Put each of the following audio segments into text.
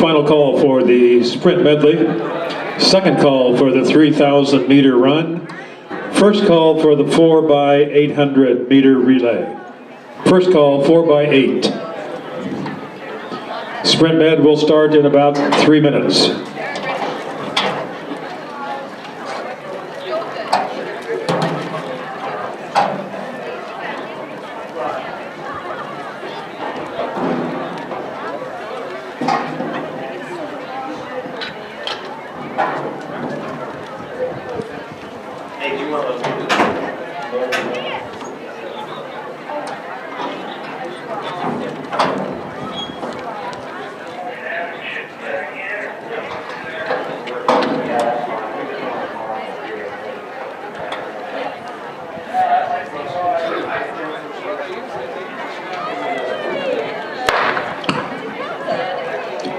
Final call for the sprint medley. Second call for the 3,000 meter run. First call for the 4x800 meter relay. First call 4x8. Sprint med will start in about 3 minutes.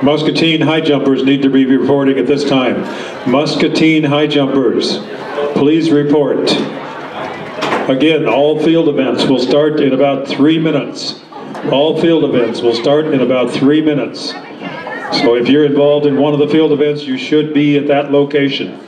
Muscatine high jumpers need to be reporting at this time. Muscatine high jumpers, please report. Again, all field events will start in about 3 minutes. All field events will start in about 3 minutes. So if you're involved in one of the field events, you should be at that location.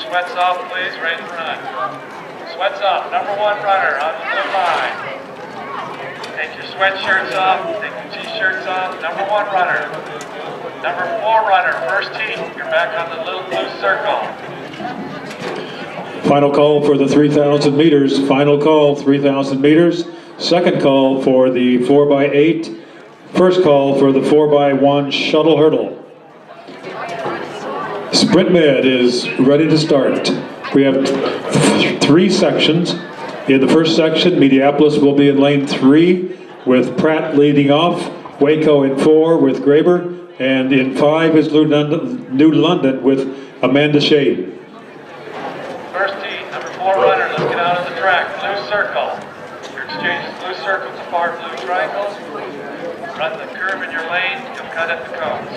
Sweats off, please, ready to run. Sweats off, number 1 runner on the blue line. Take your sweatshirts off, take your t-shirts off, number 1 runner. Number 4 runner, first heat, you're back on the little blue circle. Final call for the 3,000 meters, final call 3,000 meters. Second call for the 4x8. First call for the 4x1 shuttle hurdle. Sprint med is ready to start. We have 3 sections. In the first section, Minneapolis will be in lane 3 with Pratt leading off, Waco in 4 with Graber, and in 5 is New London with Amanda Shade. First heat, number 4 runner, let's get out on the track. Blue circle. Your exchange is blue circles apart, blue triangles. Run the curve in your lane, you'll cut at the cones.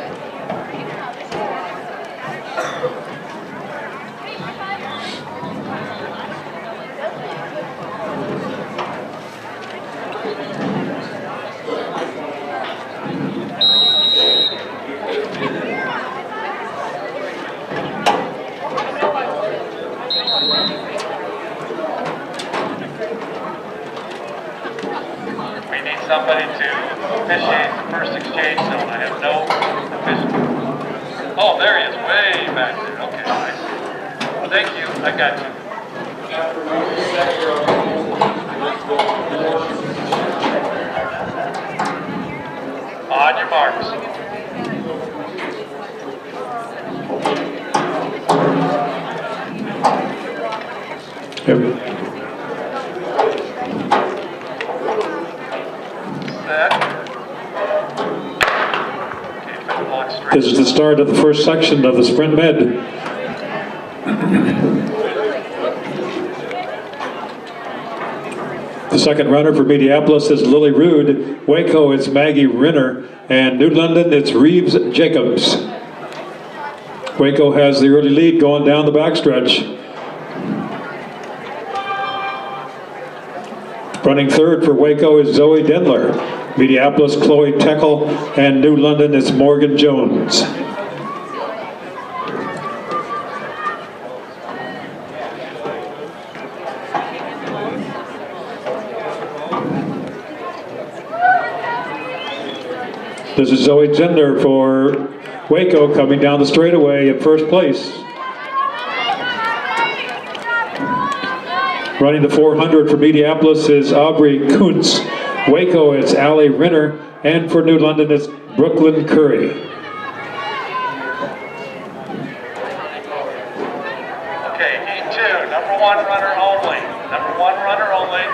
We need somebody to officiate the first exchange zone. I have no official. Oh, there he is, way back there. Okay, nice. Thank you, I got you. On your marks. Yep. This is the start of the first section of the sprint med. The second runner for Minneapolis is Lily Rude. Waco, it's Maggie Renner. And New London, it's Reeves Jacobs. Waco has the early lead going down the backstretch. Running third for Waco is Zoe Denler. Minneapolis, Chloe Teckel, and New London is Morgan Jones. This is Zoe Denler for Waco coming down the straightaway in first place. Running the 400 for Mediapolis is Aubrey Kuntz. Waco, it's Allie Renner. And for New London, it's Brooklyn Curry. Okay, heat 2, number 1 runner only. Number 1 runner only.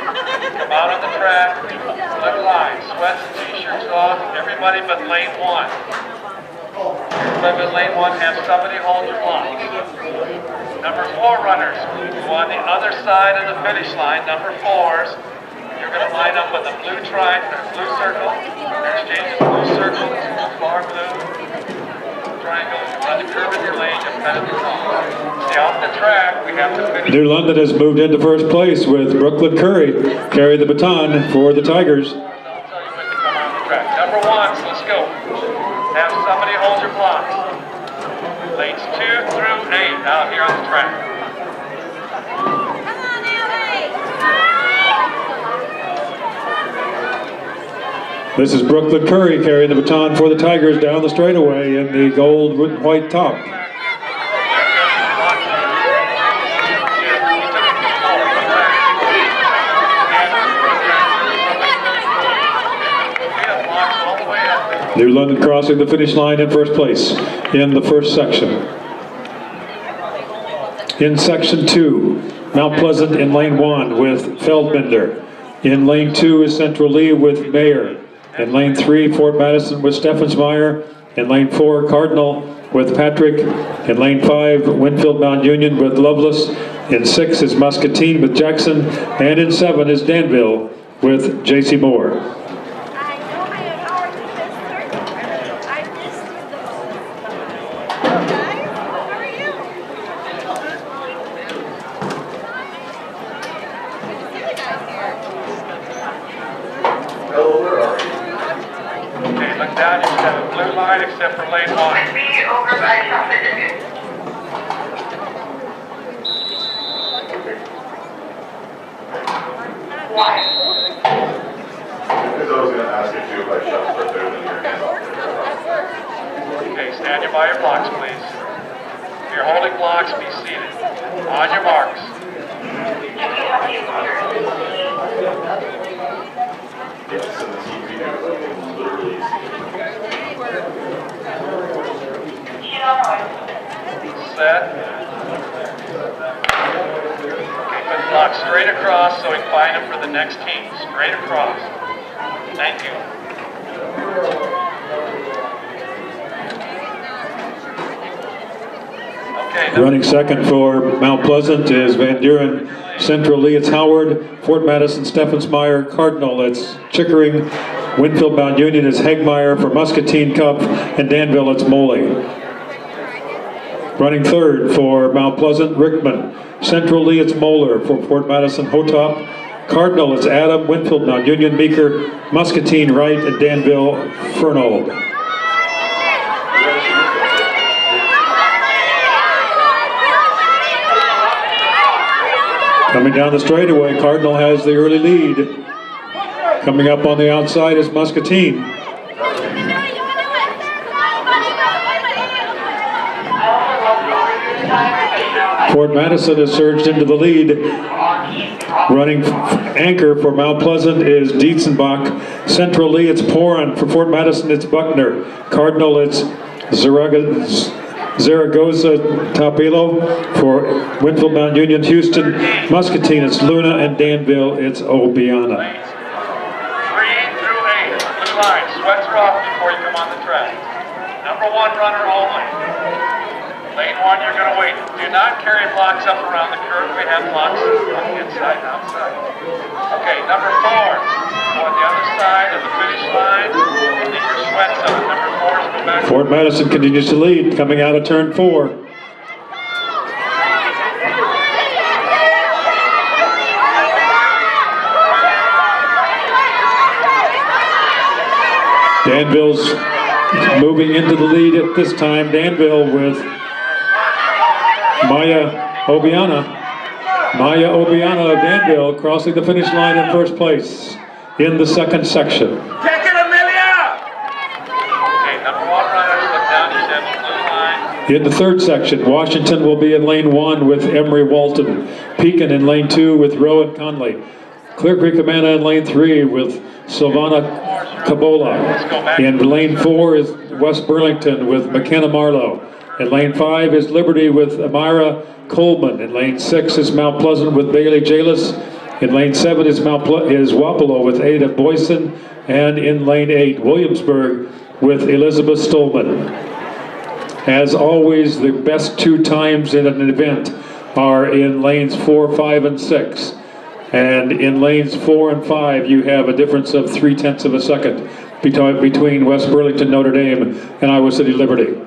Come out on the track. Blue line, sweats and t-shirts off. Everybody but lane 1. Everybody but lane 1, have somebody hold your blocks. Number 4 runners go on the other side of the finish line. Number 4s, you're going to line up with a blue blue circle. Exchanges blue circle, far blue triangle. You run the curve in your lane, just kind of stay off the track. We have to finish. New London has moved into first place with Brooklyn Curry carry the baton for the Tigers. I'll tell you when to come on the track. Number 1s, let's go. Have somebody hold your blocks. Lanes 2 through 8 out here on the track. This is Brooklyn Curry carrying the baton for the Tigers down the straightaway in the gold with white top. New London crossing the finish line in first place in the first section. In section 2, Mount Pleasant in lane 1 with Feldbinder. In lane 2 is Central Lee with Mayer. In lane 3, Fort Madison with Steffensmeyer. In lane 4, Cardinal with Patrick. In lane 5, Winfield Mount Union with Lovelace. In 6 is Muscatine with Jackson. And in 7 is Danville with J.C. Moore. Okay, look down, you have a blue line except for lane 1. Because I was going to ask if you about Shuttle Hurdle in your hand. Okay, stand by your blocks, please. If you're holding blocks, be seated. On your marks. Yes, and the TV video literally Set. Okay, put the blocks straight across so we can find them for the next team. Straight across. Thank you. Okay. Running second for Mount Pleasant is Van Duren. Central Lee, it's Howard. Fort Madison, Steffensmeyer. Cardinal, it's Chickering. Winfield Mount Union is Hegmeyer. For Muscatine Cup and Danville, it's Moley. Running third for Mount Pleasant, Rickman. Central Lee, it's Moeller. For Fort Madison, Hotop. Cardinal, it's Adam. Winfield Mount Union, Meeker. Muscatine, Wright. And Danville, Furnold. Coming down the straightaway, Cardinal has the early lead. Coming up on the outside is Muscatine. Fort Madison has surged into the lead. Running anchor for Mount Pleasant is Dietzenbach. Central Lee, it's Poran. For Fort Madison, it's Buckner. Cardinal, it's Zaragoza Tapilo. For Winfield Mount Union, Houston. Muscatine, it's Luna. And Danville, it's Obiana. 3 through 8. Blue line. Sweats are off before you come on the track. Number 1 runner only. Lane 1, you're going to wait. Do not carry blocks up around the curve. We have blocks on the inside and outside. Okay, number 4. Go on the other side of the finish line. Leave your sweats up. Number 4s go back. Fort Madison continues to lead, coming out of turn 4. Danville's moving into the lead at this time. Danville with Maya Obiana. Maya Obiana of Danville crossing the finish line in first place in the second section. Okay, number 1 runners, look down, you said In the third section, Washington will be in lane 1 with Emery Walton. Pekin in lane 2 with Rowan Conley. Clear Creek Amana in lane 3 with Silvana Cabola. In lane 4 is West Burlington with McKenna Marlowe. In lane 5 is Liberty with Amira Coleman. In lane 6 is Mount Pleasant with Bailey Jalis. In lane 7 is Wapello with Ada Boyson. And in lane 8, Williamsburg with Elizabeth Stolman. As always, the best 2 times in an event are in lanes 4, 5, and 6. And in lanes 4 and 5, you have a difference of 0.3 of a second between West Burlington, Notre Dame, and Iowa City Liberty.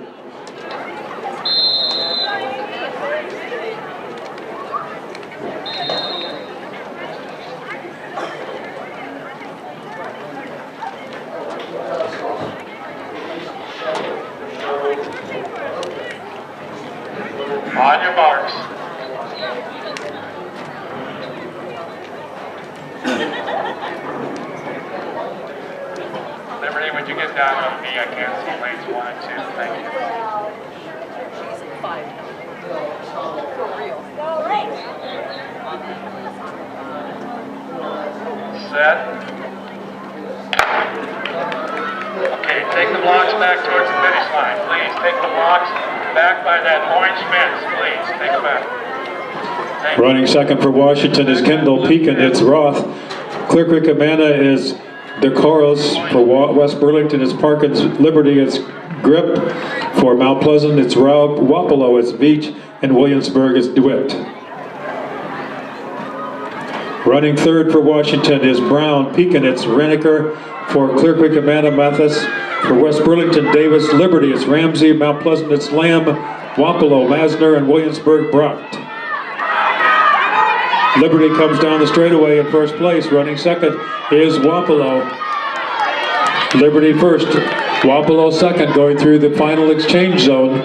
On your marks. Liberty, would you get down on me? I can't see lanes 1 and 2. Thank you. Set. Okay, take the blocks back towards the finish line. Please take the blocks back by that orange fence. Please, take it back. Thank Running you. second for Washington is Kendall Pekin. It's Roth. Clear Creek Amana is DeCoros. For West Burlington is Parkins. Liberty is Grip. For Mount Pleasant it's Rob. Wapello is Veach. And Williamsburg is DeWitt. Running third for Washington is Brown. Pekin it's Reniker. For Clear Creek Amana Mathis. For West Burlington Davis. Liberty is Ramsey. Mount Pleasant it's Lamb. Wapello, Masner, and Williamsburg Brocht. Liberty comes down the straightaway in first place. Running second is Wapello. Liberty first. Wapello second, going through the final exchange zone.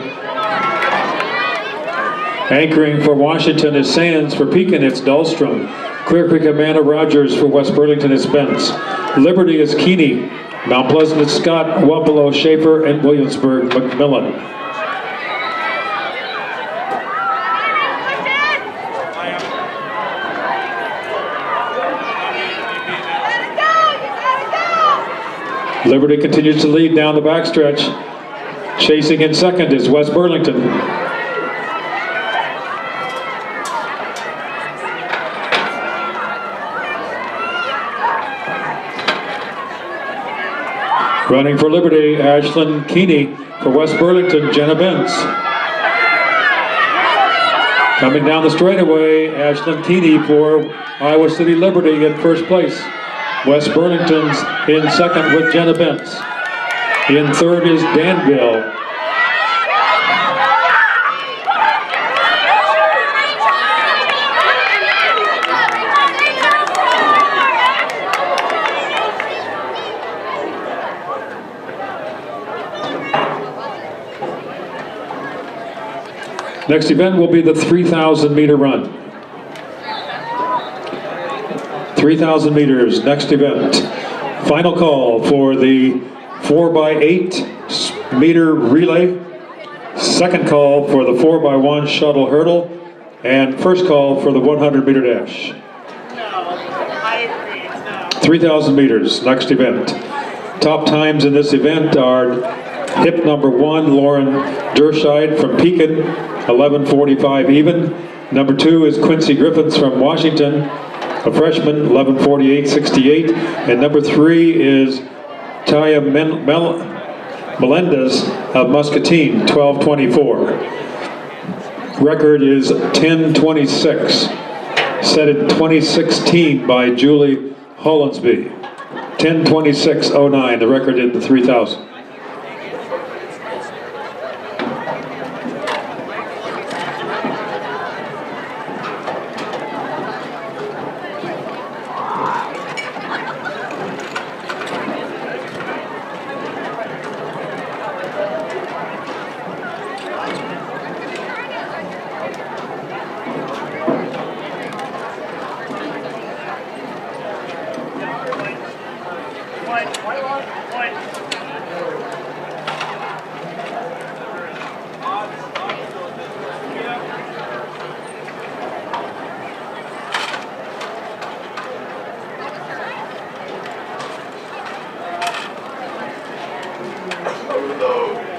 Anchoring for Washington is Sands. For Pekin, it's Dahlstrom. Clear Creek Amana Rogers. For West Burlington is Spence. Liberty is Keeney. Mount Pleasant is Scott. Wapello, Schaefer, and Williamsburg McMillan. Liberty continues to lead down the backstretch. Chasing in second is West Burlington. Running for Liberty, Ashlyn Keeney. For West Burlington, Jenna Benz. Coming down the straightaway, Ashlyn Keeney for Iowa City Liberty in first place. West Burlington's in second with Jenna Benz. In third is Danville. Next event will be the 3,000 meter run. 3,000 meters, next event. Final call for the 4x8 meter relay. Second call for the 4x1 shuttle hurdle. And first call for the 100 meter dash. 3,000 meters, next event. Top times in this event are hip number 1, Lauren Derscheid from Pekin, 11:45 even. Number 2 is Quincy Griffiths from Washington, a freshman, 11:48.68. And number 3 is Taya Melendez of Muscatine, 12:24. Record is 10:26, set in 2016 by Julie Hollinsby. 10:26.09, the record in the 3,000. over those.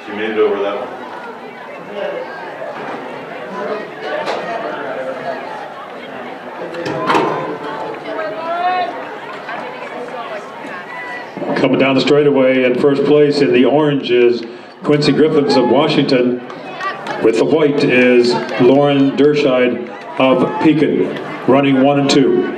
She made it over that one. Coming down the straightaway in first place in the orange is Quincy Griffiths of Washington. With the white is Lauren Derscheid of Pekin, running 1 and 2.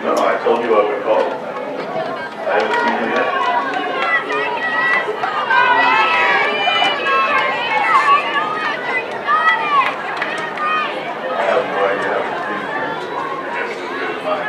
No, I told you I would call. I haven't seen you yet. I have no idea how to do it. Guess it's as good as mine.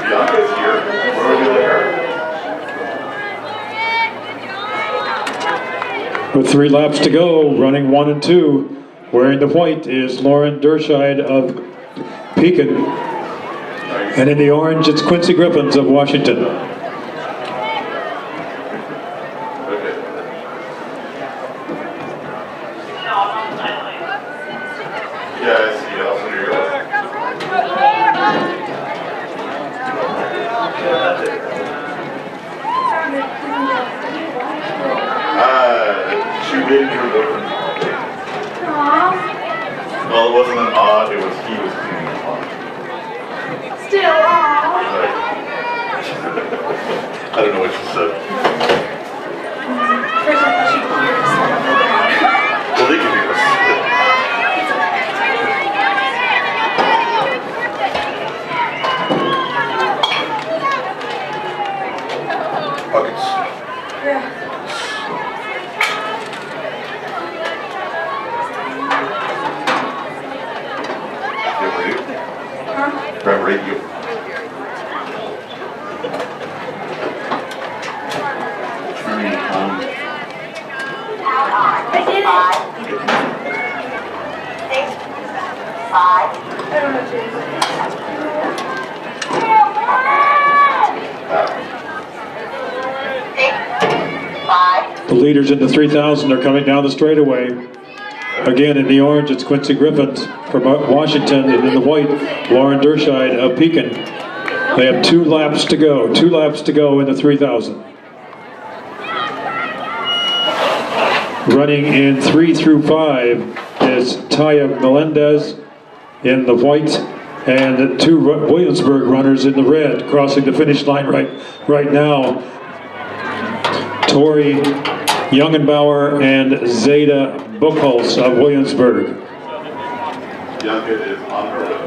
Bianca's here. What do we do with her? With 3 laps to go, running 1 and 2, wearing the white is Lauren Derscheid of Pekin. And in the orange, it's Quincy Griffins of Washington. Yeah, I see. Also, here you go. She waited for boyfriend holiday. Well, it wasn't an odd, it was he was cleaning the pond. Still on. I don't know what she said. First I thought she'd hear us. Well, they can hear us. Buckets. Yeah. Grab radio. Turn it on. I did it. 5. I don't know, James. Five. The leaders in the 3,000 are coming down the straightaway. Again, in the orange, it's Quincy Griffins from Washington, and in the white, Lauren Derscheid of Pekin. They have 2 laps to go. 2 laps to go in the 3,000. Running in 3 through 5 is Taya Melendez in the white, and the 2 Williamsburg runners in the red, crossing the finish line right now. Tori Youngenbauer and Zeta Buchholz of Williamsburg. Bianca is on her way.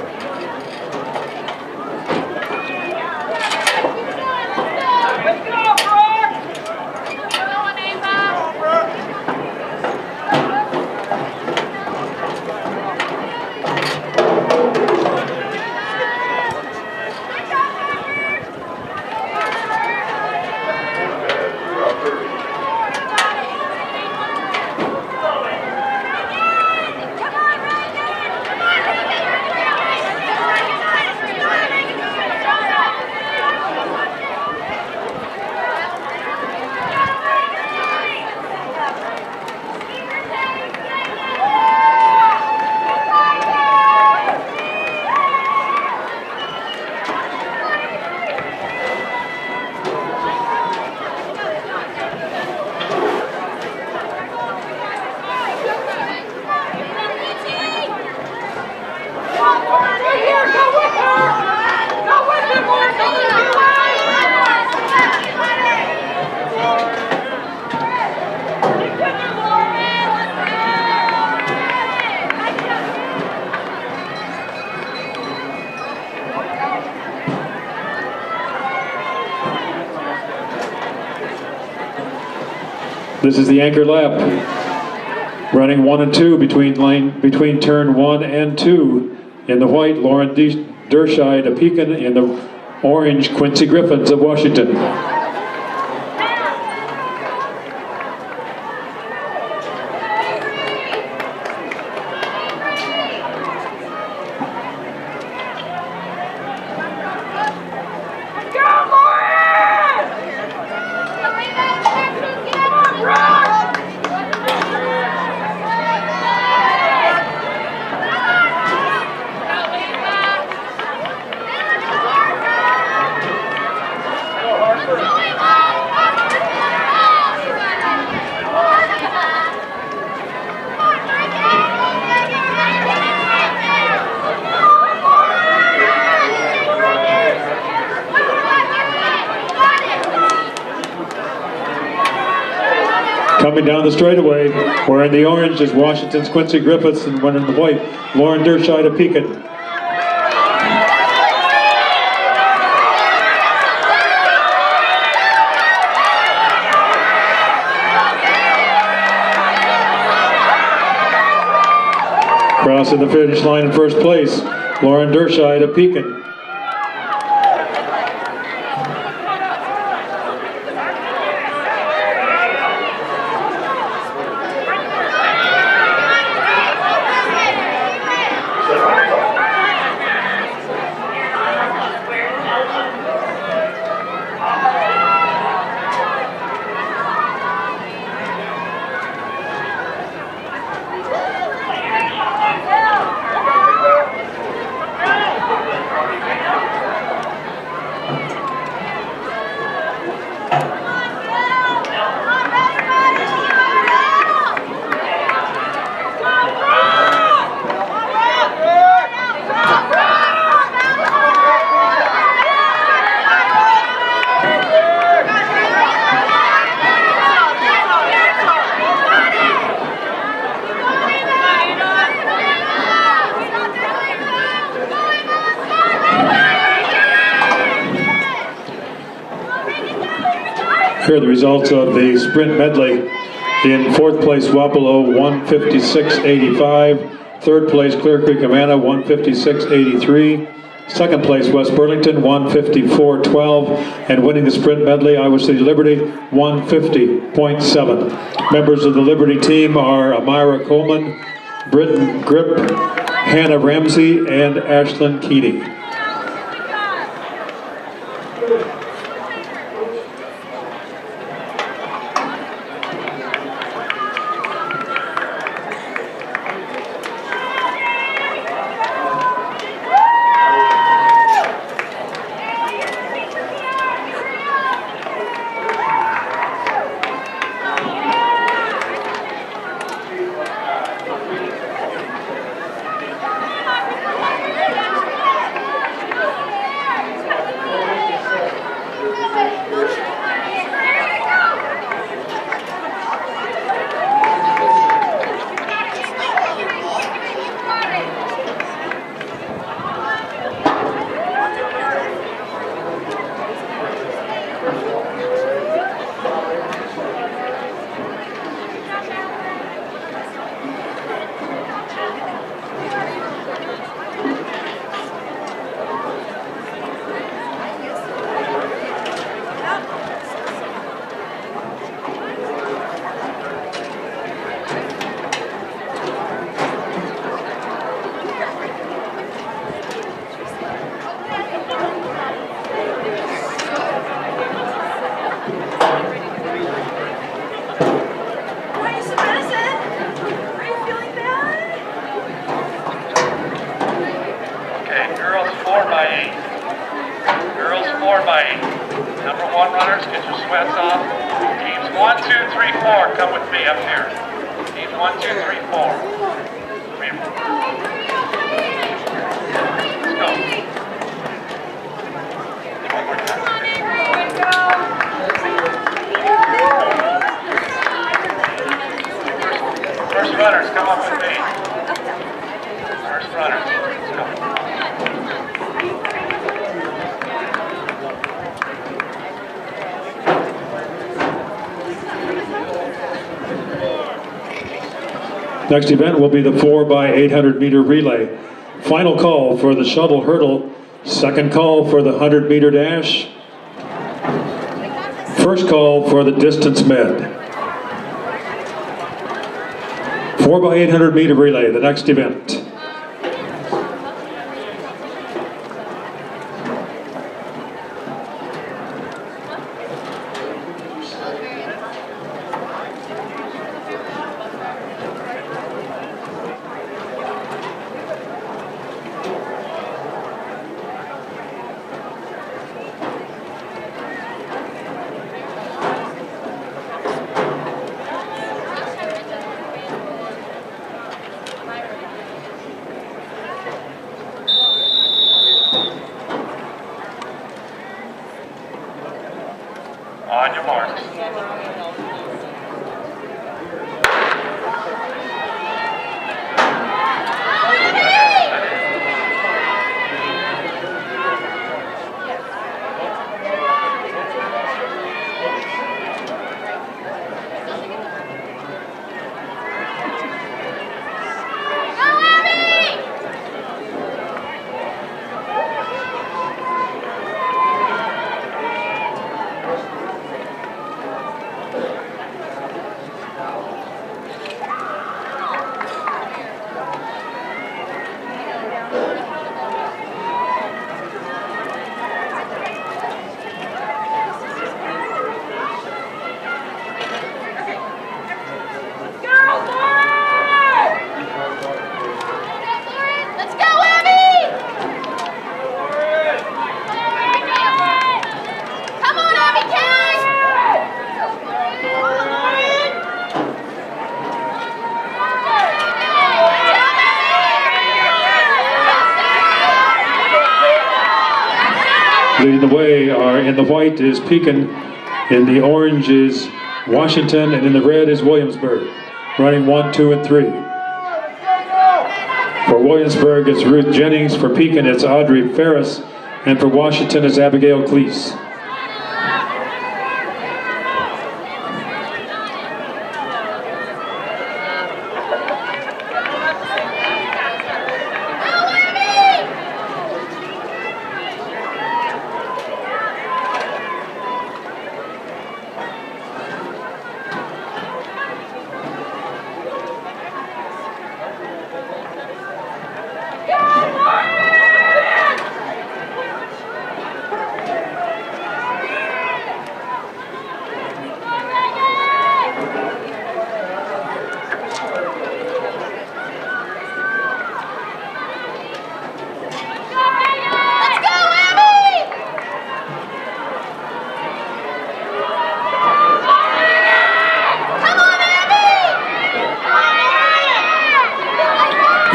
This is the anchor lap. Running 1 and 2 between turn 1 and 2. In the white, Lauren Derscheid of Pekin. In the orange, Quincy Griffins of Washington. Coming down the straightaway, wearing the orange is Washington's Quincy Griffiths, and one in the white, Lauren Derscheid of Pekin. Crossing the finish line in first place, Lauren Derscheid of Pekin. Here are the results of the sprint medley. In fourth place, Wapello, 156.85. Third place, Clear Creek Amana, 156.83. Second place, West Burlington, 154.12. And winning the sprint medley, Iowa City Liberty, 150.7. Members of the Liberty team are Amira Coleman, Britton Grip, Hannah Ramsey, and Ashlyn Keeney. Next event will be the 4x800 meter relay. Final call for the shuttle hurdle. Second call for the 100 meter dash. First call for the distance med. 4x800 meter relay, the next event. On your marks. Leading the way are in the white is Pekin, in the orange is Washington, and in the red is Williamsburg. Running 1, 2, and 3. For Williamsburg it's Ruth Jennings, for Pekin it's Audrey Ferris, and for Washington it's Abigail Cleese.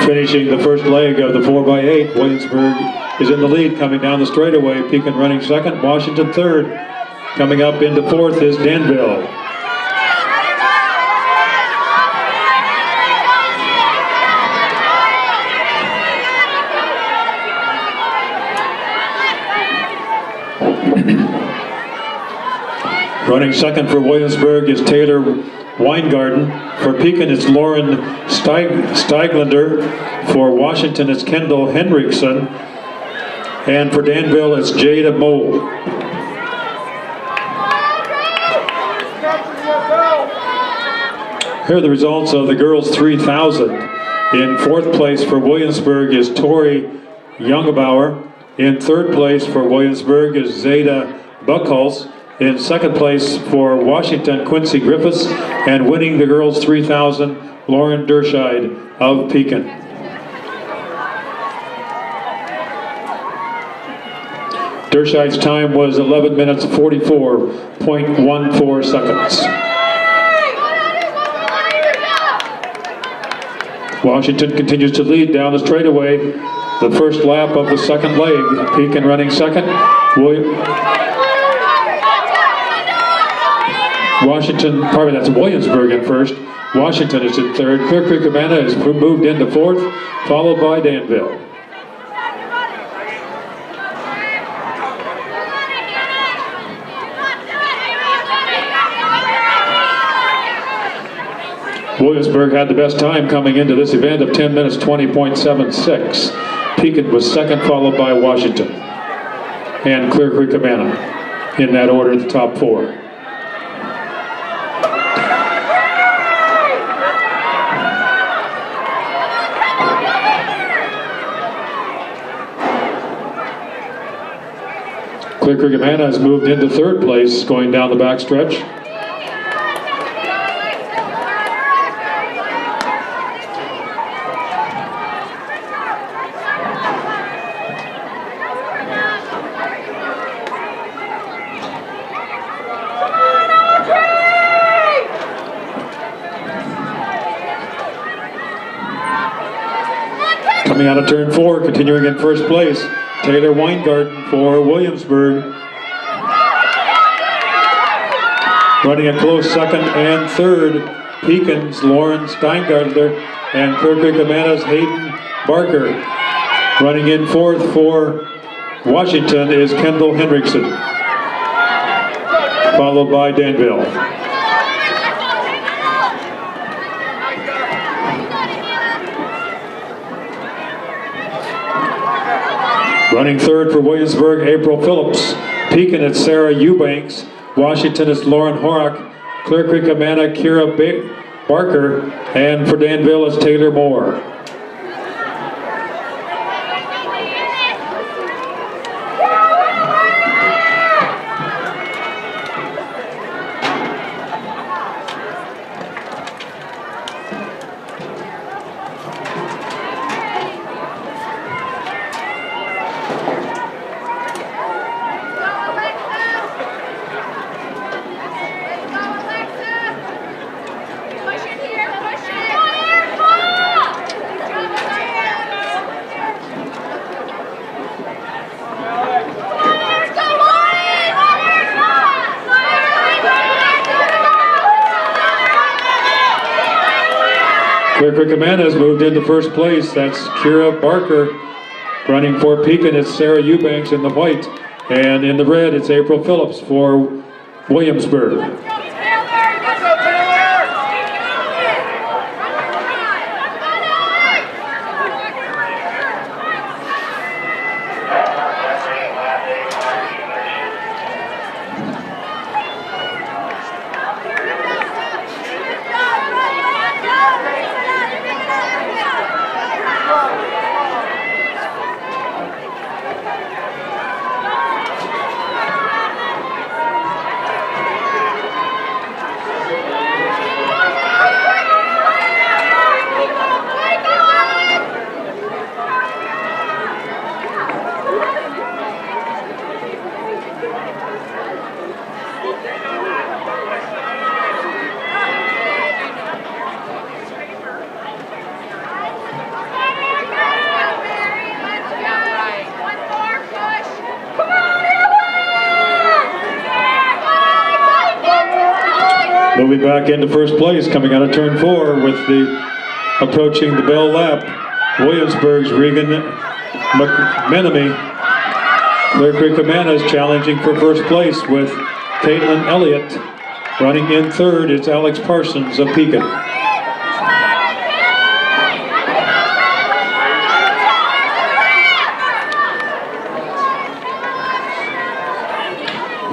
Finishing the first leg of the 4x8, Williamsburg is in the lead coming down the straightaway. Pekin running second, Washington third. Coming up into fourth is Danville. Running second for Williamsburg is Taylor Weingarten. For Pekin it's Lauren Steiglander. For Washington it's Kendall Henriksen. And for Danville it's Jada Moe. Here are the results of the girls 3000. In fourth place for Williamsburg is Tori Youngbauer. In third place for Williamsburg is Zeta Buckholz. In second place for Washington, Quincy Griffiths, and winning the girls 3000, Lauren Derscheid of Pekin. Derscheid's time was 11 minutes 44.14 seconds. Washington continues to lead down the straightaway. The first lap of the second leg. Pekin running second. That's Williamsburg in first. Washington is in third. Clear Creek Urbana has moved into fourth, followed by Danville. Williamsburg had the best time coming into this event of 10 minutes 20.76. Pekin was second, followed by Washington and Clear Creek Amana. In that order, the top four. Clear Creek Amana has moved into third place going down the backstretch. Coming out of turn 4, continuing in first place, Taylor Weingarten for Williamsburg. Running a close second and third, Pekin's Lauren Steingartler and Clear Creek Amana's Hayden Barker. Running in fourth for Washington is Kendall Hendrickson, followed by Danville. Running third for Williamsburg, April Phillips. Pekin, it's Sarah Eubanks. Washington is Lauren Horak. Clear Creek Amana, Kira Barker. And for Danville is Taylor Moore. Clear Creek Amana has moved into first place. That's Kira Barker. Running for Pekin, it's Sarah Eubanks in the white. And in the red, it's April Phillips for Williamsburg. Moving back into first place, coming out of turn 4 with the approaching the bell lap, Williamsburg's Regan McMenemy. Clear Creek Amana is challenging for first place with Caitlin Elliott. Running in third, it's Alex Parsons of Pekin.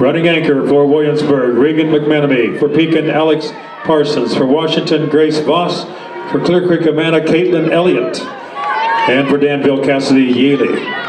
Running anchor for Williamsburg, Regan McMenemy. For Pekin, Alex Parsons. For Washington, Grace Voss. For Clear Creek Amana, Caitlin Elliott. And for Danville, Cassidy Yaley.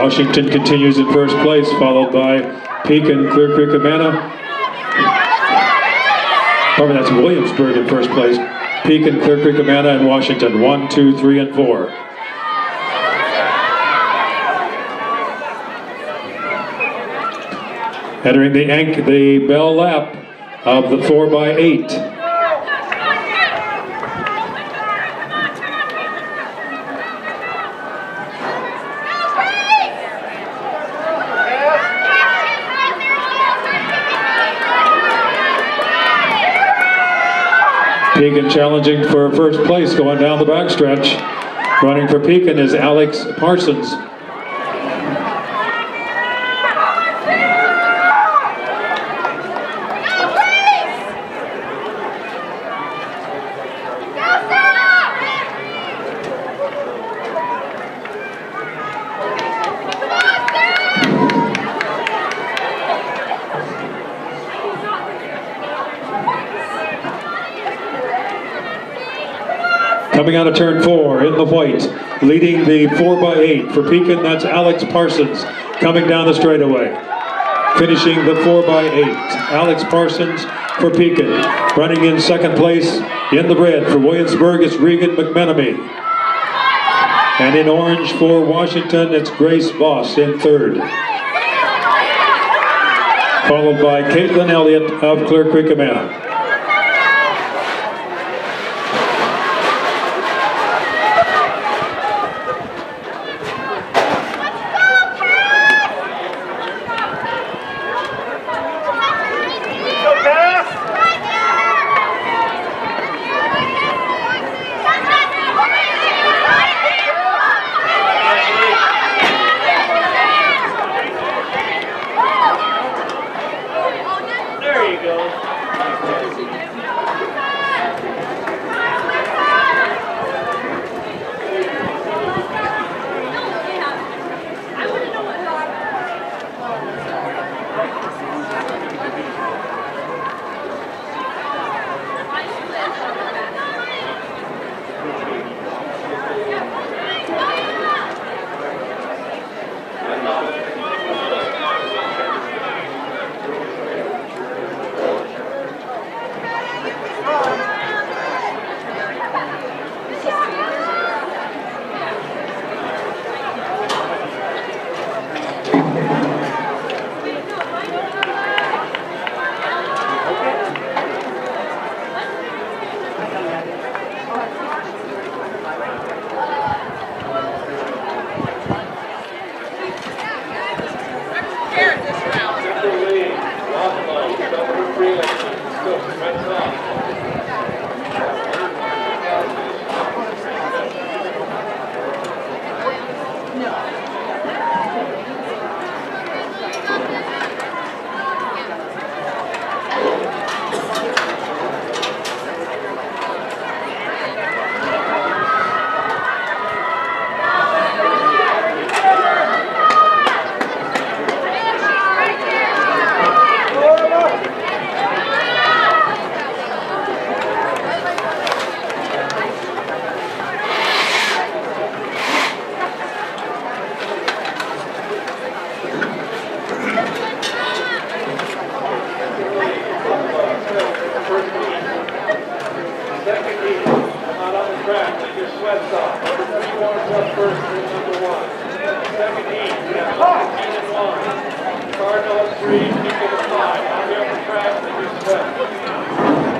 Washington continues in first place, followed by Pekin, Clear Creek Amana. Remember, that's Williamsburg in first place. Pekin, Clear Creek, Amana, and Washington. 1, 2, 3, and 4. Entering the bell lap of the 4x8. Pekin challenging for first place going down the backstretch. Running for Pekin is Alex Parsons. Coming out of turn 4 in the white, leading the 4x8 for Pekin, that's Alex Parsons coming down the straightaway. Finishing the 4x8, Alex Parsons for Pekin. Running in second place in the red for Williamsburg, it's Regan McMenemy. And in orange for Washington, it's Grace Voss in third. Followed by Caitlin Elliott of Clear Creek, Amana.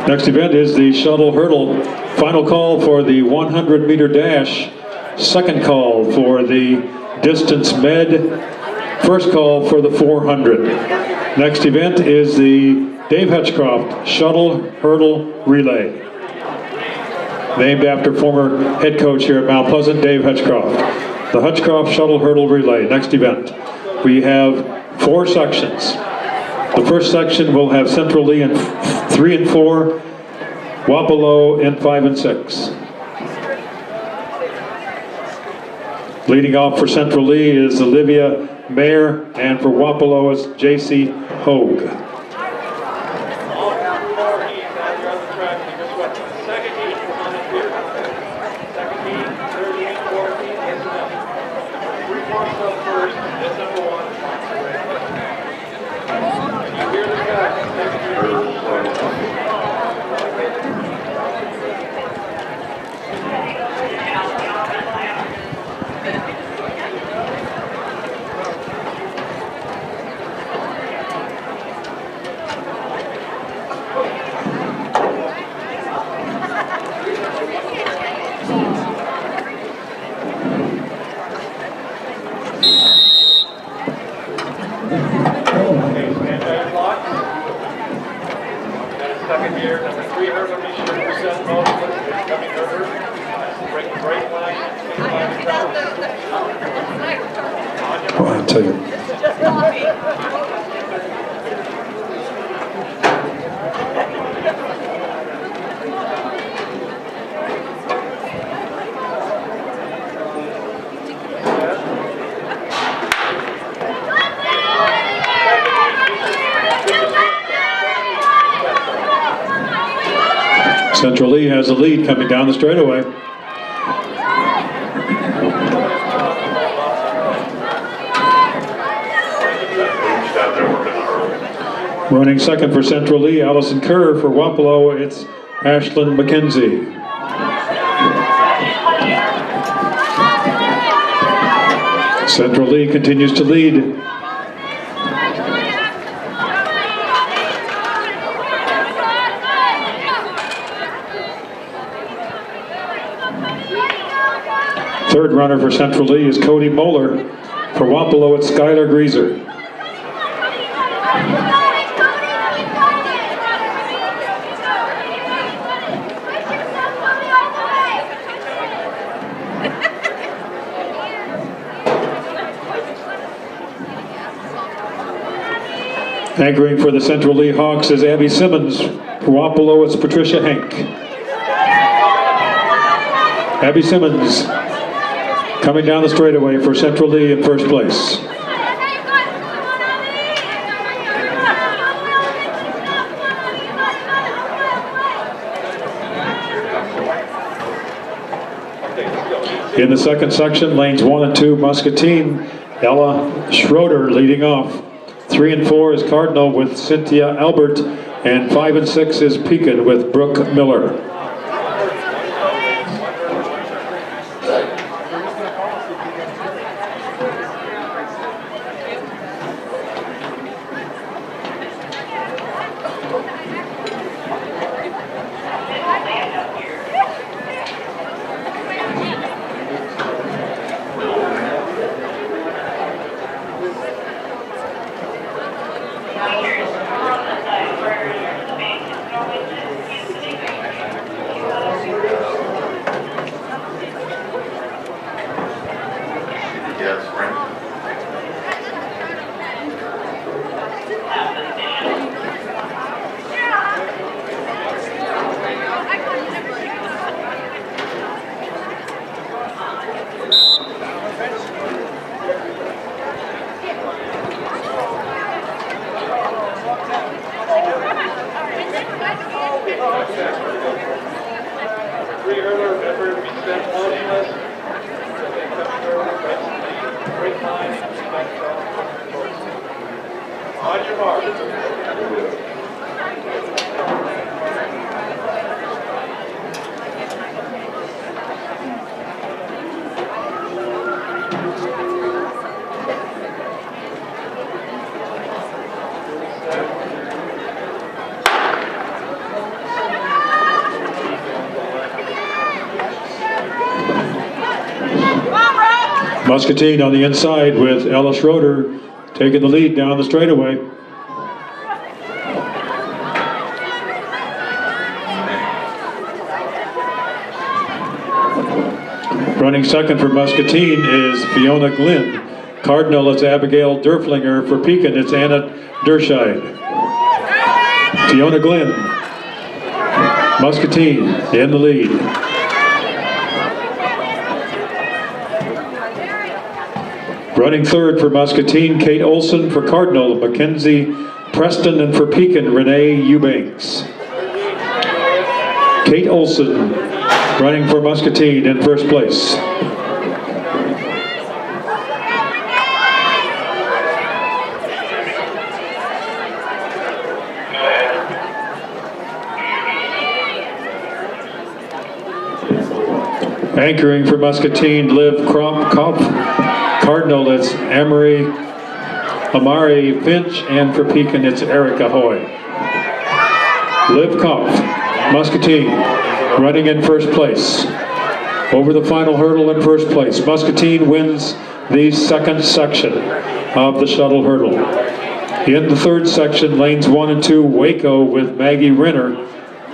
Next event is the Shuttle Hurdle. Final call for the 100-meter dash. Second call for the distance med. First call for the 400. Next event is the Dave Hetchcroft Shuttle Hurdle Relay. Named after former head coach here at Mount Pleasant, Dave Hetchcroft. The Hetchcroft Shuttle Hurdle Relay. Next event. We have 4 sections. The first section will have Central Lee in 3 and 4, Wapello in 5 and 6. Leading off for Central Lee is Olivia Mayer, and for Wapello is J.C. Hogue. I'll tell you. Central Lee has the lead coming down the straightaway. Running second for Central Lee, Allison Kerr. For Wapello, it's Ashlyn McKenzie. Central Lee continues to lead. Third runner for Central Lee is Cody Moeller. For Wapello, it's Skylar Greaser. Anchoring for the Central Lee Hawks is Abby Simmons. For Wapello, it's Patricia Hank. Abby Simmons coming down the straightaway for Central Lee in first place. In the second section, lanes 1 and 2, Muscatine, Ella Schroeder leading off. 3 and 4 is Cardinal with Cynthia Albert, and 5 and 6 is Pekin with Brooke Miller. Muscatine on the inside with Ella Schroeder taking the lead down the straightaway. Running second for Muscatine is Fiona Glynn. Cardinal is Abigail Derflinger. For Pekin, it's Anna Derscheid. Fiona Glynn, Muscatine in the lead. Running third for Muscatine, Kate Olson. For Cardinal, Mackenzie Preston, and for Pekin, Renee Eubanks. Kate Olson running for Muscatine in first place. Anchoring for Muscatine, Liv Kopf. Cardinal, it's Amari Finch, and for Pekin, it's Erica Hoy. Liv Kopf, Muscatine, running in first place. Over the final hurdle in first place. Muscatine wins the second section of the Shuttle Hurdle. In the third section, lanes 1 and 2, Waco with Maggie Renner.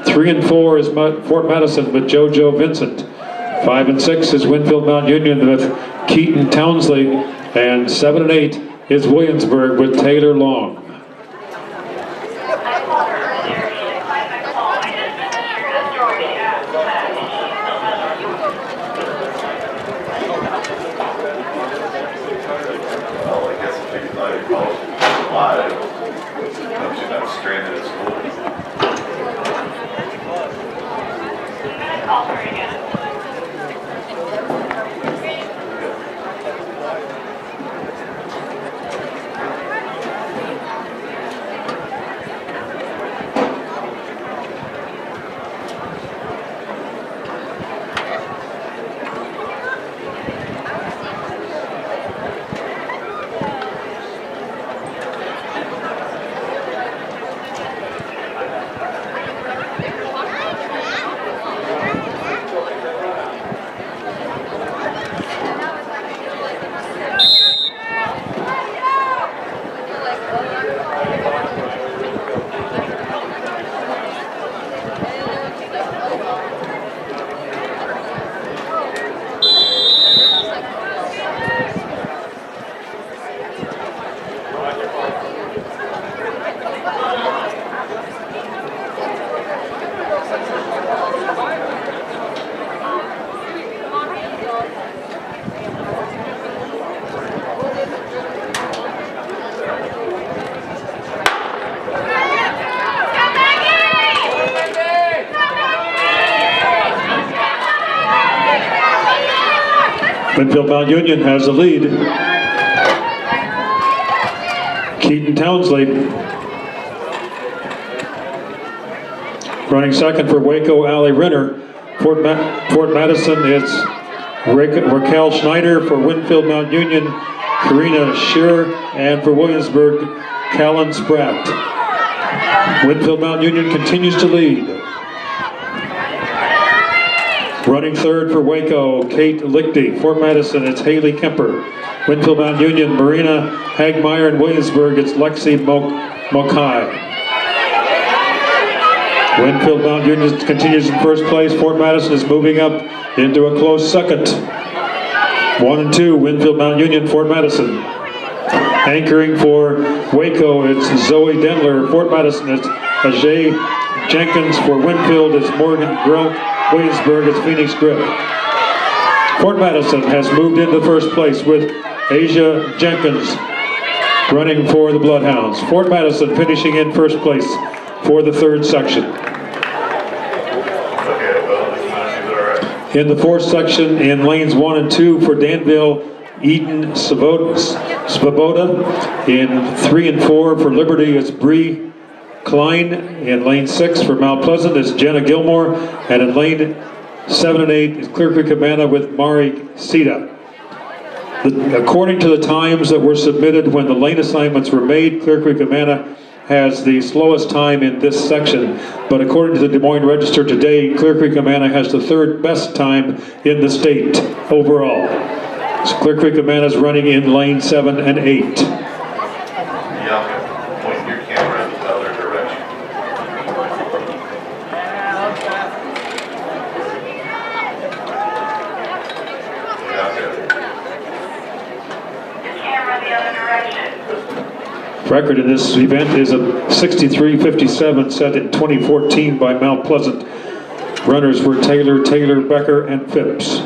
3 and 4 is Fort Madison with JoJo Vincent. 5 and 6 is Winfield Mount Union with Keaton Townsley, and 7 and 8 is Williamsburg with Taylor Long. Well, I guess if he's not involved live, don't you not stranded at school? Winfield Mount Union has the lead. Keaton Townsley running second for Waco, Allie Renner. Fort Madison, it's Raquel Schneider. For Winfield Mount Union, Karina Shearer. And for Williamsburg, Callan Spratt. Winfield Mount Union continues to lead. Running third for Waco, Kate Lichty. Fort Madison, it's Haley Kemper. Winfield Mount Union, Marina Hagmeyer. And Williamsburg, it's Lexi Mokai. Winfield Mount Union continues in first place. Fort Madison is moving up into a close second. 1 and 2, Winfield Mount Union, Fort Madison. Anchoring for Waco, it's Zoe Dendler. Fort Madison, it's Ajay Jenkins. For Winfield, it's Morgan Grunk. Williamsburg, it's Phoenix Grip. Fort Madison has moved into first place with Asia Jenkins running for the Bloodhounds. Fort Madison finishing in first place for the third section. In the fourth section, in lanes 1 and 2 for Danville, Eden Svoboda. In 3 and 4 for Liberty, it's Bree Klein. In lane 6 for Mount Pleasant is Jenna Gilmore, and in lane 7 and 8 is Clear Creek Amana with Mari Sita. According to the times that were submitted when the lane assignments were made, Clear Creek Amana has the slowest time in this section, but according to the Des Moines Register today, Clear Creek Amana has the third best time in the state overall. So Clear Creek Amana is running in lane 7 and 8. Point your camera in the other direction. Camera the other direction. Record in this event is a 63:57 set in 2014 by Mount Pleasant. Runners were Taylor, Becker, and Phipps.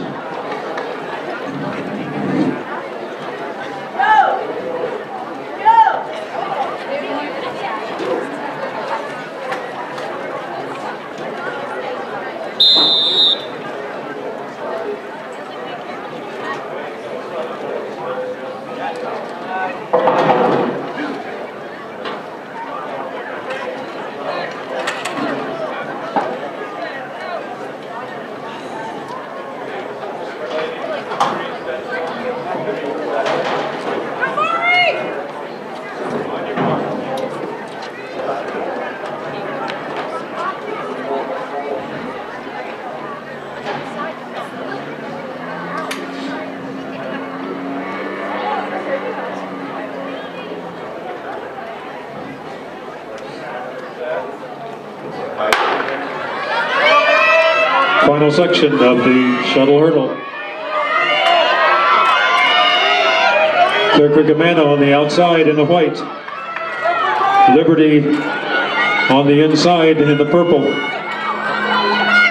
final section of the Shuttle Hurdle. Clear Creek Amana on the outside in the white. Liberty on the inside in the purple.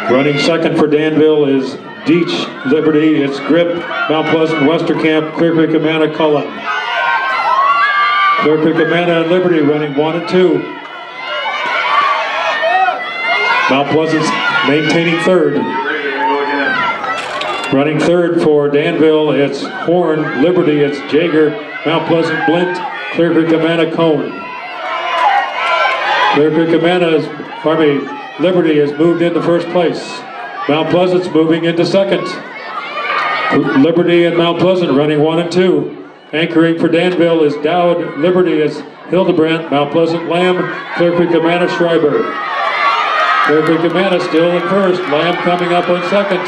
Running second for Danville is Deach, Liberty, it's Grip, Mount Pleasant, Westerkamp, Clear Creek Amana, Cullen. Clear Creek Amana and Liberty running 1 and 2. Mount Pleasant's maintaining third. Running third for Danville, it's Horn, Liberty, it's Jaeger, Mount Pleasant, Blint, Clear Creek Amana, Cone. Clear Creek Amana Liberty has moved into first place. Mount Pleasant's moving into second. Liberty and Mount Pleasant running 1 and 2. Anchoring for Danville is Dowd, Liberty is Hildebrandt, Mount Pleasant, Lamb, Clear Creek Amana, Schreiber. Clear Creek Amana still in first, Lamb coming up on second.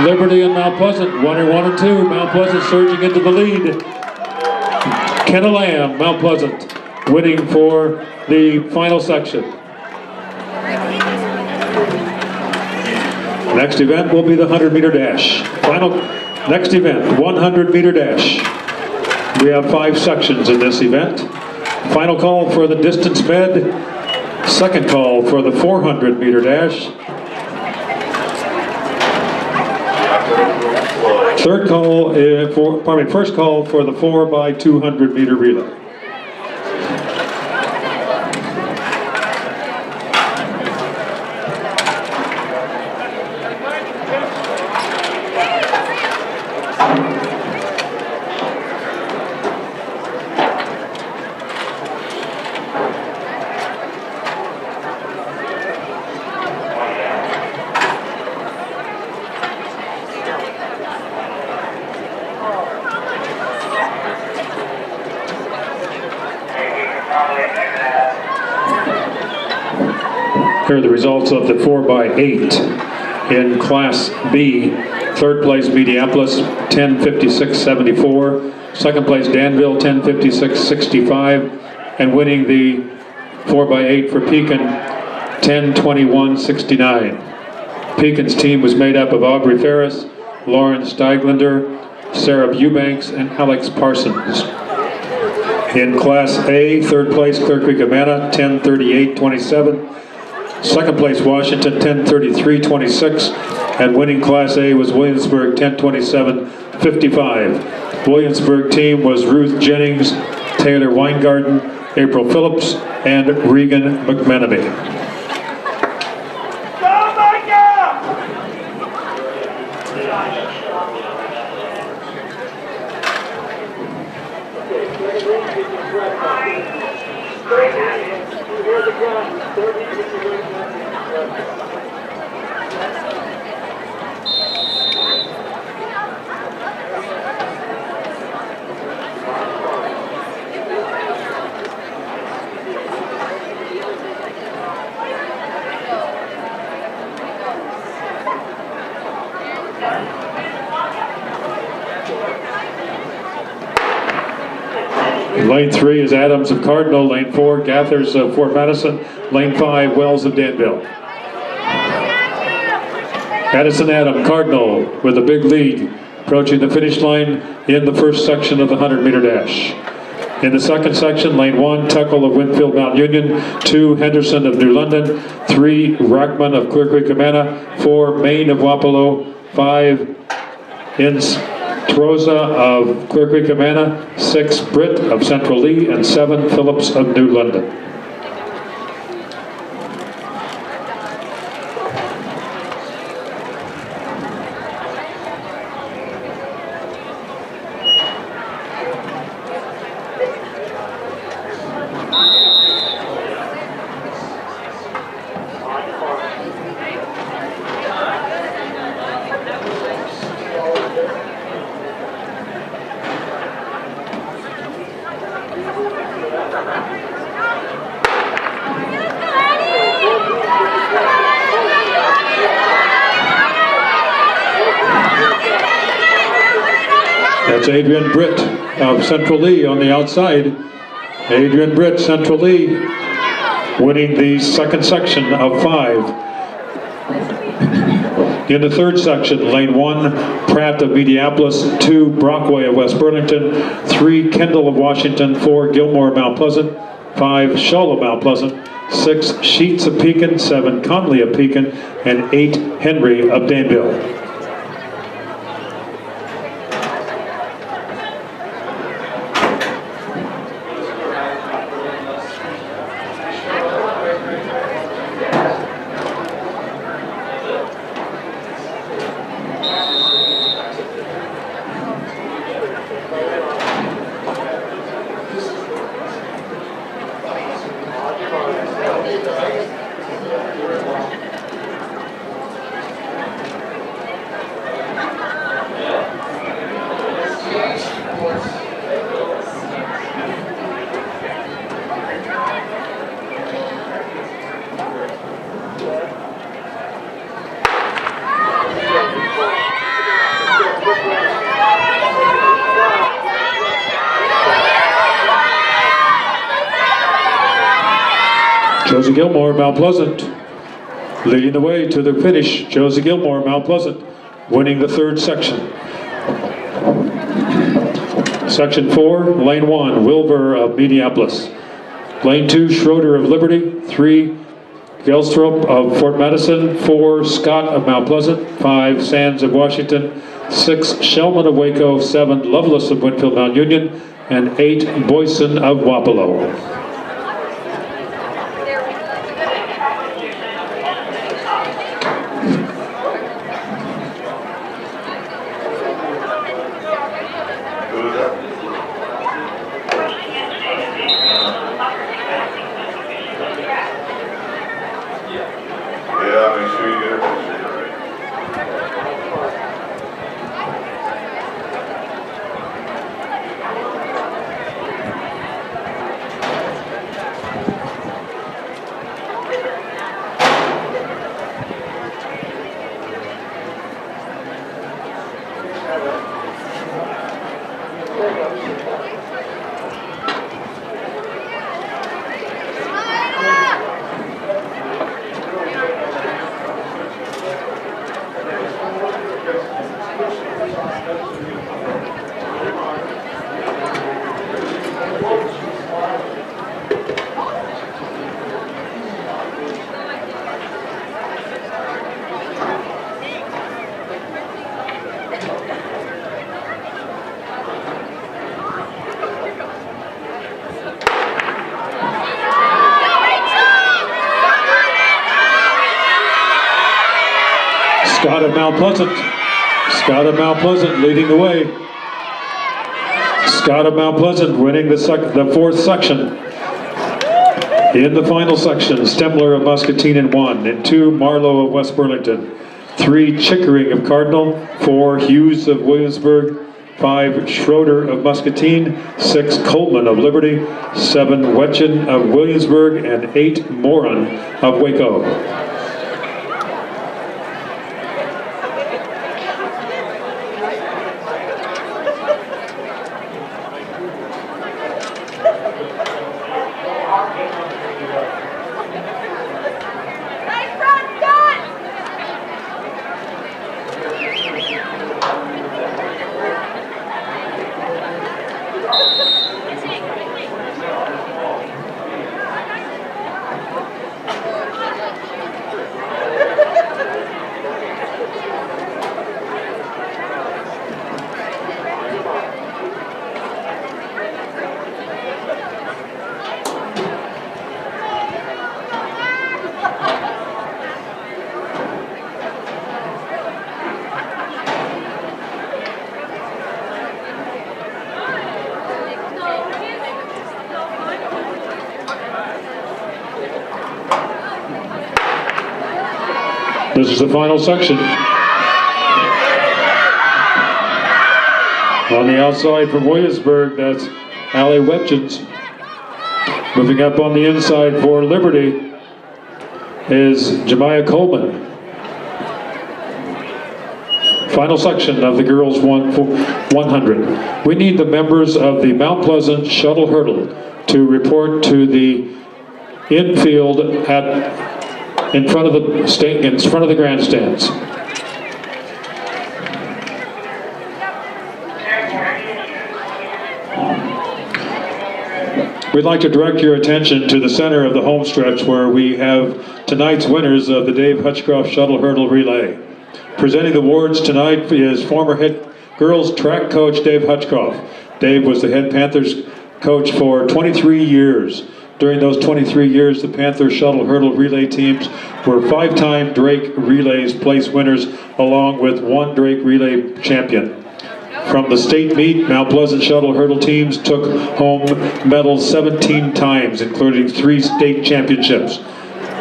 Liberty and Mount Pleasant, 1 and 2. Mount Pleasant surging into the lead. Kenna Lamb, Mount Pleasant, winning for the final section. Next event will be the 100-meter dash. Next event, 100-meter dash. We have 5 sections in this event. Final call for the distance med. Second call for the 400-meter dash. First call for the 4x200-meter relay. Here are the results of the 4x8 in Class B. Third place, Mediapolis, 10:56.74. Second place, Danville, 10:56.65. And winning the 4x8 for Pekin, 10:21.69. Pekin's team was made up of Aubrey Ferris, Lauren Steiglander, Sarah Eubanks, and Alex Parsons. In Class A, third place, Clear Creek Amana, 10:38.27. Second place, Washington, 10:33.26, and winning Class A was Williamsburg, 10:27.55. Williamsburg team was Ruth Jennings, Taylor Weingarten, April Phillips, and Regan McMenemy. Lane 3 is Adams of Cardinal, Lane 4, Gathers of Fort Madison, Lane 5, Wells of Danville. Addison Adam, Cardinal, with a big lead, approaching the finish line in the first section of the 100-meter dash. In the second section, Lane 1, Tuckle of Winfield Mount Union, 2, Henderson of New London, 3, Rackman of Clear Creek Amana, 4, Maine of Wapello, 5, Troza of Clear Creek Amana, 6, Britt of Central Lee, and 7, Phillips of New London. That's Adrian Britt of Central Lee on the outside. Adrian Britt, Central Lee. winning the second section of 5. In the third section, lane 1, Pratt of Mediapolis, 2, Brockway of West Burlington, 3, Kendall of Washington, 4, Gilmore of Mount Pleasant, 5, Shull of Mount Pleasant, 6, Sheets of Pekin, 7, Conley of Pekin, and 8, Henry of Danville. Josie Gilmore, Mount Pleasant, leading the way to the finish. Josie Gilmore, Mount Pleasant, winning the third section. Section 4, lane 1, Wilbur of Mediapolis. Lane 2, Schroeder of Liberty. 3, Gelstrop of Fort Madison. 4, Scott of Mount Pleasant. 5, Sands of Washington. 6, Shellman of Waco. 7, Lovelace of Winfield Mount Union. And 8, Boyson of Wapello. Scott of Mount Pleasant. Scott of Mount Pleasant leading the way. Scott of Mount Pleasant winning the fourth section. In the final section, Stemmler of Muscatine in 1, and 2, Marlowe of West Burlington, 3, Chickering of Cardinal, 4, Hughes of Williamsburg, 5, Schroeder of Muscatine, 6, Coleman of Liberty, 7, Wetchen of Williamsburg, and 8, Moran of Waco. This is the final section. On the outside from Williamsburg, that's Allie Wetchens. Moving up on the inside for Liberty is Jemiah Coleman. Final section of the girls 100. We need the members of the Mount Pleasant Shuttle Hurdle to report to the infield in front of the grandstands. We'd like to direct your attention to the center of the home stretch where we have tonight's winners of the Dave Hetchcroft Shuttle Hurdle Relay. Presenting the awards tonight is former head girls track coach Dave Hetchcroft. Dave was the head Panthers coach for 23 years. During those 23 years, the Panthers Shuttle Hurdle Relay teams were 5-time Drake Relays place winners along with 1 Drake Relay champion. From the state meet, Mount Pleasant Shuttle Hurdle teams took home medals 17 times, including 3 state championships.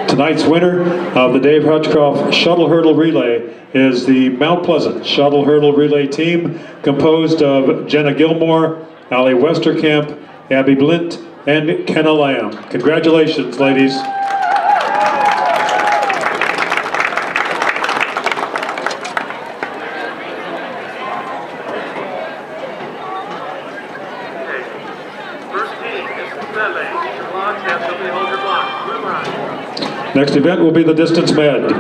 Tonight's winner of the Dave Hetchcroft Shuttle Hurdle Relay is the Mount Pleasant Shuttle Hurdle Relay team, composed of Jenna Gilmore, Allie Westerkamp, Abby Blint, and Kenna Lamb. Congratulations, ladies. Next event will be the distance med.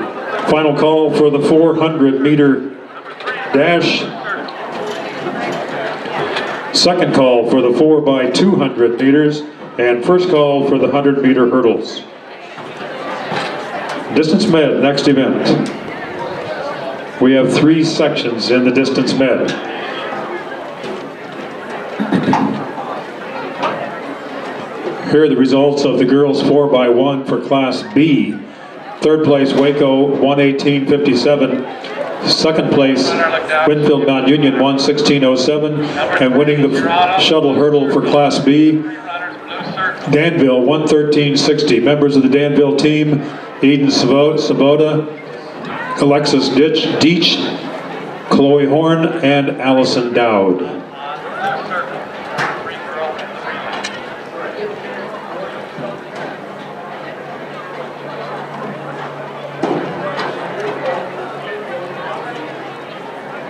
Final call for the 400-meter dash. Second call for the 4x200 meters. And first call for the 100-meter hurdles. Distance med, next event. We have 3 sections in the distance med. Here are the results of the girls 4x1 for Class B. Third place, Waco, 1:18.57. Second place, Winfield Mount Union, 1:16.07. And winning the shuttle hurdle for Class B, Danville, 1:13.60. Members of the Danville team, Eden Sabota, Alexis Deach, Chloe Horn, and Allison Dowd.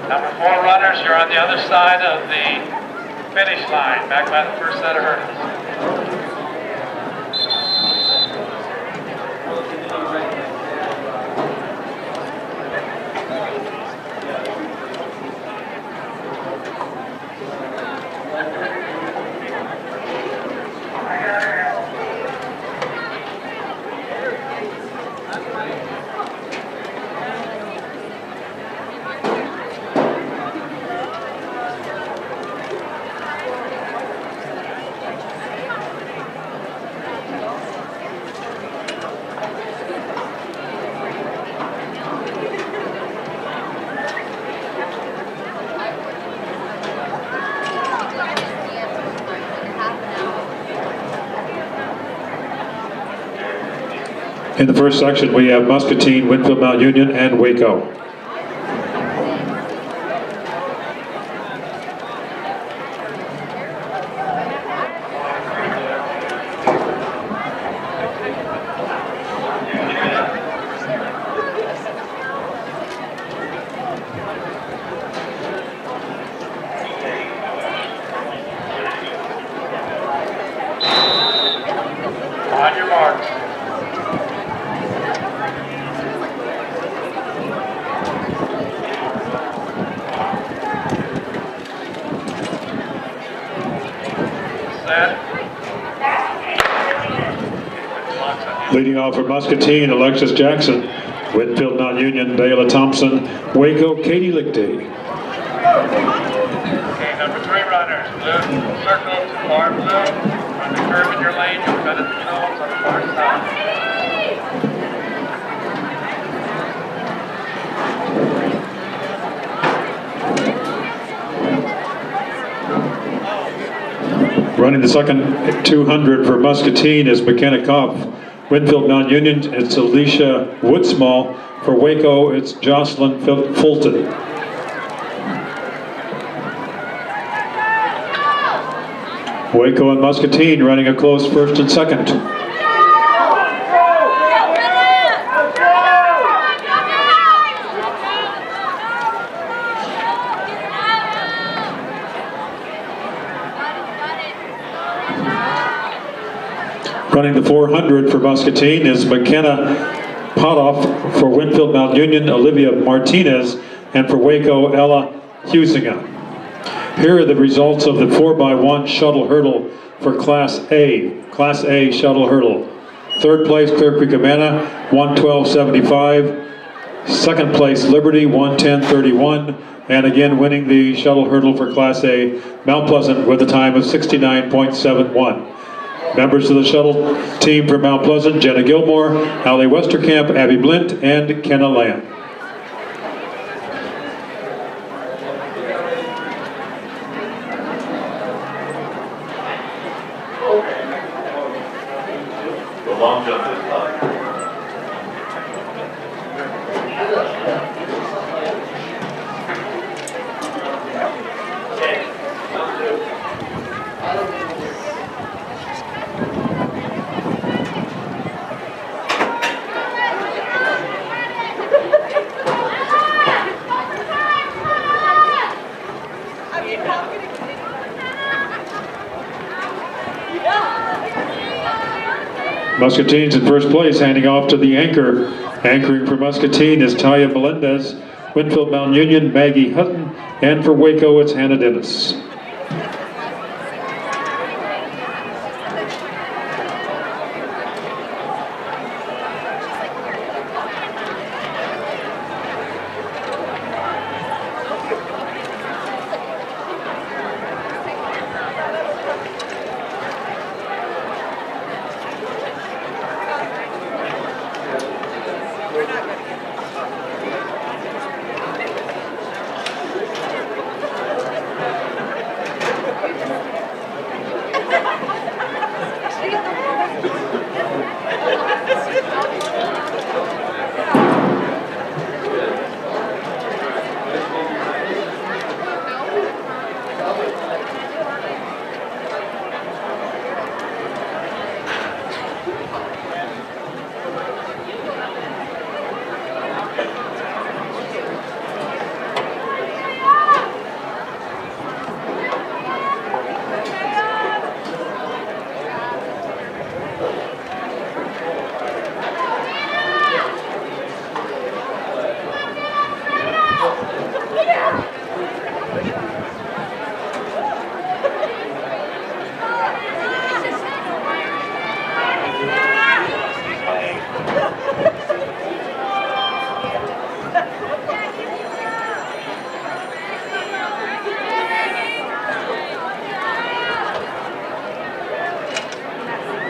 Number 4 runners, you're on the other side of the finish line, back by the first set of hurdles. In the first section, we have Muscatine, Winfield Mount Union, and Waco. On your marks. Leading off for Muscatine, Alexis Jackson. Winfield Mount Union, Bayla Thompson. Waco, Katie Lichty. Okay, number 3 runners, blue circle to far blue. Run the curve in your lane, you'll cut at the cones on the far side. Running the second 200 for Muscatine is McKenna Kopf. Winfield Mount Union, it's Alicia Woodsmall. For Waco, it's Jocelyn Fulton. Waco and Muscatine running a close first and second. Running the 400 for Muscatine is McKenna Potoff. For Winfield Mount Union, Olivia Martinez. And for Waco, Ella Husinger. Here are the results of the 4x1 shuttle hurdle for Class A. Class A shuttle hurdle. Third place, Clear Creek Amana, 112.75. Second place, Liberty, 110.31. And again, winning the shuttle hurdle for Class A, Mount Pleasant with a time of 69.71. Members of the shuttle team for Mount Pleasant, Jenna Gilmore, Allie Westerkamp, Abby Blint, and Kenna Lamb. The long jump is high. Muscatine's in first place, handing off to the anchor. Anchoring for Muscatine is Taya Melendez. Winfield Mount Union, Maggie Hutton. And for Waco, it's Hannah Dennis.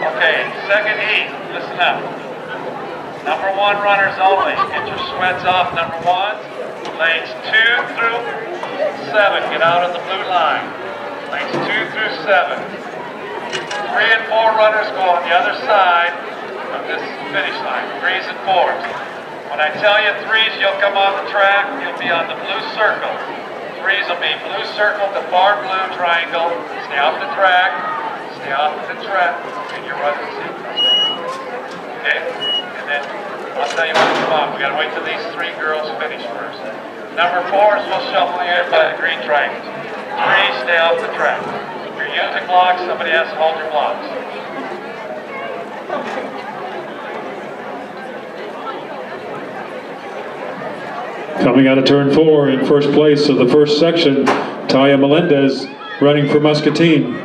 Okay, second heat, listen up. Number one runners only. Get your sweats off, number one. Lanes 2 through 7, get out of the blue line. Lanes 2 through 7. 3 and 4 runners go on the other side of this finish line, 3s and 4s. When I tell you 3s, you'll come on the track, you'll be on the blue circle. 3s will be blue circle, the far blue triangle. Stay off the track, stay off the track, and you're running the sequence. Okay? And then I'll tell you when to come on. We gotta wait till these 3 girls finish first. Number 4s will shuffle you by the green triangles. 3, stay off the track. If you're using blocks, somebody has to hold your blocks. Coming out of turn 4 in first place of the first section, Taya Melendez running for Muscatine. Down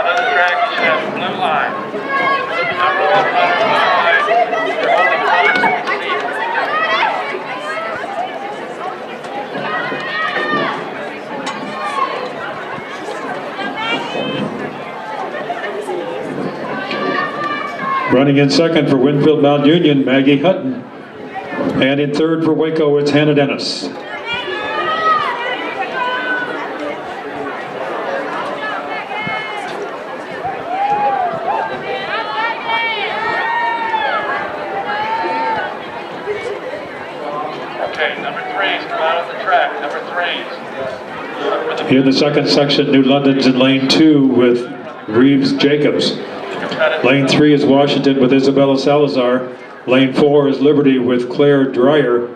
to the track, you should have a blue line. Number 1 runner, blue line. You're holding blocks to the seat. Running in second for Winfield Mount Union, Maggie Hutton. And in third for Waco, it's Hannah Dennis. Okay, number 3s come out of the track, number 3s. In the second section, New London's in lane 2 with Reeves Jacobs. Lane 3 is Washington with Isabella Salazar. Lane 4 is Liberty with Claire Dreyer.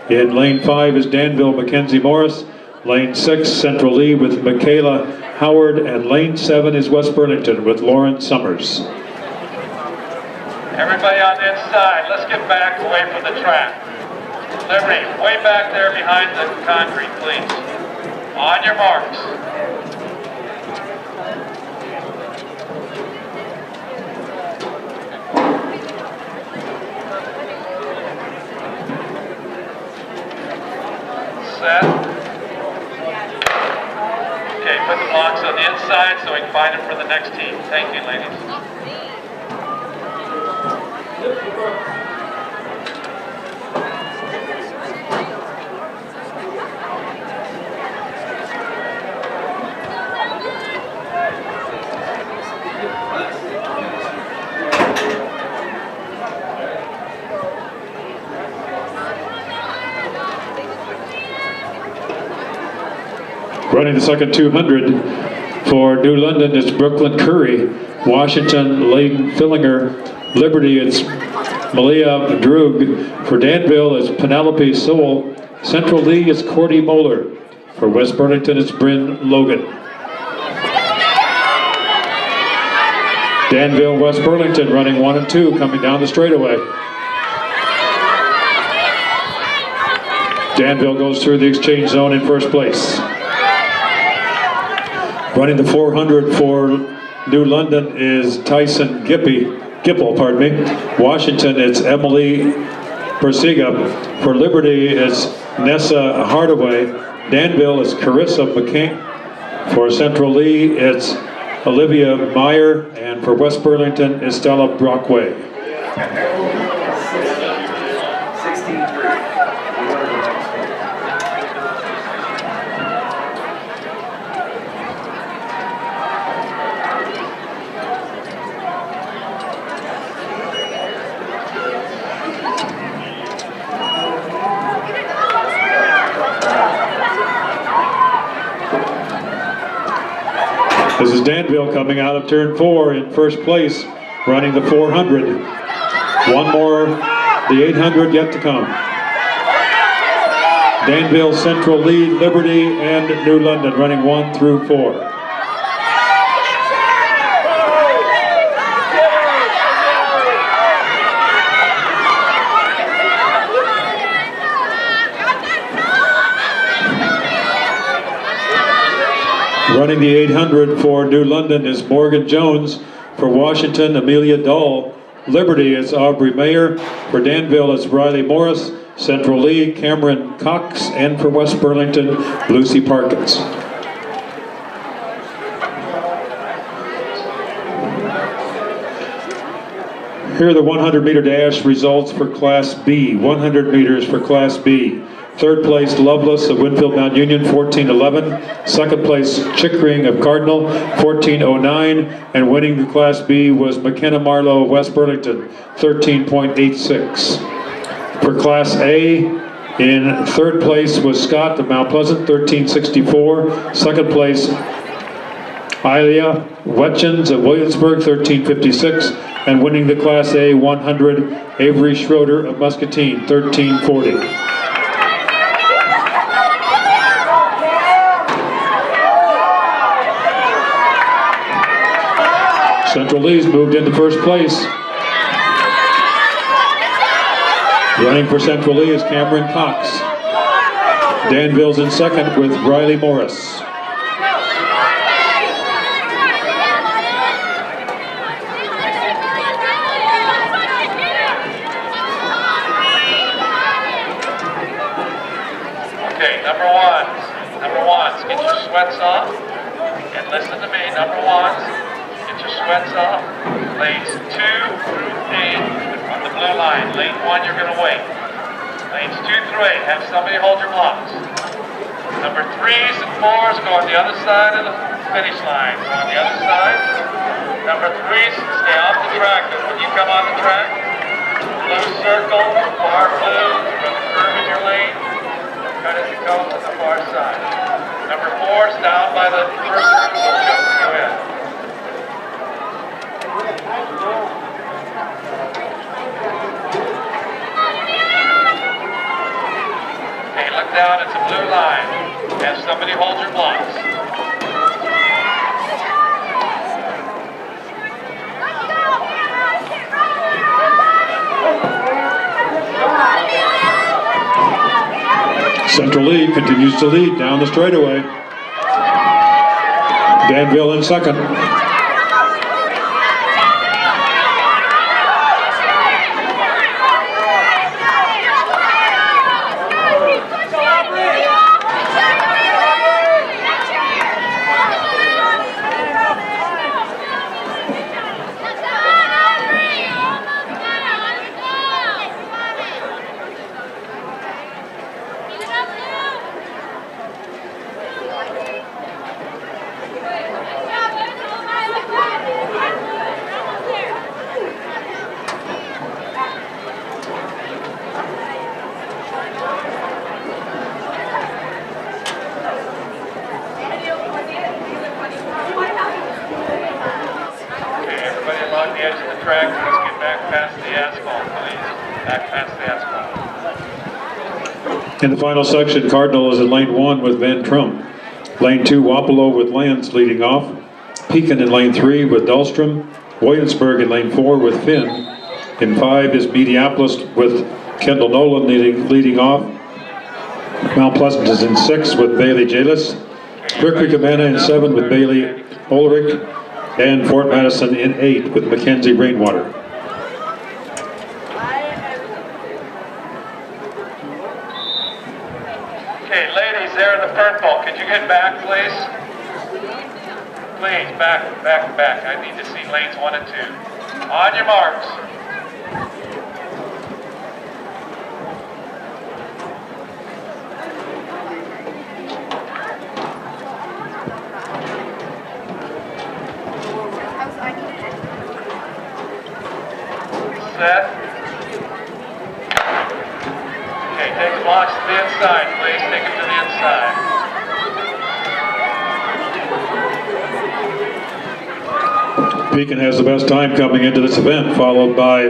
In lane 5 is Danville Mackenzie Morris. Lane 6, Central Lee with Michaela Howard, and Lane 7 is West Burlington with Lauren Summers. Everybody on the inside, let's get back away from the track. Liberty, way back there behind the concrete, please. On your marks. Set. Okay, put the blocks on the inside so we can find them for the next team. Thank you, ladies. Running the second 200 for New London is Brooklyn Curry. Washington, Layden Fillinger. Liberty, it's Malia Droog. For Danville, it's Penelope Sewell. Central Lee is Cordy Moeller. For West Burlington, it's Bryn Logan. Danville, West Burlington running 1 and 2 coming down the straightaway. Danville goes through the exchange zone in first place. Running the 400 for New London is Tyson Gipple, pardon me. Washington, it's Emily Persiga. For Liberty, it's Nessa Hardaway. Danville is Carissa McCain. For Central Lee, it's Olivia Meyer. And for West Burlington, is Stella Brockway. This is Danville coming out of turn 4 in first place, running the 400. One more, the 800 yet to come. Danville, Central Lee, Liberty, and New London running 1 through 4. Running the 800 for New London is Morgan Jones. For Washington, Amelia Dahl. Liberty is Aubrey Mayer. For Danville, it's Riley Morris. Central Lee, Cameron Cox. And for West Burlington, Lucy Parkins. Here are the 100-meter dash results for Class B. 100 meters for Class B. Third place, Loveless of Winfield Mount Union, 14:11. Second place, Chickering of Cardinal, 14:09. And winning the Class B was McKenna Marlowe of West Burlington, 13.86. For Class A, in third place was Scott of Mount Pleasant, 13:64. Second place, Ilea Wetchins of Williamsburg, 13:56. And winning the Class A 100, Avery Schroeder of Muscatine, 13:40. Central Lee's moved into first place. Running for Central Lee is Cameron Cox. Danville's in second with Riley Morris. Okay, number ones, get your sweats off. And listen to me, number ones. Your sweats off. Lanes 2 through 8 on the blue line. Lane 1, you're going to wait. Lanes 2 through 8, have somebody hold your blocks. Number 3s and 4s go on the other side of the finish line. Go on the other side. Number 3s, stay off the track. But when you come on the track, blue circle, far blue, from the curve in your lane, cut as you go to the far side. Number 4's down by the first circle, just go in. Okay, look down, it's a blue line. Have somebody hold your blocks. Central League continues to lead down the straightaway. Danville in second. In the final section, Cardinal is in lane 1 with Van Trump. Lane 2, Wapello with Lance leading off. Pekin in lane 3 with Dahlstrom. Williamsburg in lane 4 with Finn. In 5 is Mediapolis with Kendall Nolan leading off. Mount Pleasant is in 6 with Bailey Jalis. Clear Creek Amana in 7 with Bailey Ulrich. And Fort Madison in 8 with Mackenzie Rainwater. Okay, ladies there in the purple, could you get back, please? Please, back. I need to see lanes 1 and 2. On your marks. Set. Okay, take the blocks to the inside, please. Take them to the inside. Pekin has the best time coming into this event, followed by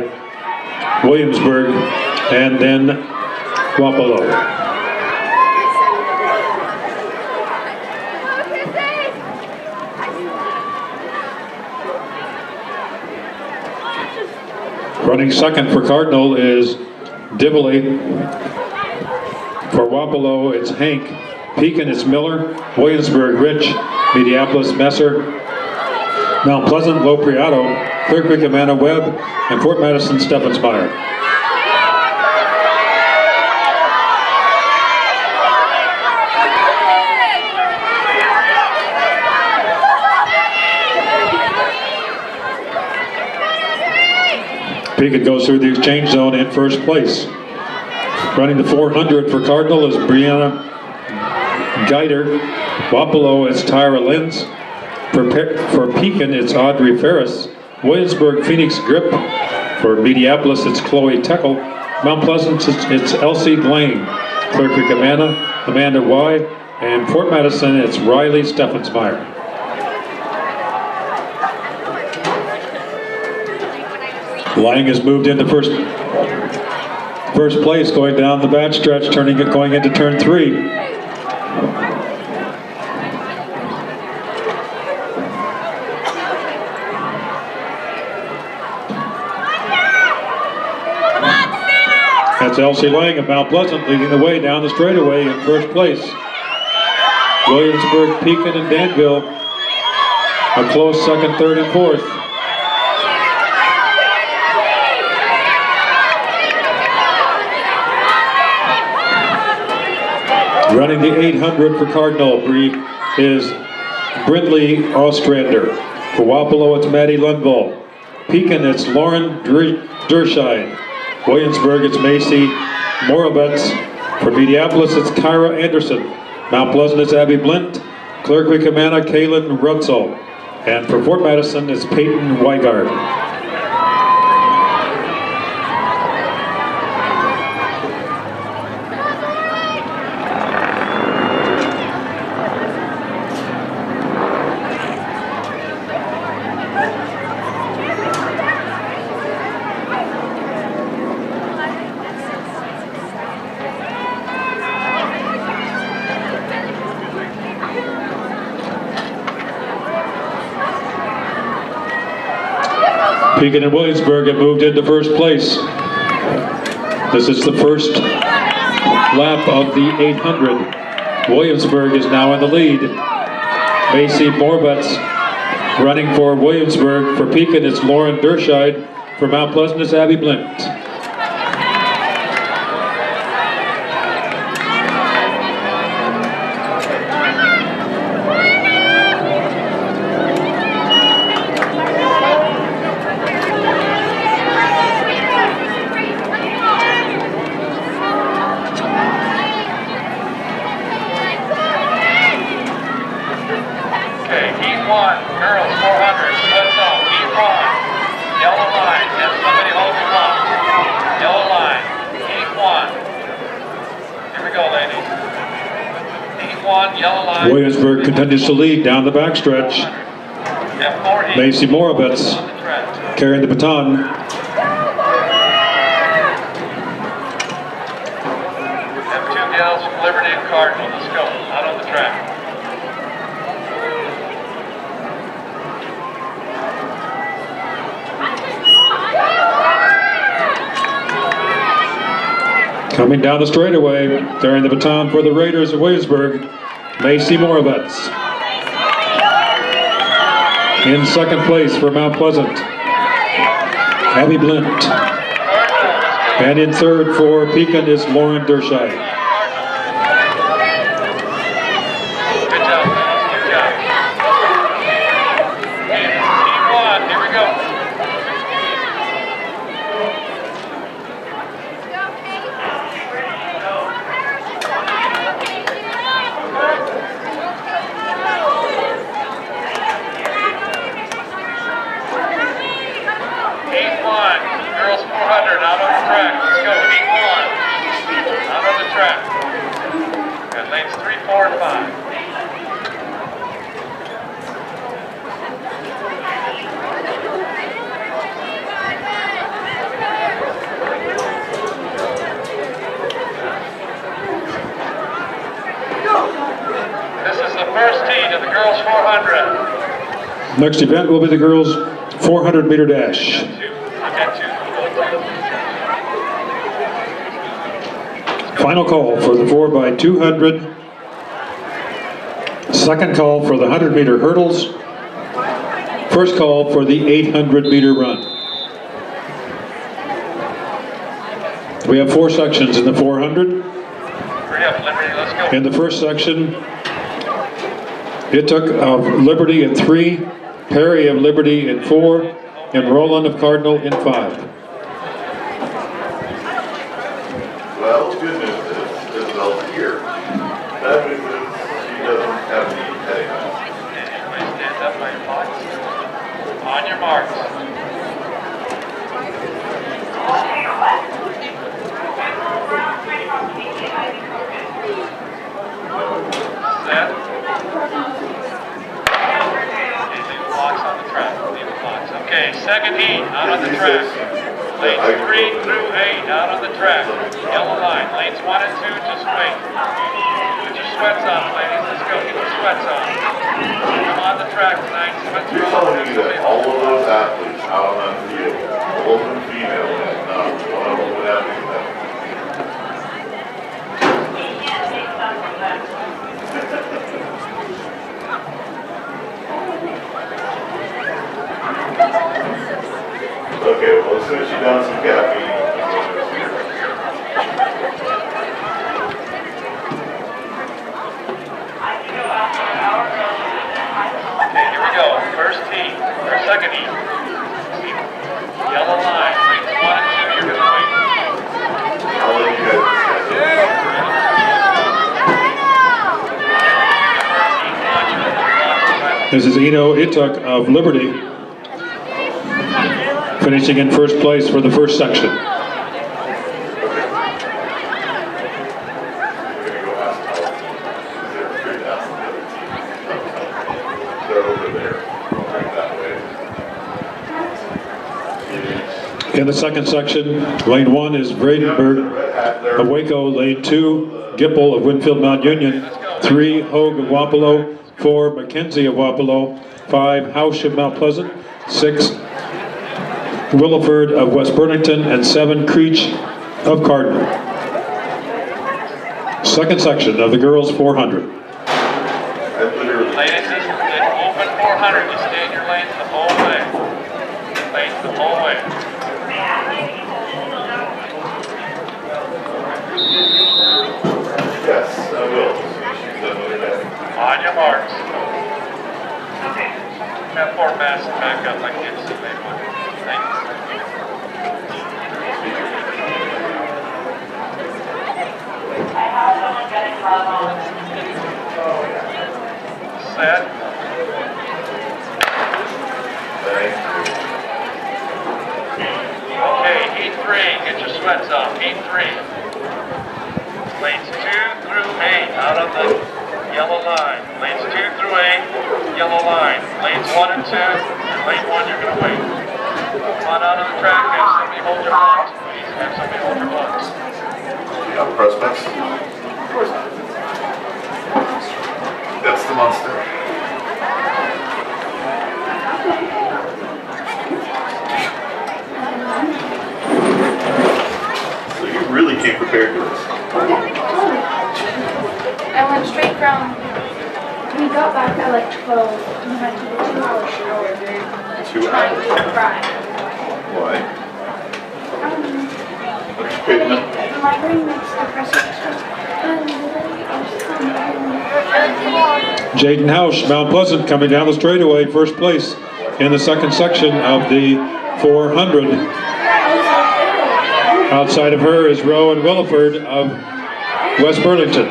Williamsburg and then Wapello. Running second for Cardinal is Dibley. For Wapello, it's Hank. Pekin, it's Miller. Williamsburg, Rich. Mediapolis, Messer. Mount Pleasant, Lopriato. Clear Creek, Amana, Webb. And Fort Madison, Steffensmeyer. Pekin goes through the exchange zone in first place. Running the 400 for Cardinal is Brianna Geider. Wapello is Tyra Lenz. For Pekin, it's Audrey Ferris. Williamsburg, Phoenix Grip. For Mediapolis, it's Chloe Teckel. Mount Pleasant, it's Elsie Lane. Clear Creek, Amanda Y. And Fort Madison, it's Riley Steffensmeyer. Lang has moved into first place, going down the back stretch, going into turn 3. That's Elsie Lang of Mount Pleasant leading the way down the straightaway in first place. Williamsburg, Pekin, and Danville a close second, third, and fourth. Running the 800 for Cardinal is Brindley Ostrander. For Wapello, it's Maddie Lundvall. Pekin, it's Lauren Derscheid. Williamsburg, it's Macy Morovitz. For Mediapolis, it's Kyra Anderson. Mount Pleasant, it's Abby Blint. Clear Creek, Amana, Kaylin Rutzel. And for Fort Madison, it's Peyton Weigard. Pekin and Williamsburg have moved into first place. This is the first lap of the 800. Williamsburg is now in the lead. Macy Morbutz running for Williamsburg. For Pekin, it's Lauren Derscheid. For Mount Pleasant, it's Abby Blint. Williamsburg continues to lead down the backstretch. Macy Moravitz carrying the baton. Have two gals from Liberty and Cardinal. Let's go. Out on the track. Coming down the straightaway, carrying the baton for the Raiders of Williamsburg, Macy Moravitz. In second place for Mount Pleasant, Abby Blint. And in third for Pekin is Lauren Derscheid. Good job. Good job. Team one. Here we go. Girls 400 out on the track. Let's go. 8-1. Out on the track. Got lanes 3, 4, and 5. This is the first heat of the girls 400. Next event will be the girls 400 meter dash. Final call for the 4x200. Second call for the 100 meter hurdles. First call for the 800 meter run. We have 4 sections in the 400. Hurry up, Liberty, let's go. In the first section, it took of Liberty in 3, Perry of Liberty in 4, and Roland of Cardinal in 5. Well, the good news is Isabel's here. Bad news is she doesn't have any headache. Everybody stand up by your box. On your marks. Set. Leave the blocks on the track. Leave the blocks. Okay, second heat out on the track. Lanes 3 through 8 out on the track. Yellow line. Lanes 1 and 2, just wait. Put your sweats on, ladies. Let's go. Get your sweats on. Come on the track tonight. Sweats You're are telling on. me that all of those athletes out on that field, both and female, and not one of them would have any better. Okay, well, as soon as she down some caffeine, Okay, here we go. First heat, or second heat. Yellow line. Lanes 1 and 2, you're going to wait. I'll let you guys discuss it. This is Eno Ituk of Liberty, finishing in first place for the first section. In the second section, lane 1 is Bradenberg of Waco, lane 2, Gipple of Winfield Mount Union, 3, Hogue of Wapello, 4, Mackenzie of Wapello, 5, Hausch of Mount Pleasant, 6, Williford of West Burlington, and 7 Creech of Cardin. Second section of the girls 400. Ladies, this is an open 400. You stay in your lanes the whole way. Lanes the whole way. Yes, I will. On your marks. Have 4 masks back up like kids said they would. Thanks. Set. Okay, heat 3. Get your sweats off. Heat 3. Lanes 2 through 8 out of the yellow line. Lanes 2 through 8, yellow line. Lanes 1 and 2, lane 1 you're going to wait. Come on out of the track, have somebody hold your butts. Please have somebody hold your butts. Yeah, prospects? Of course not. That's the monster. So you really came prepared for this. I went straight from, we got back at like 12, and we had to do a 2-hour shower. 2 Trying hours? to cry. Why? The migraine makes depressive stuff. And I was coming. Jaden Hausch, Mount Pleasant, coming down the straightaway, first place in the second section of the 400. Outside of her is Rowan Williford of West Burlington.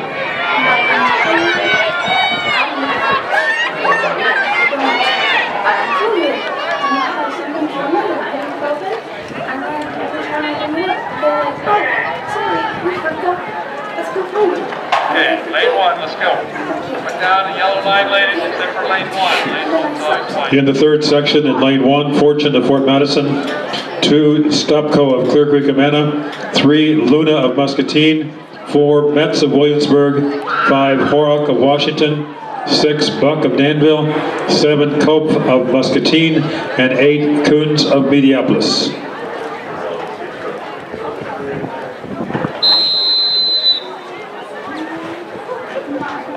Okay, lane 1, let's go. Put down the yellow line, ladies, except for lane 1. Lane 1's always white. In the third section, in lane 1, Fortune of Fort Madison, 2, Stopco of Clear Creek, Amana, 3, Luna of Muscatine, 4, Metz of Williamsburg, 5, Horrock of Washington, 6, Buck of Danville, 7, Cope of Muscatine, and 8, Coons of Mediapolis.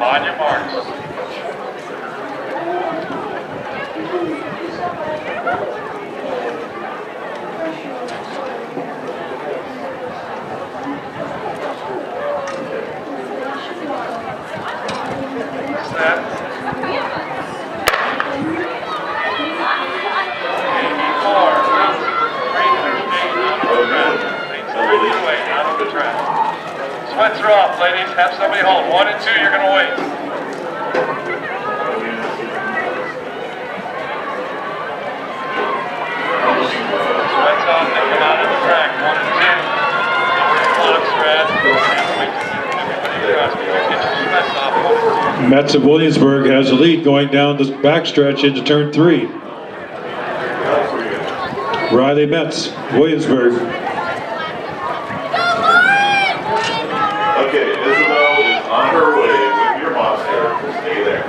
On your marks. Set. Sweats are off, ladies. Have somebody hold. 1 and 2, you're going to wait. Sweats off, they come out of the track. 1 and 2. Clock's red. Everybody across. Get your sweats off. 1 and 2. Metz of Williamsburg has the lead going down the backstretch into turn 3. Riley Metz, Williamsburg. Okay, Isabel is on her way with your monster. Stay there.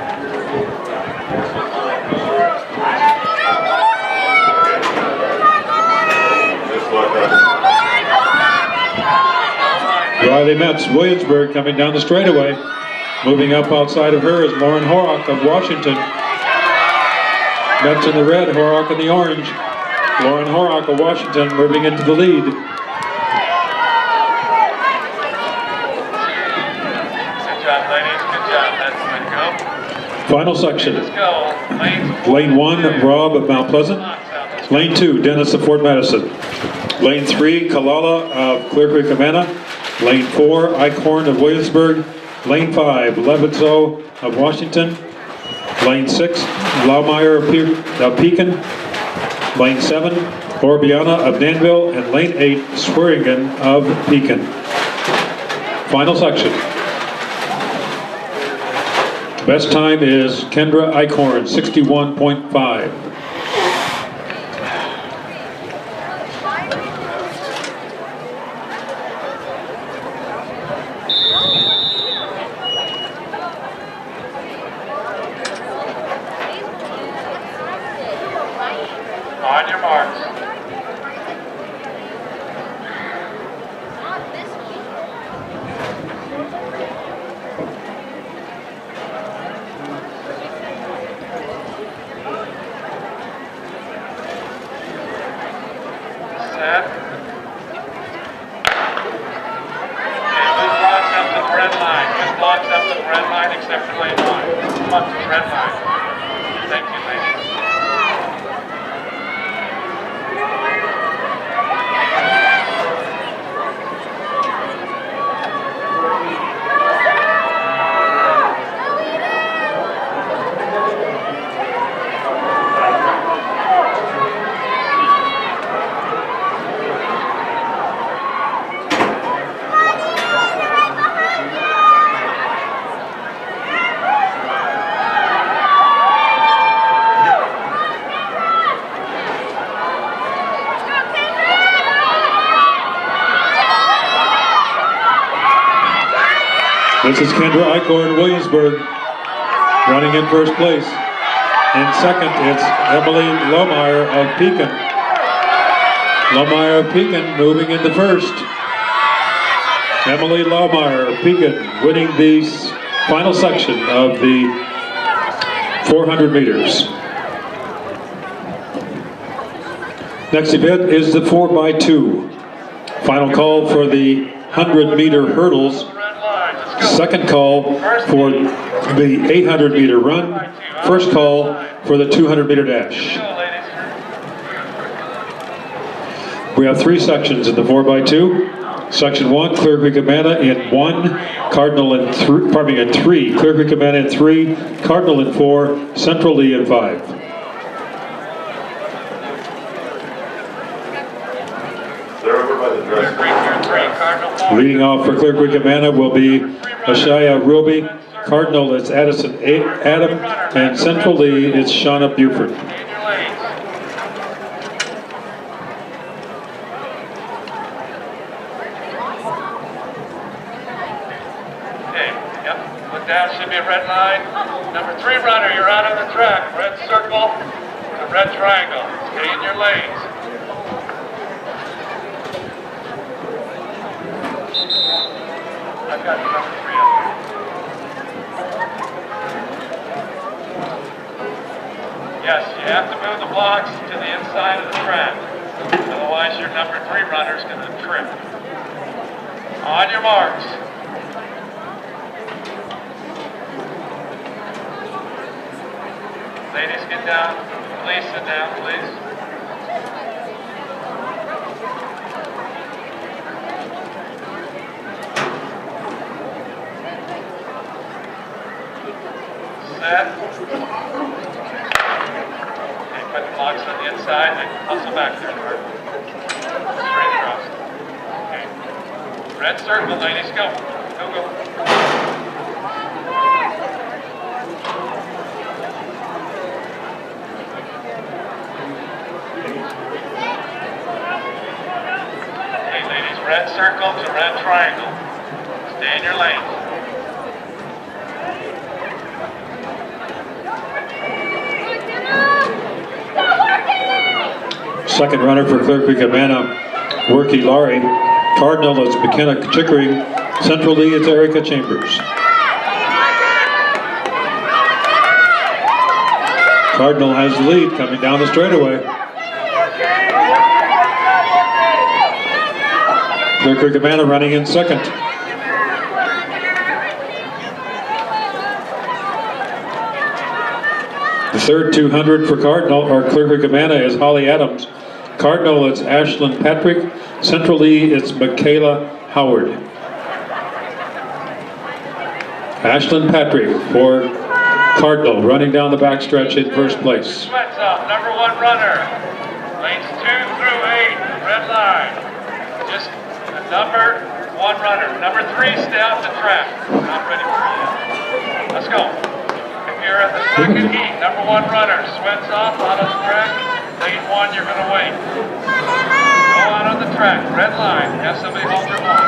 Riley Metz, Williamsburg, coming down the straightaway. Moving up outside of her is Lauren Horrock of Washington. Metz in the red, Horrock in the orange. Lauren Horrock of Washington moving into the lead. Good job, ladies. Good job. That's the way to go. Final section. Let's go. Lane 1, Rob of Mount Pleasant. Lane 2, Dennis of Fort Madison. Lane 3, Kalala of Clear Creek, Amana. Lane 4, Eichhorn of Williamsburg. Lane 5, Levinso of Washington. Lane 6, Laumeyer of Pekin. Lane 7, Orbiana of Danville. And Lane 8, Swearingen of Pekin. Final section. Best time is Kendra Eichhorn, 61.5. On your marks. come up to the red line. Thank you, ladies. This is Kendra Eichhorn, Williamsburg, running in first place. In second, it's Emily Lohmeyer of Pekin. Lohmeyer of Pekin moving into first. Emily Lohmeyer of Pekin winning the final section of the 400 meters. Next event is the 4x2. Final call for the 100-meter hurdles. Second call for the 800-meter run. First call for the 200-meter dash. We have three sections in the 4x2. Section 1, Clear Creek Amana in 1, Cardinal in 3, in 3, Clear Creek Amana in 3, Cardinal in 4, Central Lee in 5. Leading off for Clear Creek Amana will be Ashaya Ruby. Cardinal is Addison Adam, and Central Lee is Shauna Buford. Okay, yep, look down, should be a red line. Number 3 runner, you're out on the track. Red circle to red triangle. Stay in your lanes. I've got number 3 up here. Yes, you have to move the blocks to the inside of the track. Otherwise, your number 3 runner is going to trip. On your marks. Ladies, get down. Please sit down, please. Set. Okay, put the blocks on the inside and hustle back there, Mark. Straight across. Okay. Red circle, ladies, go. Go, go. Okay, ladies, red circle to red triangle. Stay in your lane. Second runner for Clear Creek Amana, Worky Laurie. Cardinal is McKenna Chickering. Central Lee is Erica Chambers. Cardinal has the lead coming down the straightaway. Clear Creek Amana running in second. The third 200 for Cardinal, or Clear Creek Amana, is Holly Adams. Cardinal, it's Ashlyn Patrick. Central Lee, it's Michaela Howard. Ashlyn Patrick for Cardinal, running down the backstretch in first place. Sweats up, number 1 runner. Lanes 2 through 8, red line. Just the number 1 runner. Number 3, stay off the track. Not ready for you yet. Let's go. If you're at the second heat, number 1 runner, sweats off, out on the track. Lane 1, you're going to wait. Go out on the track, red line. Have somebody hold your line.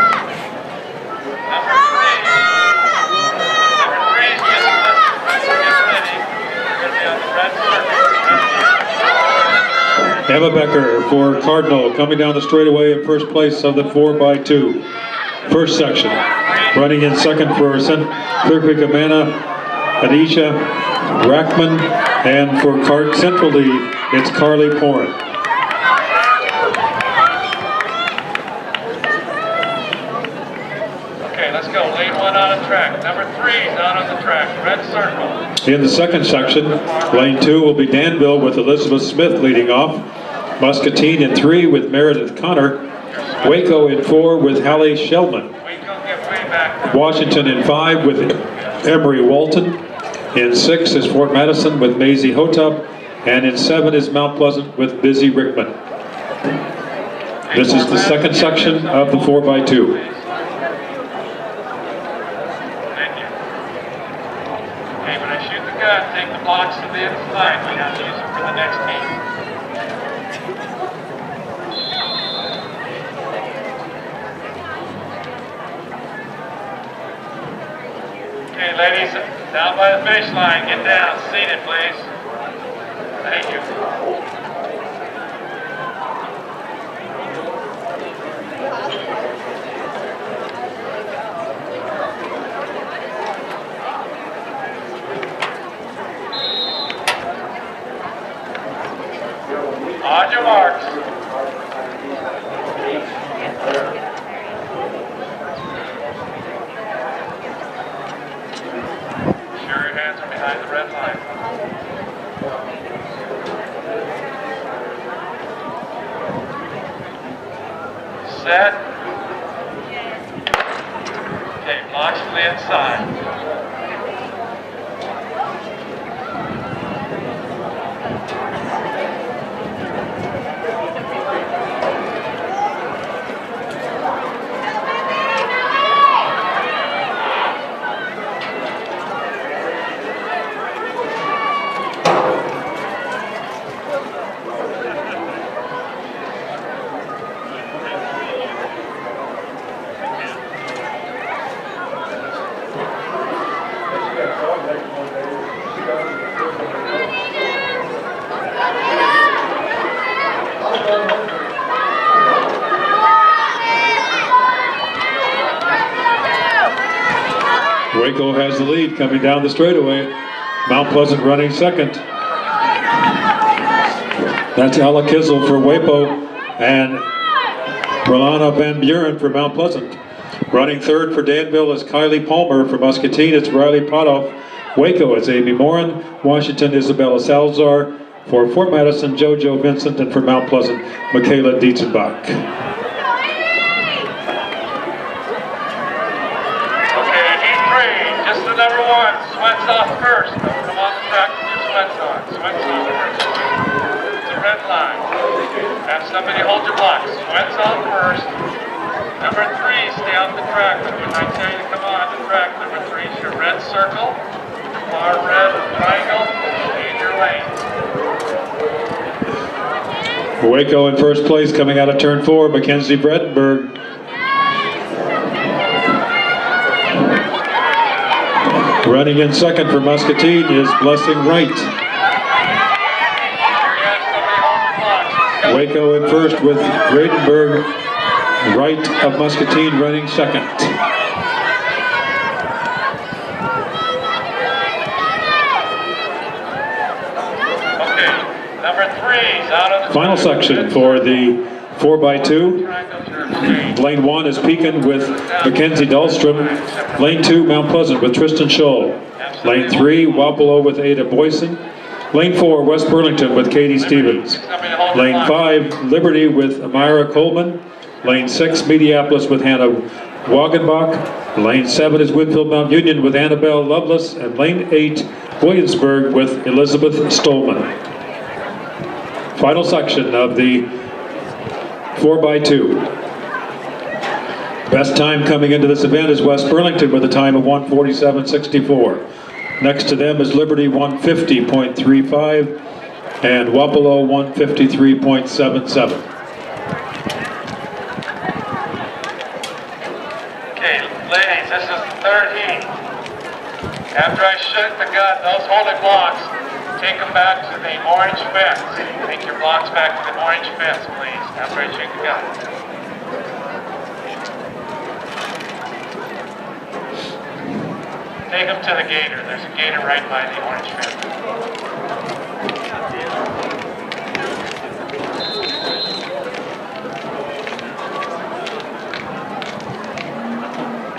Number 3 is just get ready. You're going to be on the red circle. Emma Becker for Cardinal, coming down the straightaway in first place of the 4x2. First section. Running in second for Clear Creek Amana, Adisha Rackman, and for Central Lee, it's Carly Porin. Okay, let's go. Lane 1 up. out of track. Number 3 is out on the track. Red circle. In the second section, lane 2 will be Danville with Elizabeth Smith leading off. Muscatine in 3 with Meredith Connor. Waco in 4 with Hallie Sheldman. Waco, get way back there. Washington in 5 with Emery Walton. In 6 is Fort Madison with Maisie Hotop. And in 7 is Mount Pleasant with Busy Rickman. This is the second section of the 4x2. Thank you. Okay, when I shoot the gun, take the blocks to the inside. We have to use them for the next team. Okay, ladies, down by the finish line, get down, seated, please. Thank you. On your marks. Sure your hands are behind the red line. Set. Okay, blocks to the inside. Waco has the lead coming down the straightaway. Mount Pleasant running second. That's Ella Kizel for Waco and Rolana Van Buren for Mount Pleasant. Running third for Danville is Kylie Palmer. For Muscatine, it's Riley Potoff. Waco is Amy Morin. Washington, Isabella Salazar. For Fort Madison, JoJo Vincent. And for Mount Pleasant, Michaela Dietzenbach. Just the number 1, sweats off first. Come on the track with your sweats on. Sweats off first. It's a red line. Have somebody hold your blocks. Sweats off first. Number 3, stay on the track. When I tell you to come on the track, number 3 is your red circle, far red triangle, in your lane. Waco in first place coming out of turn 4, Mackenzie Bredenberg. Running in second for Muscatine is Blessing Wright. Waco in first with Bredenberg. Wright of Muscatine running second. Okay, number 3's out of the Final section for the 4x2. Lane 1 is Pekin with Mackenzie Dahlstrom. Lane 2, Mount Pleasant with Tristan Scholl. Lane 3, Wapello with Ada Boyson. Lane 4, West Burlington with Katie Stevens. Lane 5, Liberty with Amira Coleman. Lane 6, Mediapolis with Hannah Wagenbach. Lane 7 is Winfield Mount Union with Annabelle Lovelace. And Lane 8, Williamsburg with Elizabeth Stolman. Final section of the 4x2. Best time coming into this event is West Burlington with a time of 1:47.64. Next to them is Liberty 1:50.35 and Wapello 1:53.77. Okay, ladies, this is the third heat. After I shoot the gun, those holding blocks, take them back to the orange fence. Take your blocks back to the orange fence, please, after I shoot the gun. Take them to the gator. There's a gator right by the orange fence.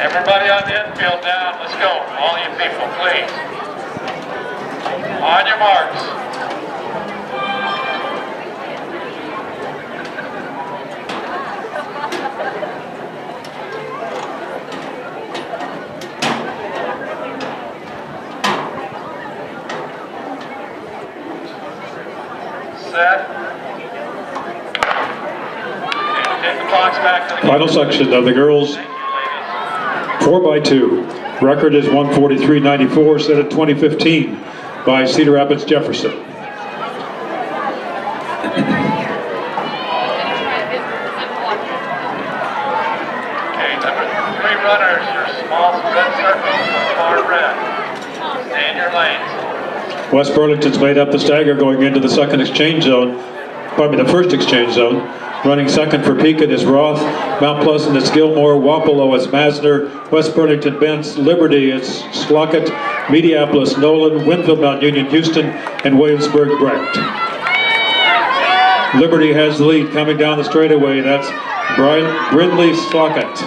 Everybody on the infield down. Let's go. All you people, please. On your marks. Set. Take the clocks back to the Final section of the girls 4x2. Record is 143.94, set at 2015 by Cedar Rapids Jefferson. Okay, number 3 runners, your small red circles on the far red. Stay in your lanes. West Burlington's made up the stagger going into the second exchange zone, the first exchange zone. Running second for Pekin is Roth, Mount Pleasant is Gilmore, Wapello is Masner, West Burlington Bentz, Liberty is Slockett, Mediapolis Nolan, Winfield Mount Union Houston, and Williamsburg Brecht. Liberty has the lead coming down the straightaway. That's Brindley Slockett.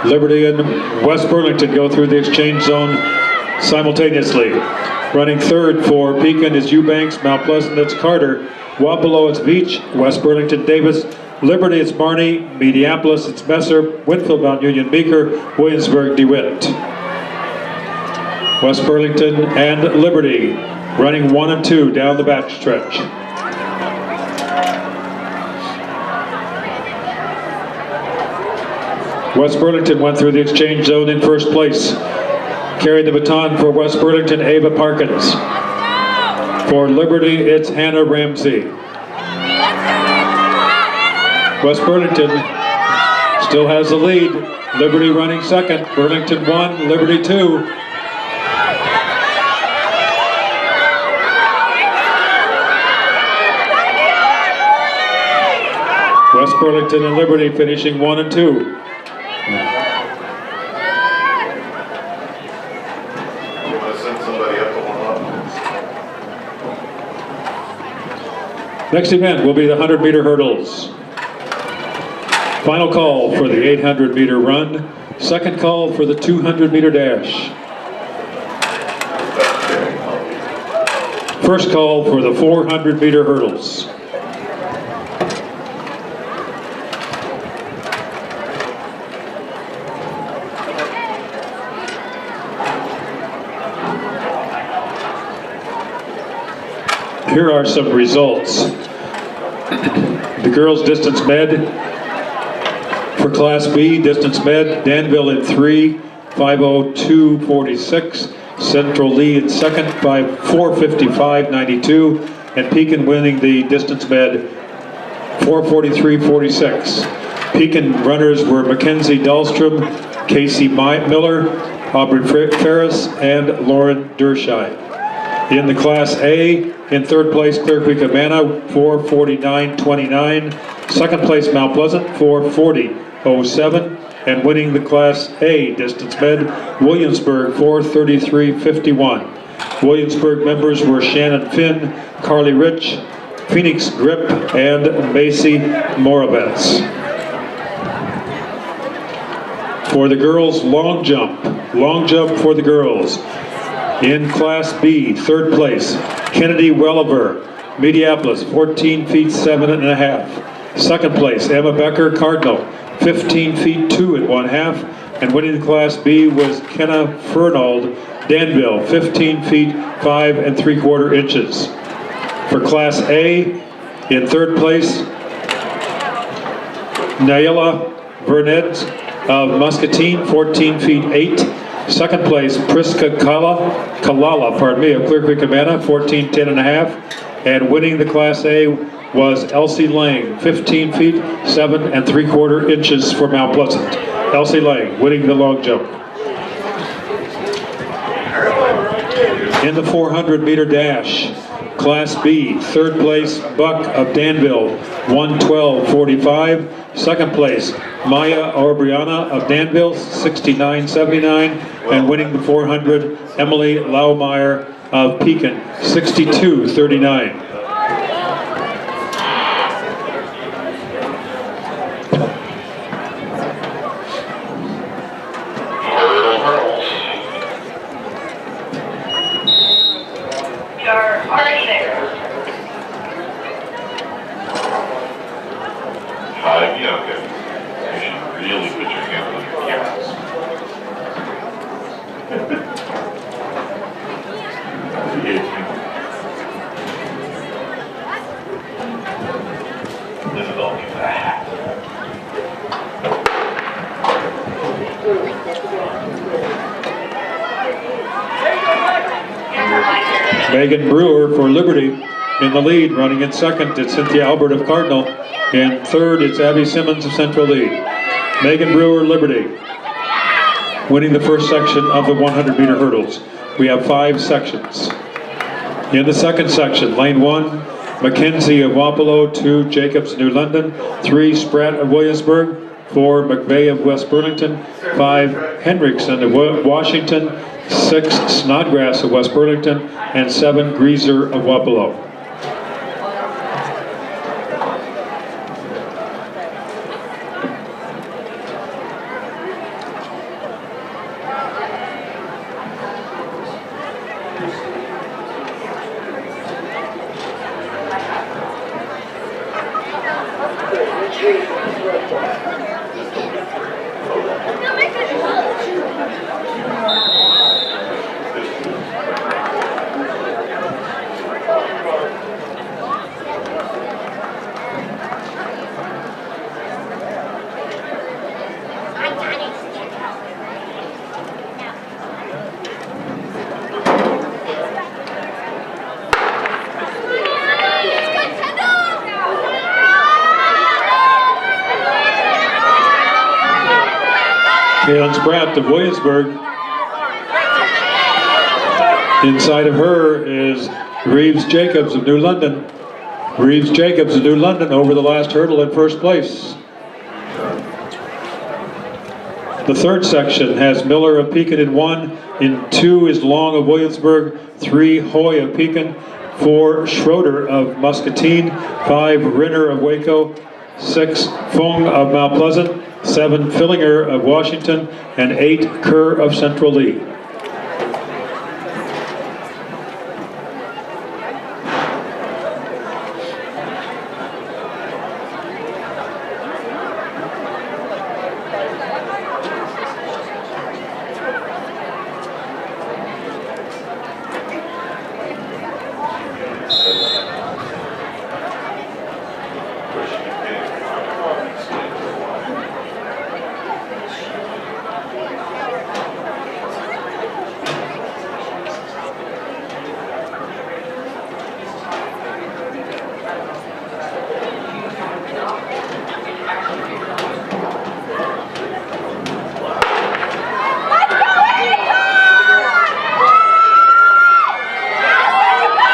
Liberty and West Burlington go through the exchange zone simultaneously. Running third for Pekin is Eubanks, Mount Pleasant it's Carter, Wapello it's Veach, West Burlington Davis, Liberty it's Barney, Mediapolis it's Messer, Winfield Mount Union Meeker, Williamsburg DeWitt. West Burlington and Liberty running 1 and 2 down the back stretch. West Burlington went through the exchange zone in first place. Carried the baton for West Burlington, Ava Parkins. For Liberty, it's Hannah Ramsey. West Burlington still has the lead. Liberty running second. Burlington 1, Liberty 2. West Burlington and Liberty finishing 1 and 2. Next event will be the 100-meter hurdles. Final call for the 800-meter run. Second call for the 200-meter dash. First call for the 400-meter hurdles. Here are some results. The girls' distance med for Class B, distance med, Danville in 3, 5:02.46. Central Lee in second, 4:55.92. And Pekin winning the distance med, 4:43.46. Pekin runners were Mackenzie Dahlstrom, Casey Miller, Aubrey Ferris, and Lauren Derscheid. In the Class A, in third place, Clear Creek Amana, 4:49.29. Second place, Mount Pleasant, 4:40.07. And winning the Class A distance med, Williamsburg, 4:33.51. Williamsburg members were Shannon Finn, Carly Rich, Phoenix Grip, and Macy Moravets. For the girls, long jump for the girls. In Class B, third place, Kennedy Welliver, Mediapolis, 14 feet 7.5. Second place, Emma Becker, Cardinal, 15 feet 2.5. And winning the Class B was Kenna Fernald, Danville, 15 feet 5.75 inches. For Class A, in third place, Naila Vernet of Muscatine, 14 feet 8. Second place, Priska Kalala, of Clear Creek Amana, 14.10.5. And winning the Class A was Elsie Lang, 15 feet 7.75 inches for Mount Pleasant. Elsie Lang winning the long jump. In the 400-meter dash, Class B, third place, Buck of Danville, 1:12.45. Second place, Maya Orbriana of Danville, 69.79. And winning the 400, Emily Laumeyer of Pekin, 62.39. Megan Brewer for Liberty in the lead. Running in second, it's Cynthia Albert of Cardinal. And third, it's Abby Simmons of Central Lead. Megan Brewer, Liberty, winning the first section of the 100-meter hurdles. We have 5 sections. In the second section, lane 1, Mackenzie of Wapello, 2, Jacobs, New London, 3, Spratt of Williamsburg, 4, McVeigh of West Burlington, 5, Hendrickson of Washington, 6, Snodgrass of West Burlington, and 7, Greaser of Wapello. Kaylin Spratt of Williamsburg. Inside of her is Reeves Jacobs of New London. Reeves Jacobs of New London over the last hurdle in first place. The third section has Miller of Pekin in 1, in 2 is Long of Williamsburg, 3 Hoy of Pekin, 4 Schroeder of Muscatine, 5 Rinner of Waco, 6 Fung of Mount Pleasant, 7 Fillinger of Washington, and 8 Kerr of Central Lee.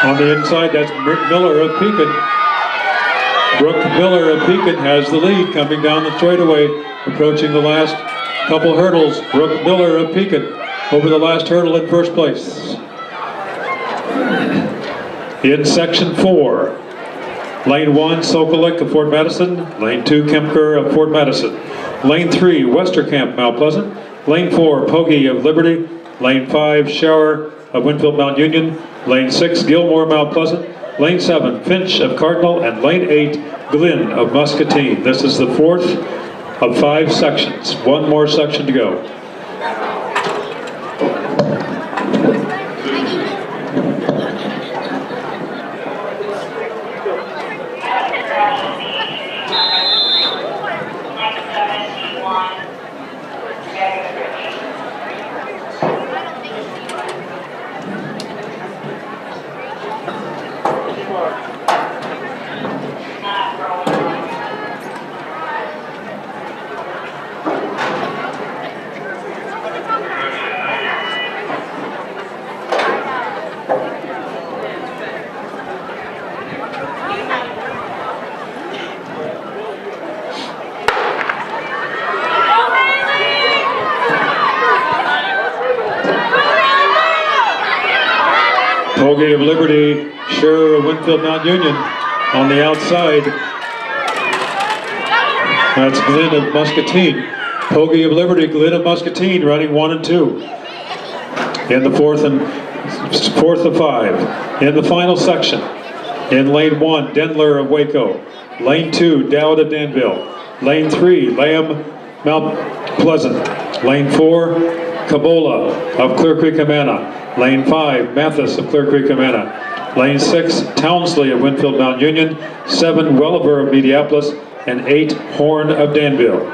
On the inside, that's Miller of Pekin. Brooke Miller of Pekin has the lead coming down the straightaway, approaching the last couple hurdles. Brooke Miller of Pekin over the last hurdle in first place. In section 4, lane 1, Sokolik of Fort Madison. Lane 2, Kempker of Fort Madison. Lane 3, Westerkamp, Mount Pleasant. Lane 4, Pogge of Liberty. Lane 5, Shower of Winfield Mount Union. Lane 6, Gilmore, Mount Pleasant. Lane 7, Finch of Cardinal. And Lane 8, Glynn of Muscatine. This is the 4th of 5 sections. One more section to go. Pogge of Liberty, Scherer of Winfield Mount Union on the outside. That's Glynn of Muscatine. Pogge of Liberty, Glynn of Muscatine running 1 and 2. In the fourth of 5. In the final section, in lane 1, Dendler of Waco. Lane 2, Dowd of Danville. Lane 3, Lamb, Mount Pleasant. Lane 4, Cabola of Clear Creek, Amana. Lane 5, Mathis of Clear Creek, Amana. Lane 6, Townsley of Winfield Mount Union. 7, Welliver of Mediapolis. And 8, Horn of Danville.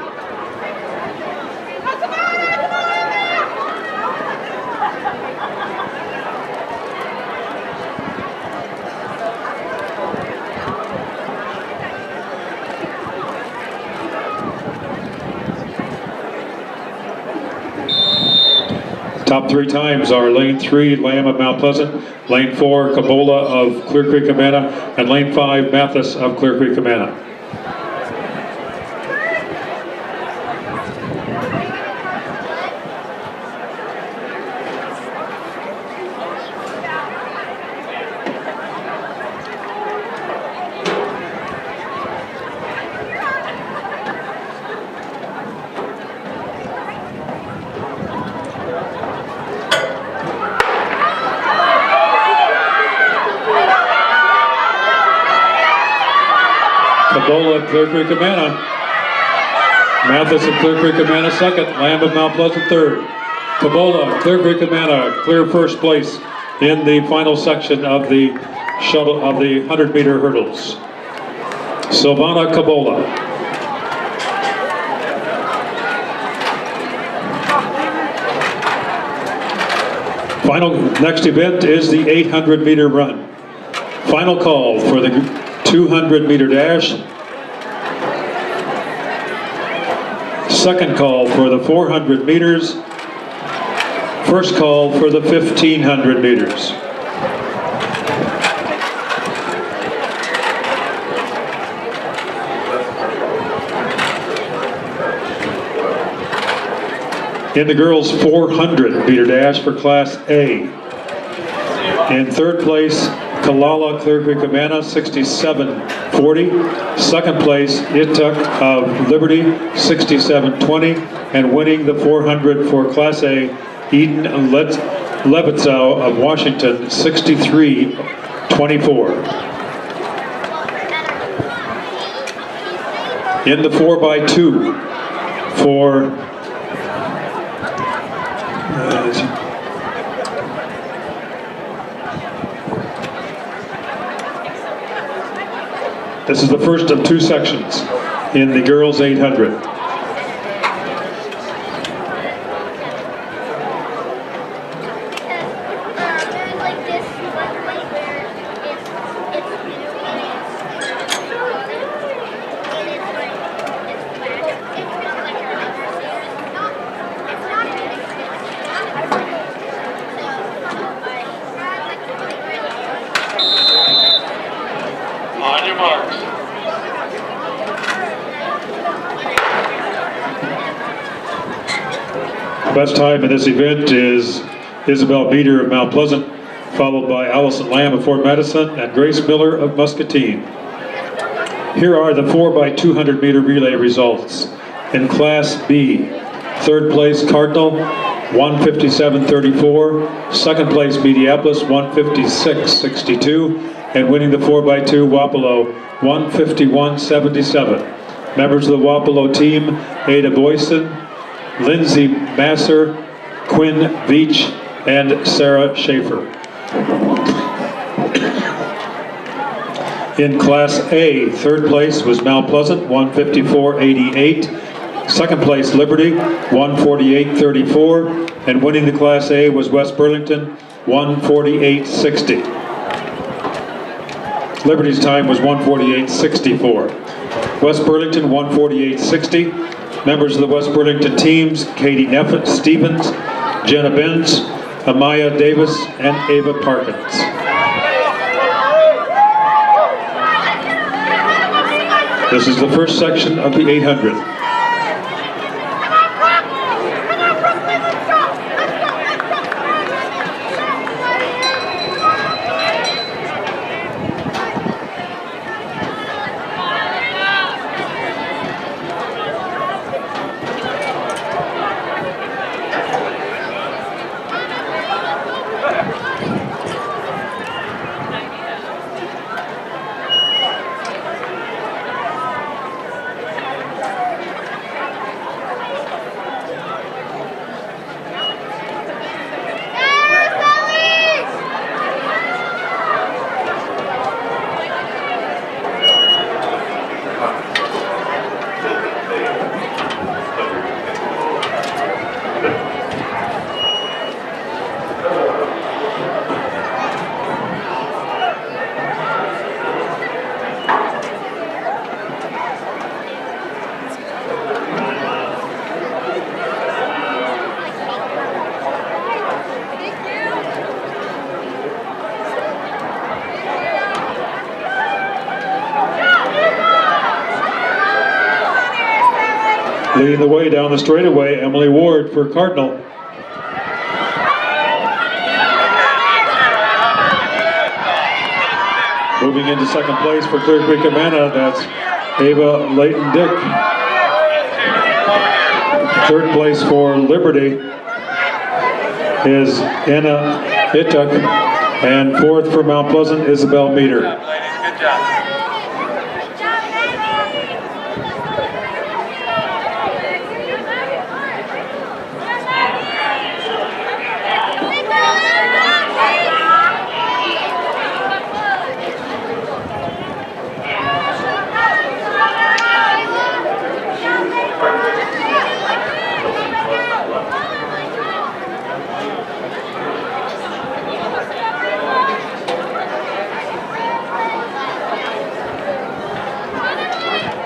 Top 3 times are Lane 3, Lamb of Mount Pleasant, Lane 4, Cabola of Clear Creek, Amana, and Lane 5, Mathis of Clear Creek, Amana. Cabola of Clear Creek, Amana. Mathis of Clear Creek, Amana second. Lamb of Mount Pleasant third. Cabola of Clear Creek, Amana clear first place in the final section of the shuttle of the 100-meter hurdles. Silvana Cabola. Final next event is the 800-meter run. Final call for the 200-meter dash. Second call for the 400 meters. First call for the 1500 meters. In the girls' 400-meter dash for Class A. In third place, Kalala Clear Creek, Amana, 67.40. Second place, Ituk of Liberty, 67.20. And winning the 400 for Class A, Eden Levitzow of Washington, 63.24. In the 4x2 for this is the first of 2 sections in the girls 800. On your marks. Best time in this event is Isabel Beater of Mount Pleasant, followed by Allison Lamb of Fort Madison and Grace Miller of Muscatine. Here are the 4x200 meter relay results. In Class B, third place Cardinal, 157.34. Second place Mediapolis, 156.62. And winning the 4x2 Wapello, 151.77. Members of the Wapello team, Ada Boyson, Lindsay Masser, Quinn Veach, and Sarah Schaefer. In Class A, third place was Mount Pleasant, 154.88. Second place Liberty, 148.34. And winning the Class A was West Burlington, 148.60. Liberty's time was 148.64. West Burlington 148.60. Members of the West Burlington teams, Katie Neffett Stevens, Jenna Benz, Amaya Davis, and Ava Parkins. This is the first section of the 800. Leading the way down the straightaway, Emily Ward for Cardinal. Moving into second place for Clear Creek Amana, that's Ava Layton Dick. Third place for Liberty is Anna Ituk. And fourth for Mount Pleasant, Isabel Meter. Good job, ladies. Good job.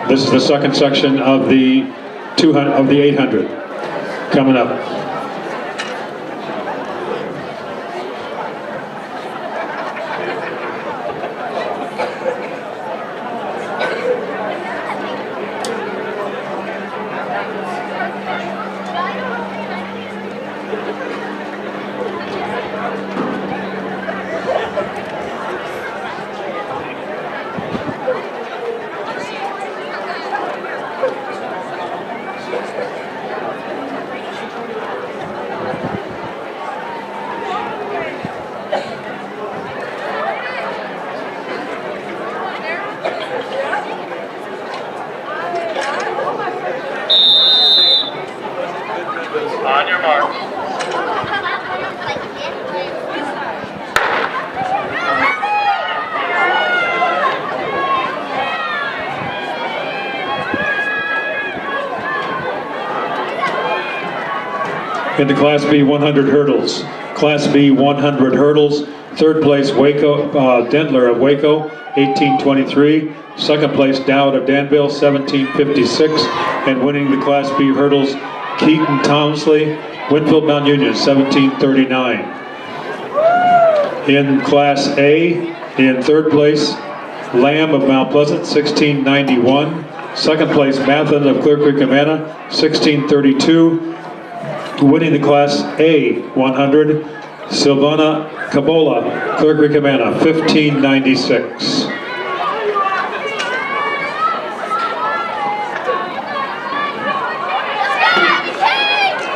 This is the second section of the 800 coming up. On your marks. Into Class B 100 hurdles. Class B 100 hurdles. Third place Waco Dentler of Waco, 1823. Second place Dowd of Danville, 1756. And winning the Class B hurdles, Keaton Townsley, Winfield Mount Union, 1739. In Class A, in third place, Lamb of Mount Pleasant, 1691. Second place, Mathen of Clear Creek, Amana, 1632. Winning the Class A 100, Silvana Cabola, Clear Creek, Amana, 1596.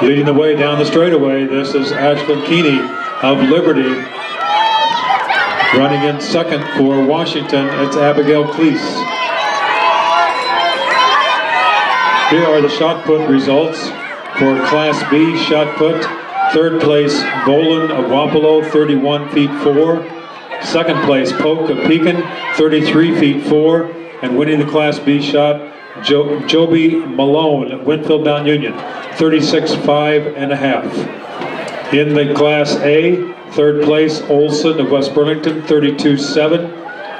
Leading the way down the straightaway, this is Ashlyn Keeney of Liberty. Running in second for Washington, it's Abigail Cleese. Here are the shot put results for Class B shot put. Third place, Boland of Wapello, 31 feet 4. Second place, Polk of Pekin, 33 feet 4. And winning the Class B shot, Joby Malone of Winfield Mount Union, 36.5½. In the Class A, third place, Olson of West Burlington, 32.7.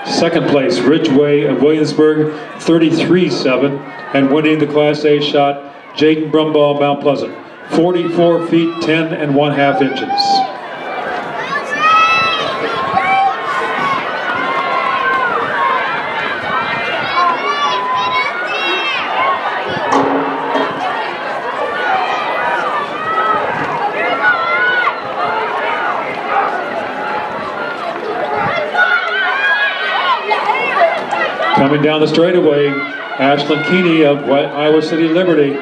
Second place, Ridgeway of Williamsburg, 33.7. And winning the Class A shot, Jaden Brumball, Mount Pleasant, 44 feet 10.5 inches. Coming down the straightaway, Ashlyn Keeney of Iowa City Liberty.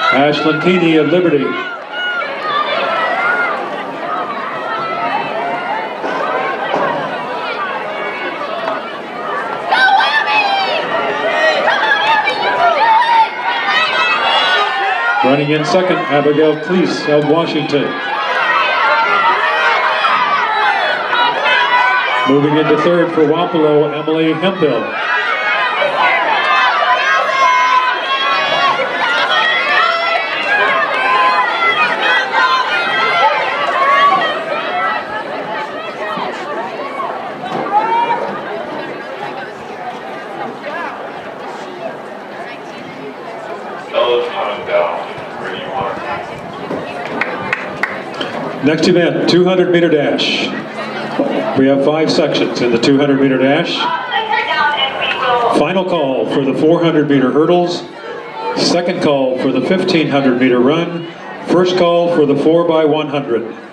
Ashlyn Keeney of Liberty. Running in second, Abigail Cleese of Washington. Moving into third for Wapello, Emily Hemphill. Next event, 200 meter dash. We have 5 sections in the 200 meter dash. Final call for the 400 meter hurdles. Second call for the 1500 meter run. First call for the 4x100.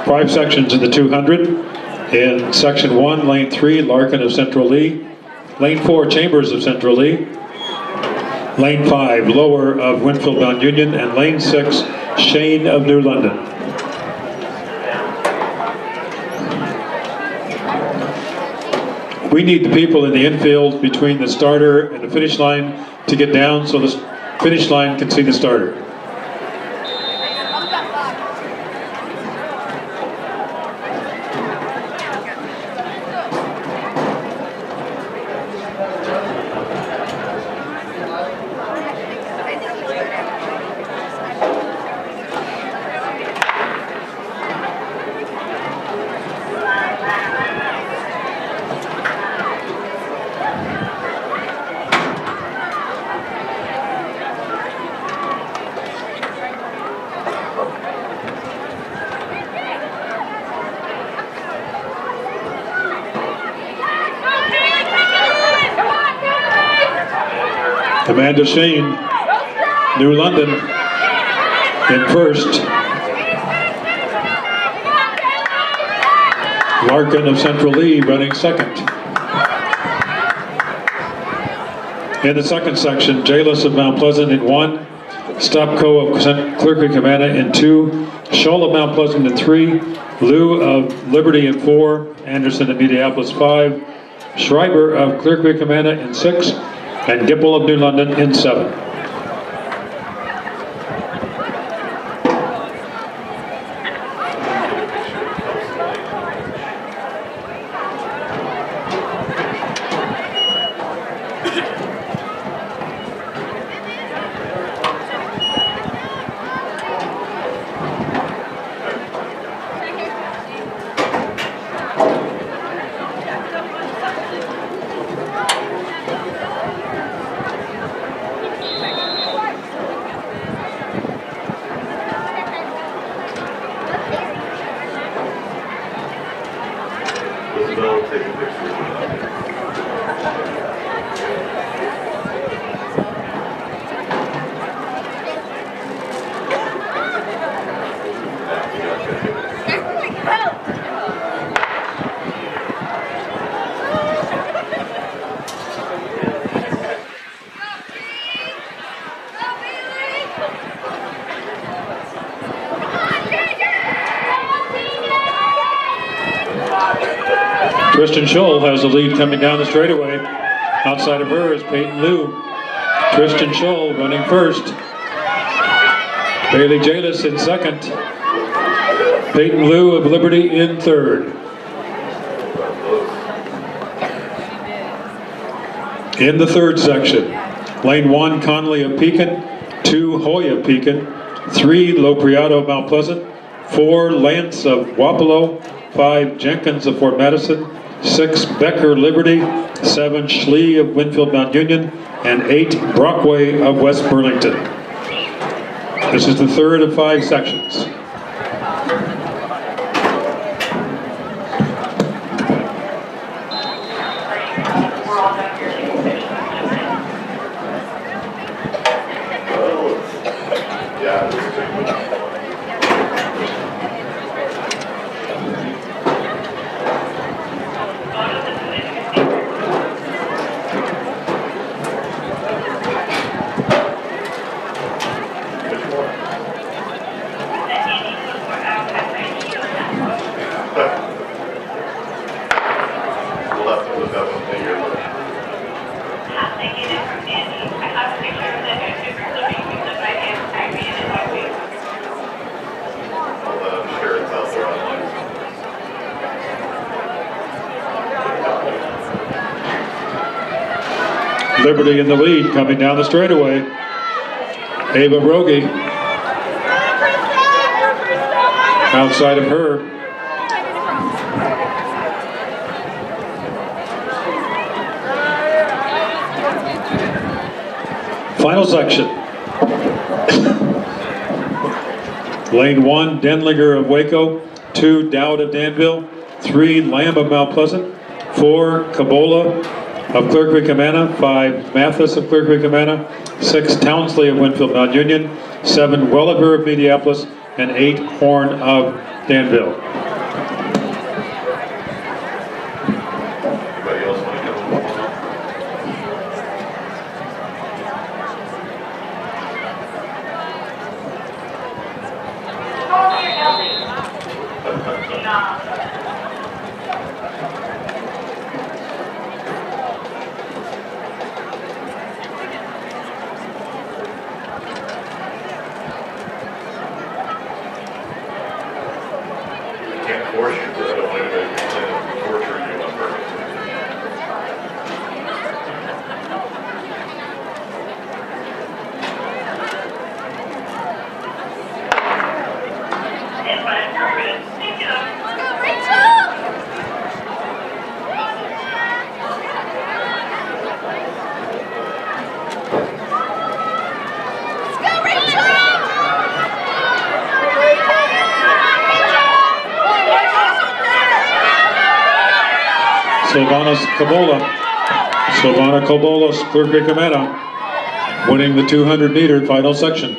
Five sections in the 200. In section 1, lane 3, Larkin of Central Lee. Lane 4, Chambers of Central Lee. Lane 5, Lower of Winfield Mount Union. And lane 6, Shane of New London. We need the people in the infield between the starter and the finish line to get down so the finish line can see the starter. Amanda Shane, New London, in first. Larkin of Central Lee running second. In the second section, Jalis of Mount Pleasant in 1, Stopco of Clear Creek, Havana in 2, Scholl of Mount Pleasant in 3, Lou of Liberty in 4, Anderson of Minneapolis 5, Schreiber of Clear Creek, Havana in 6, and Gipple of New London in 7. Tristan Scholl has the lead coming down the straightaway. Outside of her is Peyton Liu. Tristan Scholl running first. Bailey Jalis in second. Peyton Liu of Liberty in third. In the third section, lane 1, Conley of Pekin, 2 Hoya Pekin, 3 Lopriado Mount Pleasant, 4 Lance of Wapello, 5 Jenkins of Fort Madison, 6 Becker Liberty, 7 Schlee of Winfield Mount Union, and 8 Brockway of West Burlington. This is the third of 5 sections. Liberty in the lead, coming down the straightaway. Ava Rogie outside of her. Final section. Lane 1, Denlinger of Waco, 2 Dowd of Danville, 3 Lamb of Mount Pleasant, 4 Cabola of Clear Creek Amana, 5 Mathis of Clear Creek Amana, 6 Townsley of Winfield Mount Union, 7 Welliver of Mediapolis, and 8 Horn of Danville. Anybody else want to go? Can't force you, but I don't want anybody to torture you on purpose. Silvana Cabola, Clear Creek Amana, winning the 200-meter final section.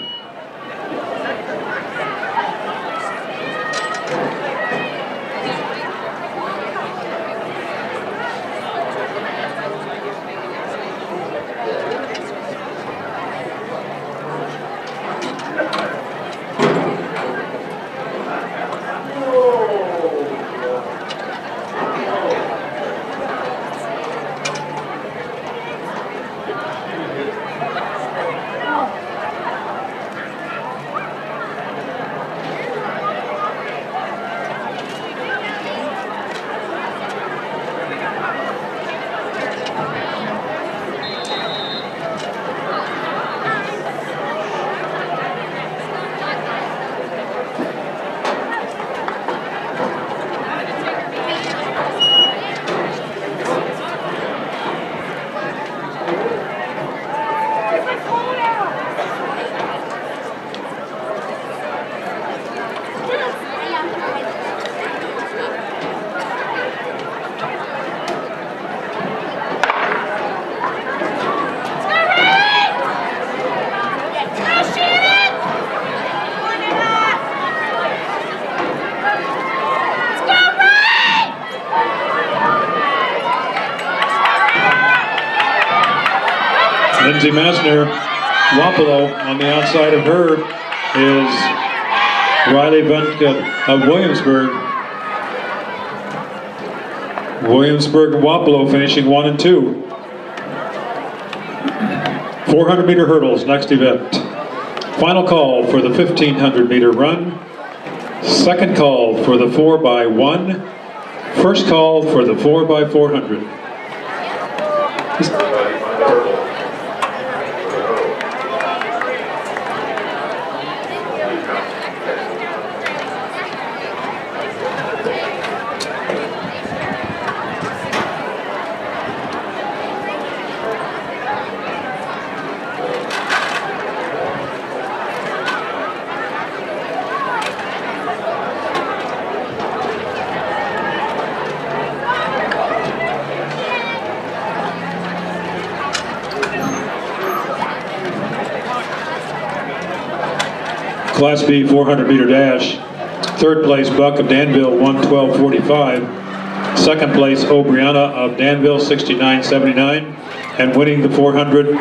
Lindsay Massner, Wapello. On the outside of her is Riley Ventka of Williamsburg. Williamsburg and Wapello finishing 1 and 2. 400-meter hurdles, next event. Final call for the 1,500-meter run. Second call for the 4x1. First call for the 4x400. Class B 400 meter dash. Third place, Buck of Danville, 1:12:45. Second place, O'Briana of Danville, 69:79. And winning the 400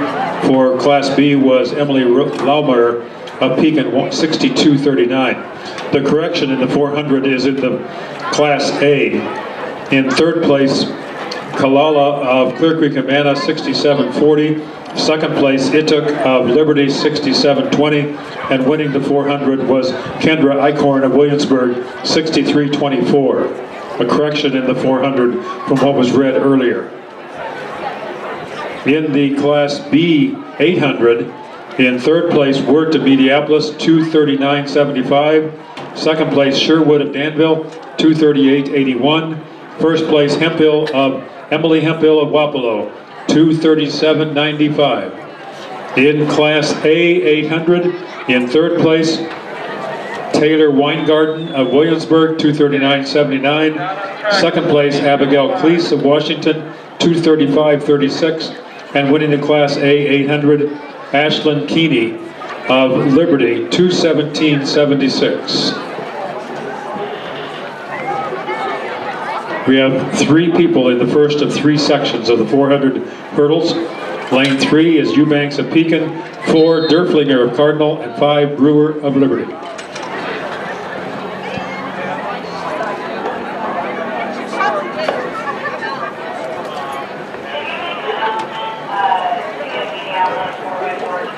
for Class B was Emily Laumer of Pekin, 62:39. The correction in the 400 is in the Class A. In third place, Kalala of Clear Creek, Amana, 67:40. Second place, Ituk of Liberty, 67:20. And winning the 400 was Kendra Eichhorn of Williamsburg, 63:24. A correction in the 400 from what was read earlier. In the Class B 800, in third place, Wirt of Mediapolis, 2:39.75. Second place, Sherwood of Danville, 2:38.81. First place, Emily Hemphill of Wapello, 2:37.95. In Class A 800, in third place, Taylor Weingarten of Williamsburg, 2:39.79. Second place, Abigail Cleese of Washington, 2:35.36. And winning the Class A 800, Ashlyn Keeney of Liberty, 2:17.76. We have 3 people in the first of 3 sections of the 400 hurdles. Lane 3 is Eubanks of Pekin, 4 Derflinger of Cardinal, and 5 Brewer of Liberty.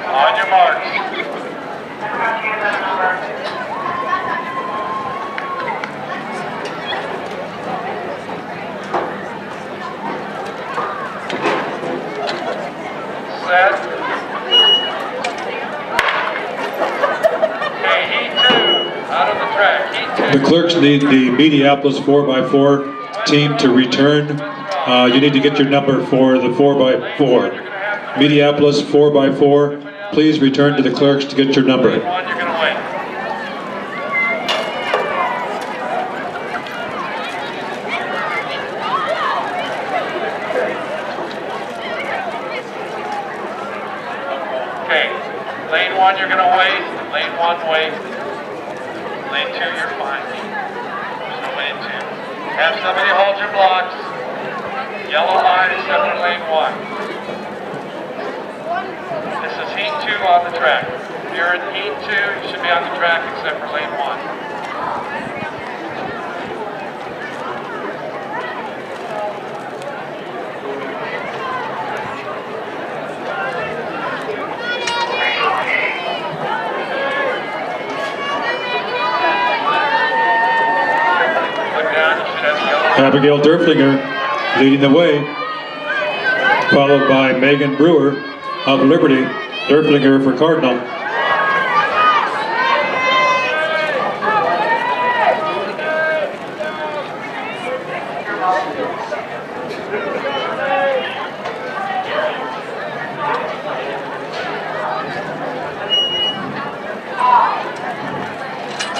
On your marks. Set. Okay, heat 2, out of the track. Heat 2. The clerks need the Mediapolis 4x4 team to return. You need to get your number for the 4x4. Mediapolis 4x4, please return to the clerks to get your number. You're going to wait. Okay, lane 1 you're going to wait, lane 1 wait, lane 2 you're fine. So lane 2. Have somebody hold your blocks. Yellow line except for lane 1. This is heat 2 on the track. If you're in heat 2, you should be on the track except for lane 1. Abigail Derflinger leading the way, followed by Megan Brewer of Liberty, Derflinger for Cardinal.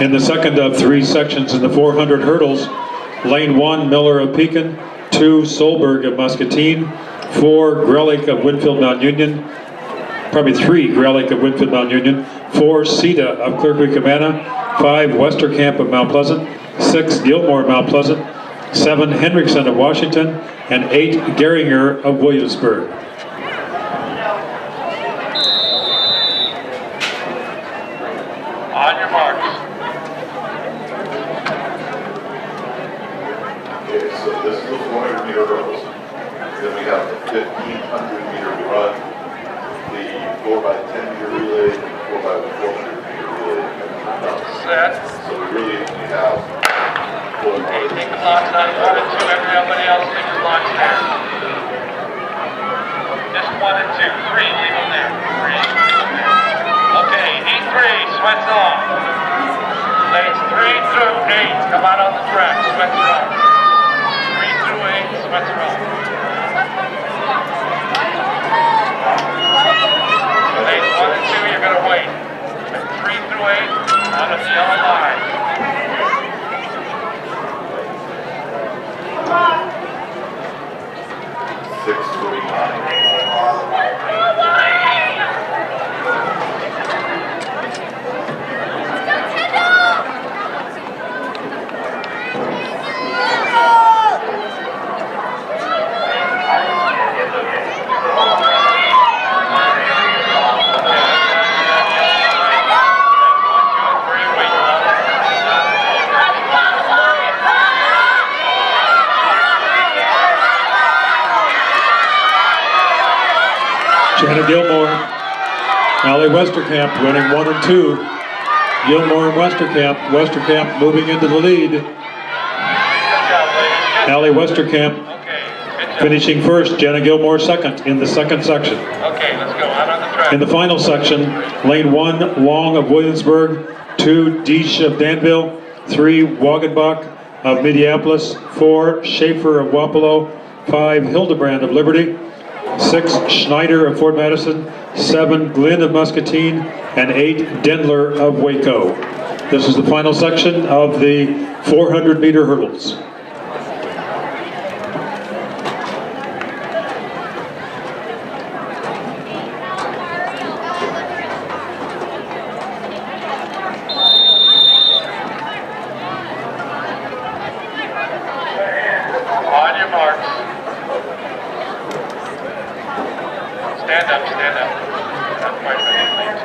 In the second of 3 sections in the 400 hurdles, lane 1, Miller of Pekin, 2, Solberg of Muscatine, 4, Grelick of Winfield Mount Union, probably 3, Grelick of Winfield Mount Union, 4, Sita of Clear Creek, Amana, 5, Westerkamp of Mount Pleasant, 6, Gilmore of Mount Pleasant, 7, Hendrickson of Washington, and 8, Geringer of Williamsburg. On your marks. Okay, so this is the 400 meter hurdles. Then we have the 1500 meter run, the 4x10 meter relay, and the 4x400 meter relay. Set. So we really only have 4 Okay, take the blocks out of 1 and 2. Everybody else take the blocks there. Just 1 and 2. 3, leave them there. 3. Okay, heat 3, sweats off. Lanes 3 through 8, come out on the track, sweats are off. 3 through 8, sweats are off. Lanes 1 and 2, you're going to wait. 3 through 8, out of the yellow line. Shannon Gilmore, Allie Westerkamp running 1 and 2. Gilmore and Westerkamp moving into the lead. Good job, ladies. Allie Westerkamp Okay, good job. finishing first, Jenna Gilmore second in the second section. Okay, let's go out on the track. In the final section, lane 1, Long of Williamsburg, 2, Deesh of Danville, 3, Wagenbach of Minneapolis, 4, Schaefer of Wapello, 5, Hildebrand of Liberty, 6, Schneider of Fort Madison, 7, Glenn of Muscatine, and 8, Dendler of Waco. This is the final section of the 400-meter hurdles. On your marks. Stand up, stand up. Not quite ready, please.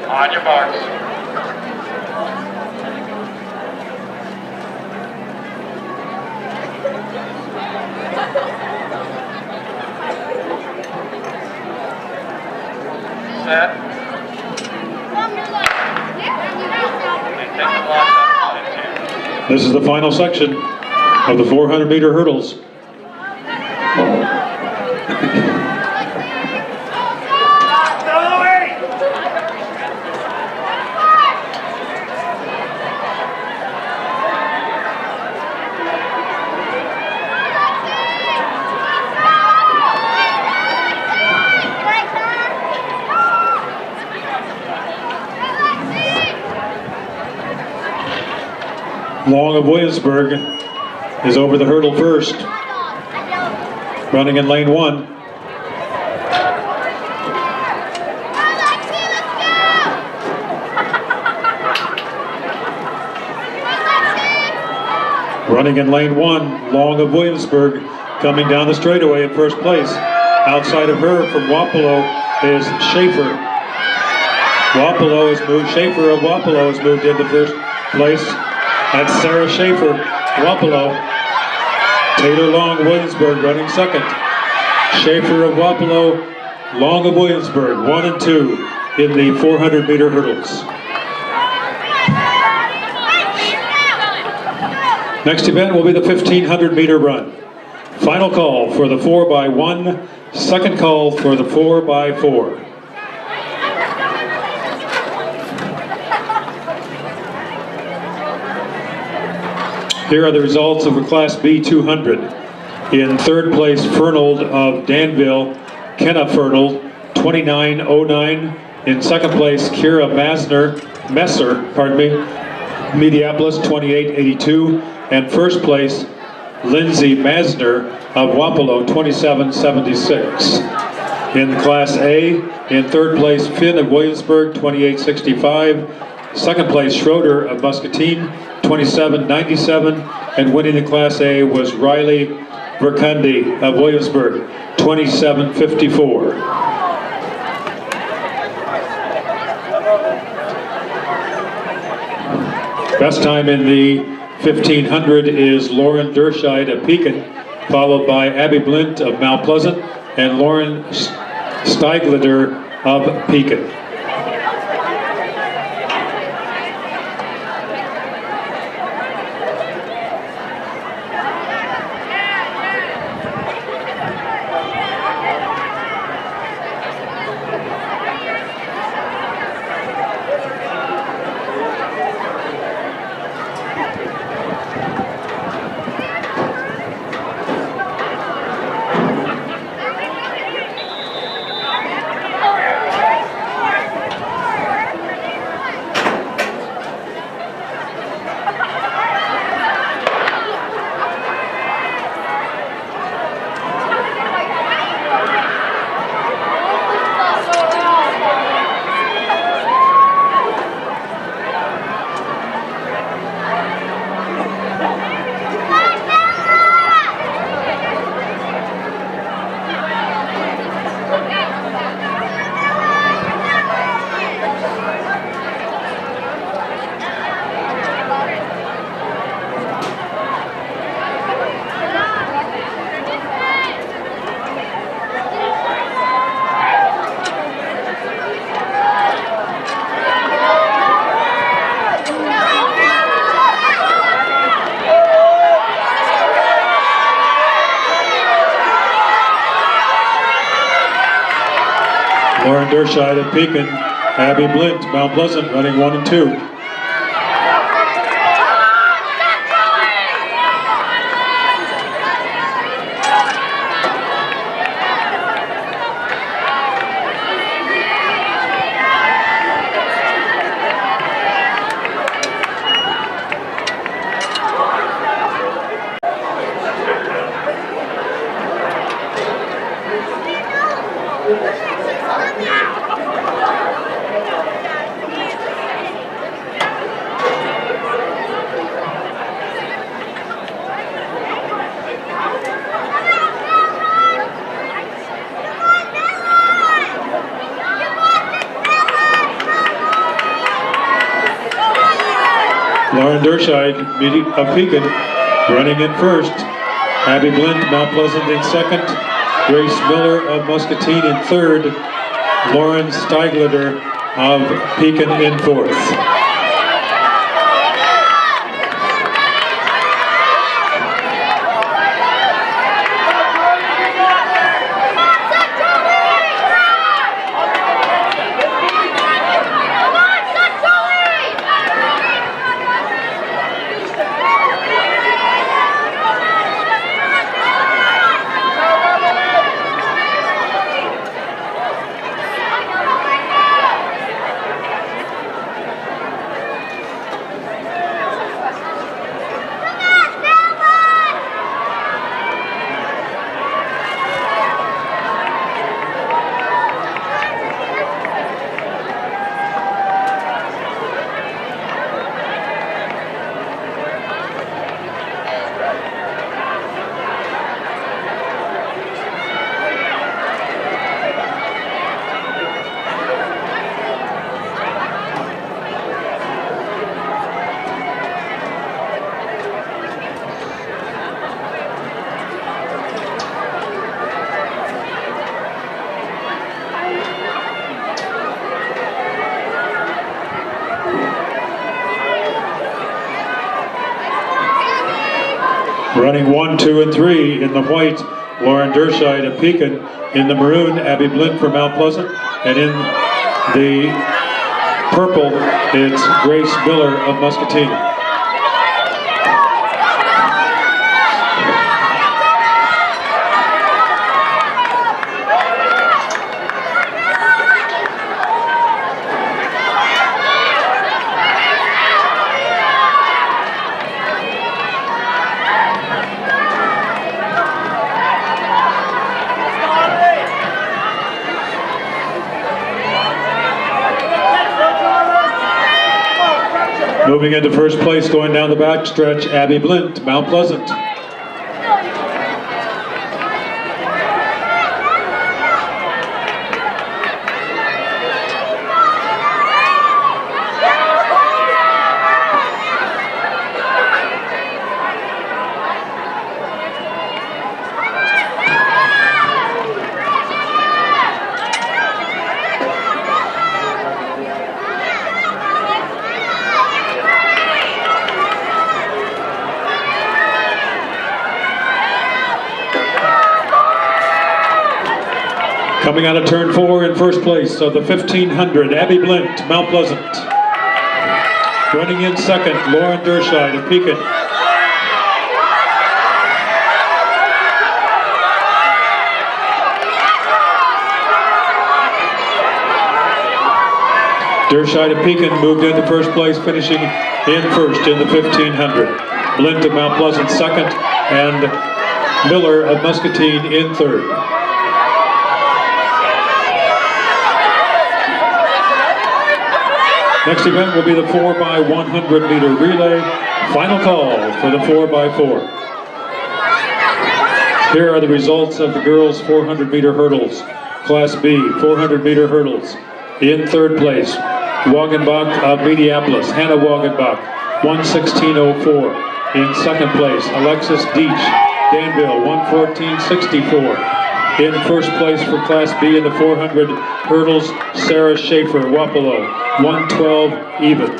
On your marks. Set. Okay, take the blocks out of position 2. This is the final section of the 400-meter hurdles. Long of Williamsburg is over the hurdle first, running in lane 1. Running in lane 1, Long of Williamsburg coming down the straightaway in first place. Outside of her from Wapello is Schaefer. Schaefer of Wapello has moved into first place. That's Sarah Schaefer, Wapello. Taylor Long, Williamsburg running second. Schaefer of Wapello, Long of Williamsburg, 1 and 2 in the 400-meter hurdles. Next event will be the 1,500-meter run. Final call for the 4x1, second call for the 4x4. Here are the results of the Class B 200. In third place, Fernald of Danville, Kenna Fernald, 29:09. In second place, Kira Messer, Minneapolis, 28:82. And first place, Lindsay Masner of Wapello, 27:76. In Class A, in third place, Finn of Williamsburg, 28:65. Second place, Schroeder of Muscatine, 27:97, and winning the Class A was Riley Verkundi of Williamsburg, 27:54. Best time in the 1500 is Lauren Derscheid of Pekin, followed by Abby Blint of Mount Pleasant and Lauren Steiglader of Pekin. Lauren Derscheid of Pekin, Abby Blint, Mount Pleasant, running 1 and 2. Lauren Derscheid of Pekin running in first. Abby Blint, Mount Pleasant in second. Grace Miller of Muscatine in third. Lauren Steiglitter of Pekin in fourth. Running 1, 2, and 3 in the white, Lauren Derscheid of Pekin. In the maroon, Abby Blint from Mount Pleasant. And in the purple, it's Grace Miller of Muscatine. Moving into first place, going down the back stretch, Abby Blint, Mount Pleasant. Coming out of turn 4 in first place of the 1500, Abby Blint, Mount Pleasant. Running in second, Lauren Derscheid of Pekin. Derscheid of Pekin moved into first place, finishing in first in the 1500. Blint of Mount Pleasant second, and Miller of Muscatine in third. Next event will be the 4x100 meter relay. Final call for the 4x4. Here are the results of the girls' 400 meter hurdles. Class B, 400 meter hurdles. In third place, Wagenbach of Mediapolis, Hannah Wagenbach, 1:16:04. In second place, Alexis Deach, Danville, 1:14:64. In first place for Class B in the 400 hurdles, Sarah Schaefer, Wapello, 1:12 even.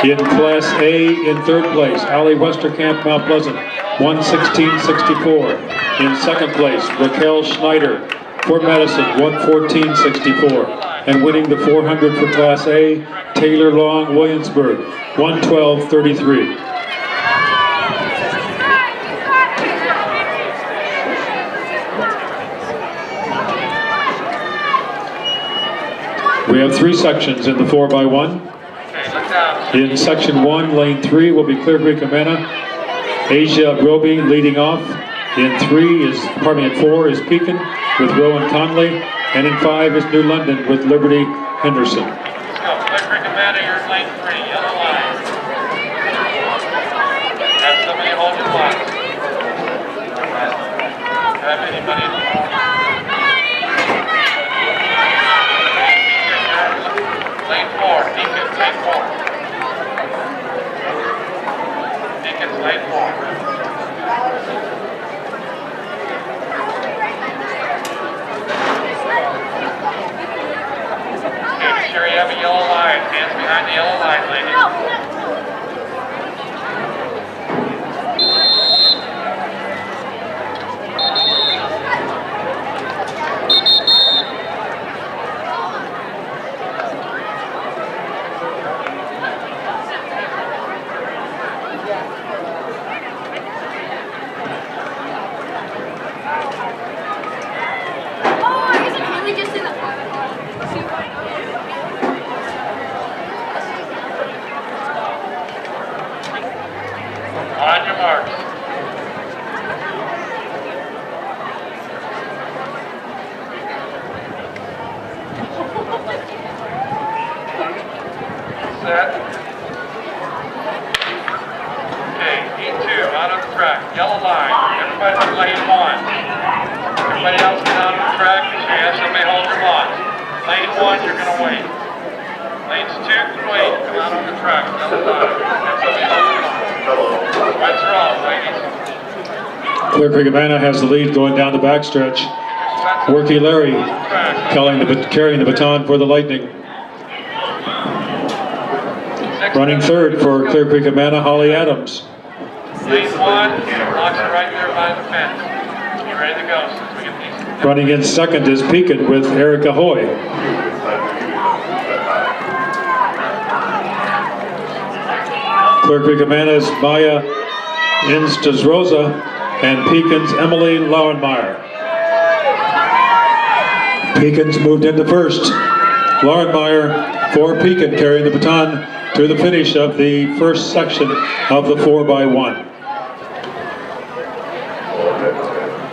In Class A, in third place, Allie Westerkamp, Mount Pleasant, 1:16:64. In second place, Raquel Schneider, Fort Madison, 1:14.64. And winning the 400 for Class A, Taylor Long, Williamsburg, 1:12.33. We have 3 sections in the 4x1. In section 1, lane 3 will be Clear Creek Amana. Asia Roby leading off. In 4 is Pekin with Rowan Conley. And in 5 is New London with Liberty Henderson. Let's go. Clear Creek Amana, you're in lane 3, yellow line. Have somebody hold your blocks. Have anybody in the front? Lane 4, Deacons, lane 4. Deacons, lane 4. Okay, make sure you have a yellow line. Hands behind the yellow line, ladies. On your marks. Set. Okay, E2, out on the track. Yellow line. Everybody in lane 1. Everybody else get out on the track. Make sure you have somebody hold your blocks. Lane 1, you're going to wait. Lanes 2 can wait. Come out on the track. Yellow line. Have somebody hold your blocks. Lights are off, ladies. Clear Creek Amana has the lead going down the backstretch. Worky Larry carrying the baton for the Lightning. Running third for Clear Creek Amana, Holly Adams. Lane 1, blocks are right there by the fence. Get ready to go since we get these. Running in second is Pekin with Erica Hoy. Clear Creek Amana's Maya Instas-Rosa and Pekin's Emily Lauenmeyer. Pekin's moved into first. Lauenmeyer for Pekin carrying the baton to the finish of the first section of the 4x1.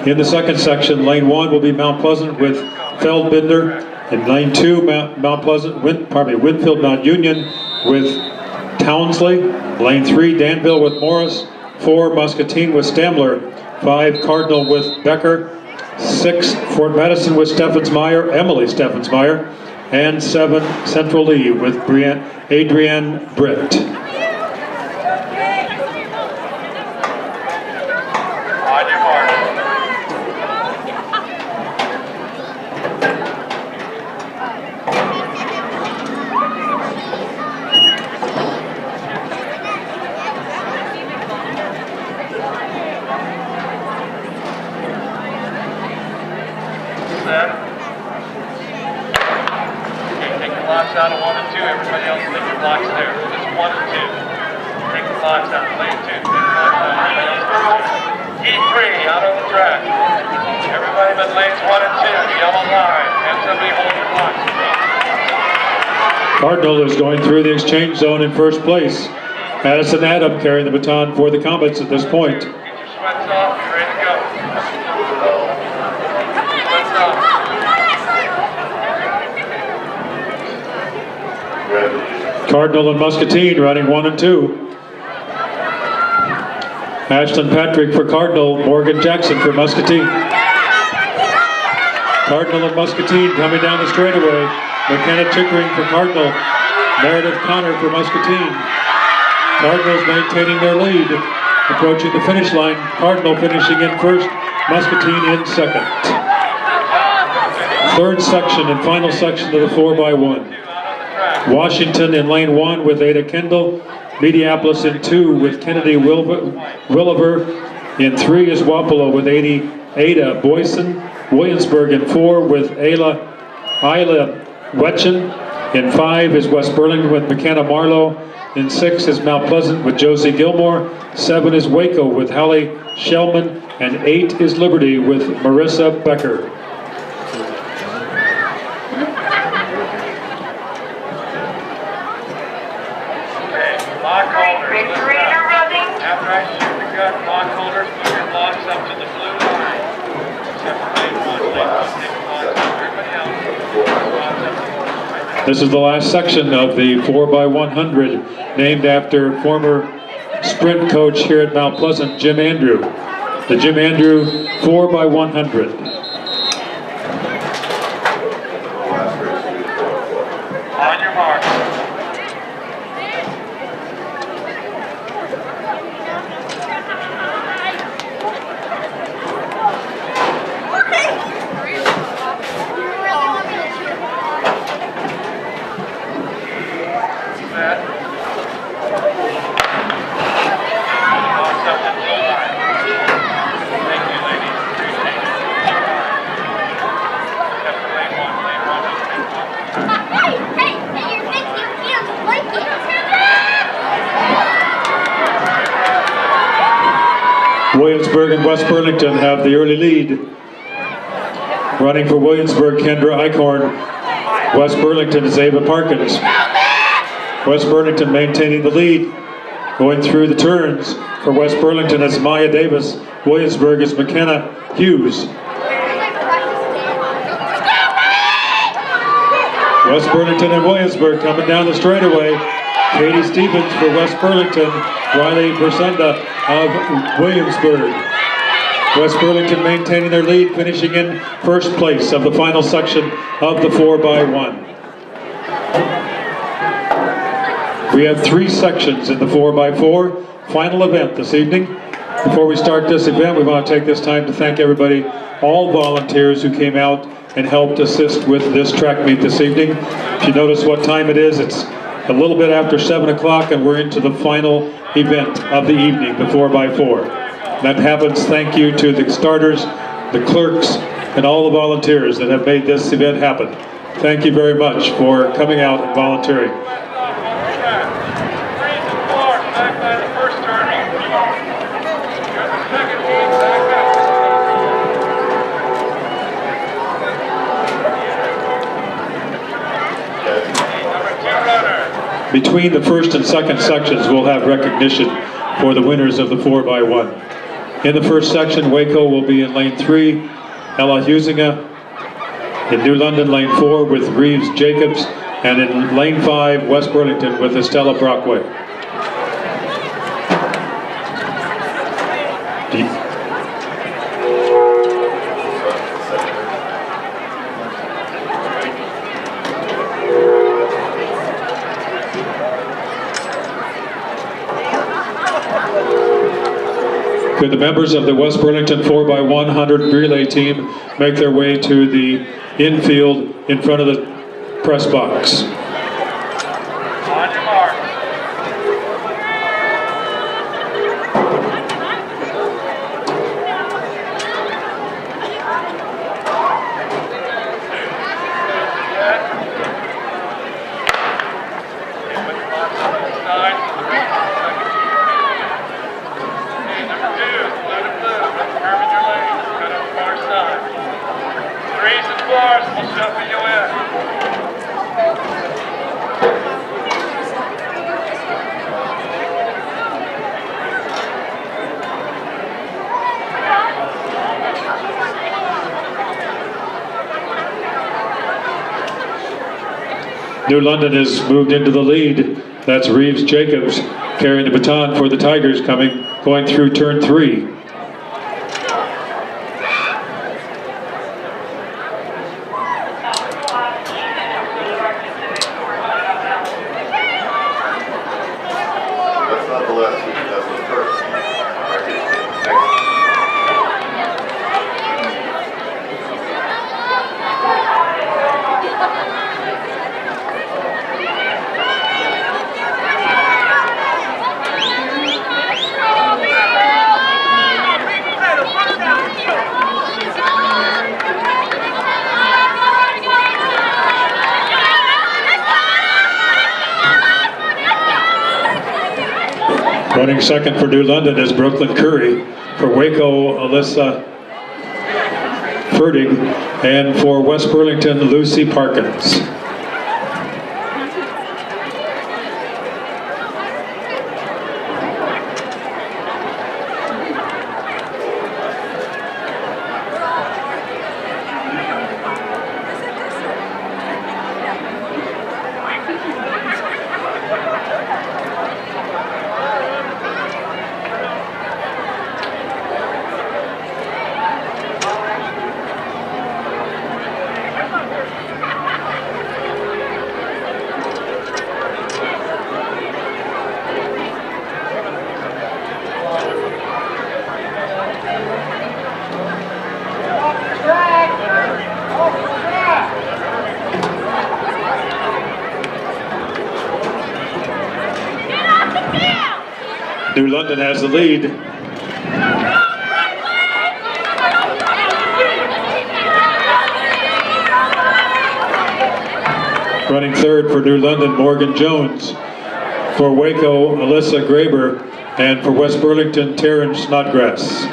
In the second section, lane 1 will be Mount Pleasant with Feldbinder. In lane 2, Winfield Mount Union with Townsley. Lane 3, Danville with Morris. 4, Muscatine with Stamler. 5, Cardinal with Becker. 6, Fort Madison with Emily Steffensmeyer. And 7, Central Lee with Adrienne Britt. On your mark. Set. Okay, take the blocks out of 1 and 2. Everybody else take your blocks there. Just 1 and 2. Take the blocks out. Lane 2. Take the blocks out. Everybody else take 2. E3 out on the track. Everybody but lanes 1 and 2. Yellow line. Have somebody hold your blocks. Cardinal is going through the exchange zone in first place. Madison Adam carrying the baton for the Comets at this point. Get your sweats off. You're ready to go. Sweats off. Cardinal and Muscatine running 1 and 2. Ashton Patrick for Cardinal, Morgan Jackson for Muscatine. Cardinal and Muscatine coming down the straightaway. McKenna Chickering for Cardinal, Meredith Connor for Muscatine. Cardinals maintaining their lead, approaching the finish line. Cardinal finishing in first, Muscatine in second. Third section and final section of the 4x1. Washington in lane 1 with Ada Kendall. Mediapolis in 2 with Kennedy Williver. In 3 is Wapello with Ada Boyson. Williamsburg in 4 with Isla Wetchen. In 5 is West Burlington with McKenna Marlowe. In 6 is Mount Pleasant with Josie Gilmore. 7 is Waco with Hallie Shellman. And 8 is Liberty with Marissa Becker. Lock holders, listen up. After I shoot the gun, lock holders, move your locks up to the blue line. Except for lane 1, lane 1, take the locks up. Everybody else, locks up to the blue line. This is the last section of the 4x100, named after former sprint coach here at Mount Pleasant, Jim Andrew. The Jim Andrew 4x100. On your mark. Williamsburg and West Burlington have the early lead. Running for Williamsburg, Kendra Eichhorn. West Burlington is Ava Parkins. West Burlington maintaining the lead. Going through the turns for West Burlington is Maya Davis. Williamsburg is McKenna Hughes. West Burlington and Williamsburg coming down the straightaway. Katie Stevens for West Burlington. Riley Persenda of Williamsburg. West Burlington maintaining their lead, finishing in first place of the final section of the 4x1. We have 3 sections in the 4x4 final event this evening. Before we start this event, we want to take this time to thank everybody, all volunteers who came out and helped assist with this track meet this evening. If you notice what time it is, it's a little bit after 7 o'clock and we're into the final event of the evening, the 4x4. That happens thank you to the starters, the clerks, and all the volunteers that have made this event happen. Thank you very much for coming out and volunteering. Between the first and second sections, we'll have recognition for the winners of the 4x1. In the first section, Waco will be in lane 3, Ella Huizinga. In New London, lane 4 with Reeves Jacobs. And in lane 5, West Burlington with Estella Brockway. Could the members of the West Burlington 4x100 relay team make their way to the infield in front of the press box? On your mark. New London has moved into the lead. That's Reeves Jacobs carrying the baton for the Tigers going through turn 3. Running second for New London is Brooklyn Curry. For Waco, Alyssa Ferdig. And for West Burlington, Lucy Parkins. New London has the lead. Running third for New London, Morgan Jones. For Waco, Alyssa Graber. And for West Burlington, Taryn Snodgrass.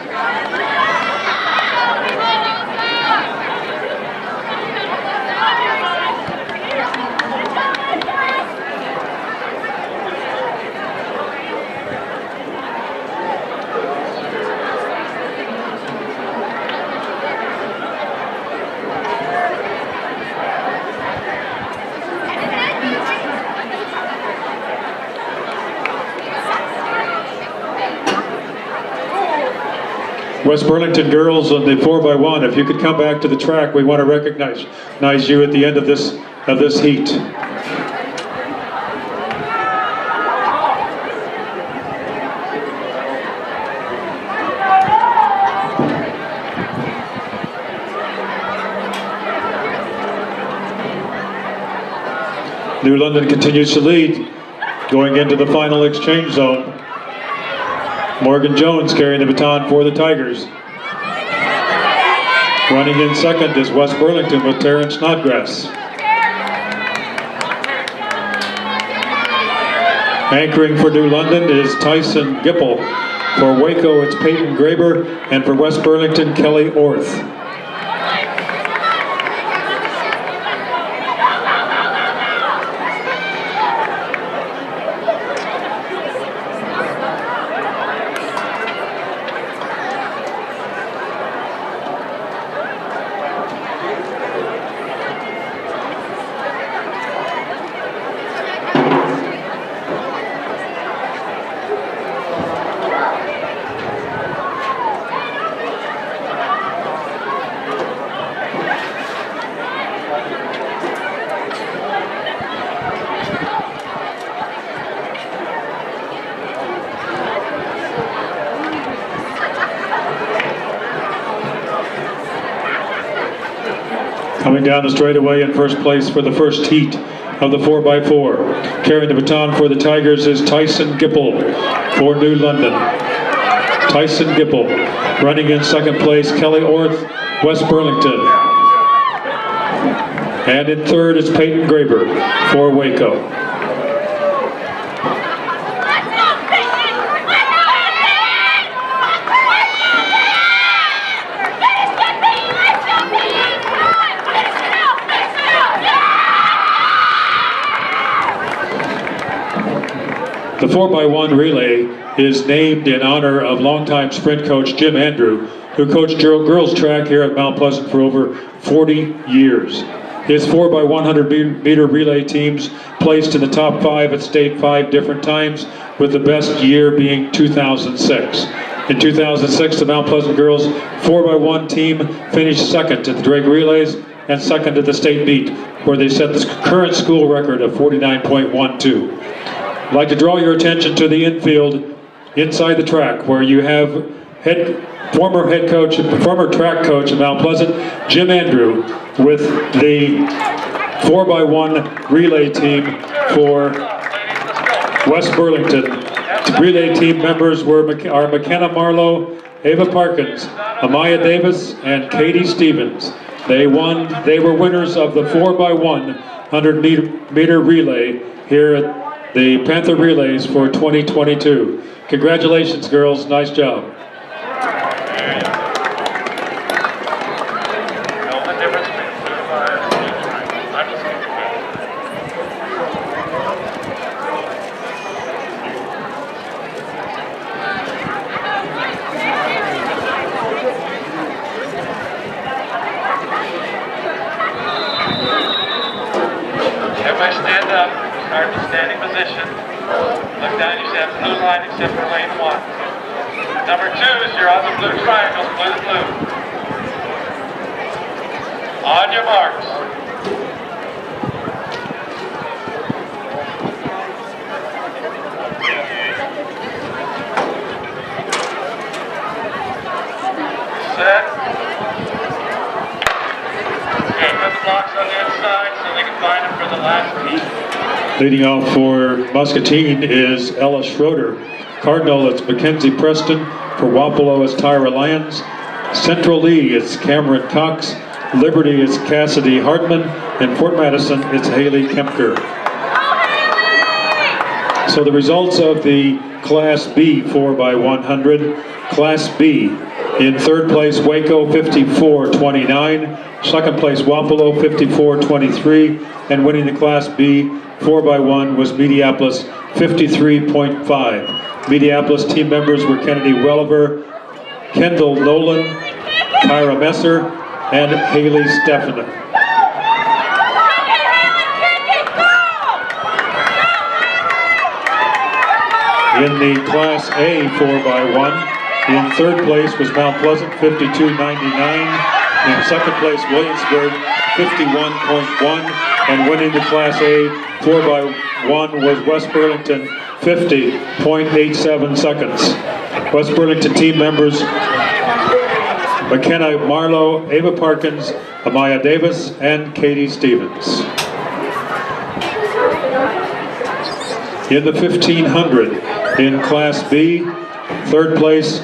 West Burlington girls on the 4x1, if you could come back to the track, we want to recognize you at the end of this heat. New London continues to lead, going into the final exchange zone. Morgan Jones carrying the baton for the Tigers. Running in second is West Burlington with Taryn Snodgrass. Anchoring for New London is Tyson Gipple. For Waco, it's Peyton Graber. And for West Burlington, Kelly Orth. Coming down the straightaway in first place for the first heat of the 4x4. Carrying the baton for the Tigers is Tyson Gipple for New London. Tyson Gipple. Running in second place, Kelly Orth, West Burlington. And in third is Peyton Graber for Waco. The 4x1 relay is named in honor of longtime sprint coach Jim Andrew, who coached girls track here at Mount Pleasant for over 40 years. His 4x100 meter relay teams placed in the top 5 at state 5 different times, with the best year being 2006. In 2006, the Mount Pleasant girls 4x1 team finished second at the Drake Relays and second at the state meet, where they set the current school record of 49.12. I'd like to draw your attention to the infield inside the track, where you have former track coach of Mount Pleasant, Jim Andrew, with the 4x1 relay team for West Burlington. Relay team members are McKenna Marlowe, Ava Parkins, Amaya Davis, and Katie Stevens. They were winners of the 4x1 100 meter relay here at the Panther Relays for 2022. Congratulations, girls. Nice job. Know the difference between blue line and blue triangle. I'm just kidding. Everybody stand up. Start in standing position. Look down. You see that blue line except for lane 1. Number 2 is you're on the blue triangles, blue to blue. On your marks. Set. Okay, put the blocks on the inside so they can find them for the last piece. Leading off for Muscatine is Ella Schroeder. Cardinal, it's Mackenzie Preston. For Wapello, it's Tyra Lyons. Central Lee, it's Cameron Cox. Liberty, it's Cassidy Hardman. And Fort Madison, it's Haley Kempker. So the results of the Class B 4x100. Class B, in third place, Waco 54-29. Second place, Wapello 54-23. And winning the Class B 4x1 was Mediapolis 53.5. Mediapolis team members were Kennedy Welliver, Kendall Nolan, Tyra Messer, and Haley Stephanen. In the Class A 4x1, in third place was Mount Pleasant 52.99. In second place, Williamsburg 51.1. And winning the Class A 4x1 was West Burlington 50.87 seconds. West Burlington team members McKenna Marlowe, Ava Parkins, Amaya Davis, and Katie Stevens. In the 1500, in Class B, third place,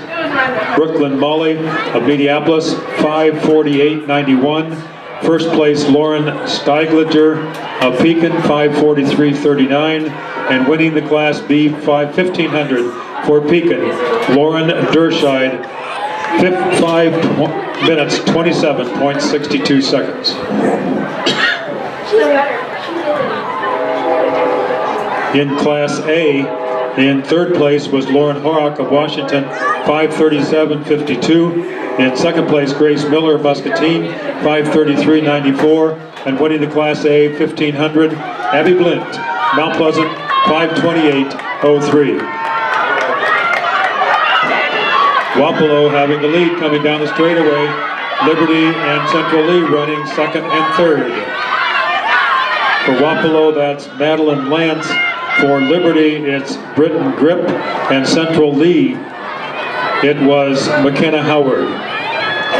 Brooklyn Molly of Mediapolis, 5:48.91. First place, Lauren Steigliger of Pekin, 5:43.39. And winning the Class B 1500 for Pekin, Lauren Derscheid, 5 minutes, 27.62 seconds. In Class A, in third place was Lauren Horrock of Washington, 5:37.52. In second place, Grace Miller of Muscatine, 5:33.94. And winning the Class A 1500, Abby Blint, Mount Pleasant, 5:28.03. Wapello having the lead coming down the straightaway. Liberty and Central Lee running second and third. For Wapello, that's Madeline Lance. For Liberty, it's Britton Grip. And Central Lee, it was McKenna Howard.